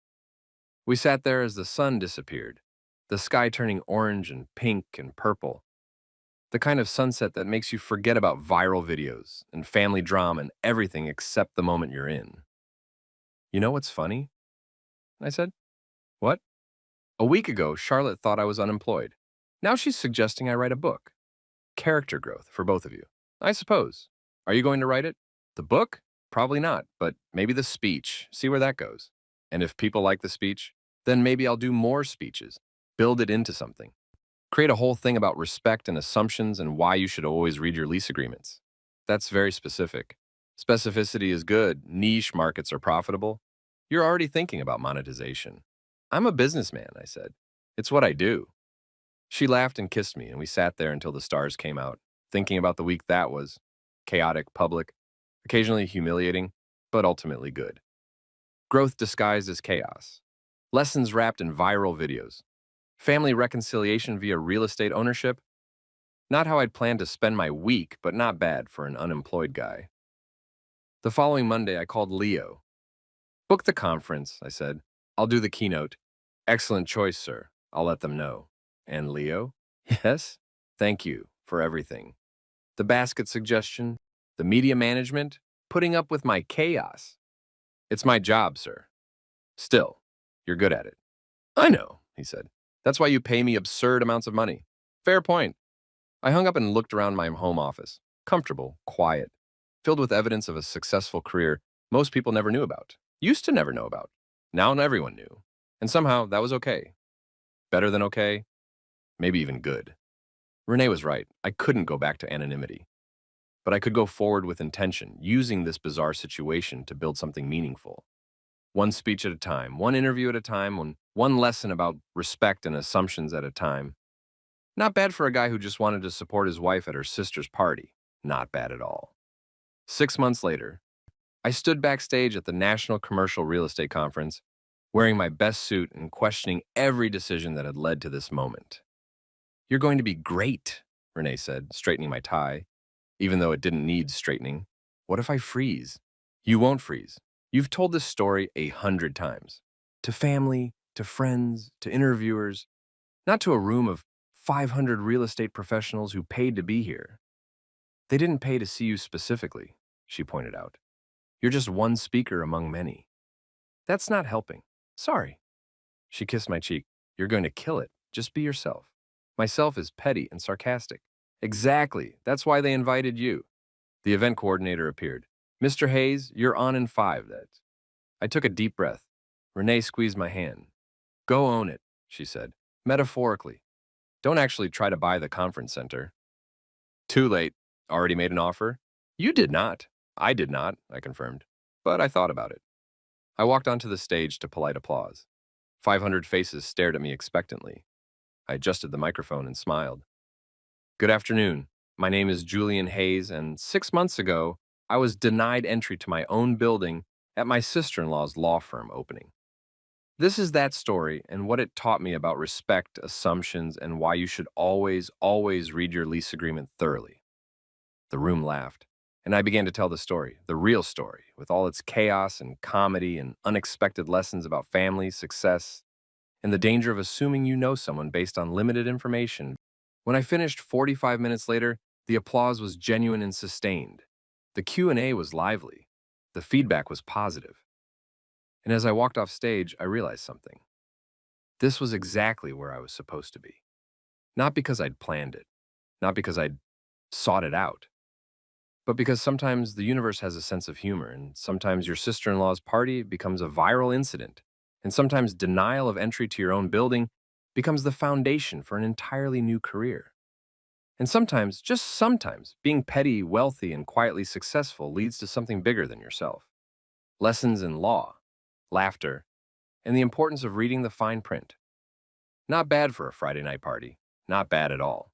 We sat there as the sun disappeared, the sky turning orange and pink and purple. The kind of sunset that makes you forget about viral videos and family drama and everything except the moment you're in. You know what's funny? I said. What? A week ago, Charlotte thought I was unemployed. Now she's suggesting I write a book. Character growth for both of you. I suppose. Are you going to write it? The book? Probably not, but maybe the speech. See where that goes. And if people like the speech, then maybe I'll do more speeches. Build it into something. Create a whole thing about respect and assumptions and why you should always read your lease agreements. That's very specific. Specificity is good. Niche markets are profitable. You're already thinking about monetization. I'm a businessman, I said. It's what I do. She laughed and kissed me, and we sat there until the stars came out, thinking about the week that was. Chaotic, public, occasionally humiliating, but ultimately good. Growth disguised as chaos. Lessons wrapped in viral videos. Family reconciliation via real estate ownership. Not how I'd planned to spend my week, but not bad for an unemployed guy. The following Monday, I called Leo. Book the conference, I said. I'll do the keynote. Excellent choice, sir. I'll let them know. And Leo? Yes? Thank you for everything. The basket suggestion, the media management, putting up with my chaos. It's my job, sir. Still, you're good at it. I know, he said. That's why you pay me absurd amounts of money. Fair point. I hung up and looked around my home office. Comfortable, quiet, filled with evidence of a successful career most people never knew about. Used to never know about. Now everyone knew. And somehow that was okay. Better than okay. Maybe even good. Renee was right. I couldn't go back to anonymity. But I could go forward with intention, using this bizarre situation to build something meaningful. One speech at a time, one interview at a time, one lesson about respect and assumptions at a time. Not bad for a guy who just wanted to support his wife at her sister's party. Not bad at all. 6 months later, I stood backstage at the National Commercial Real Estate Conference, wearing my best suit and questioning every decision that had led to this moment. You're going to be great, Renee said, straightening my tie, even though it didn't need straightening. What if I freeze? You won't freeze. You've told this story 100 times. To family, to friends, to interviewers, not to a room of 500 real estate professionals who paid to be here. They didn't pay to see you specifically, she pointed out. You're just one speaker among many. That's not helping. Sorry. She kissed my cheek. You're going to kill it. Just be yourself. Myself is petty and sarcastic. Exactly. That's why they invited you. The event coordinator appeared. Mr. Hayes, you're on in 5. I took a deep breath. Renee squeezed my hand. Go own it, she said, metaphorically. Don't actually try to buy the conference center. Too late. Already made an offer? You did not. I did not, I confirmed. But I thought about it. I walked onto the stage to polite applause. 500 faces stared at me expectantly. I adjusted the microphone and smiled. Good afternoon. My name is Julian Hayes, and 6 months ago, I was denied entry to my own building at my sister-in-law's law firm opening. This is that story and what it taught me about respect, assumptions, and why you should always read your lease agreement thoroughly. The room laughed, And I began to tell the story, the real story, with all its chaos and comedy and unexpected lessons about family, success, and the danger of assuming you know someone based on limited information. When I finished 45 minutes later, the applause was genuine and sustained. The Q&A was lively. The feedback was positive. And as I walked off stage, I realized something. This was exactly where I was supposed to be. Not because I'd planned it, not because I'd sought it out, but because sometimes the universe has a sense of humor, and sometimes your sister-in-law's party becomes a viral incident, and sometimes denial of entry to your own building becomes the foundation for an entirely new career. And sometimes, just sometimes, being petty, wealthy, and quietly successful leads to something bigger than yourself. Lessons in law, laughter, and the importance of reading the fine print. Not bad for a Friday night party. Not bad at all.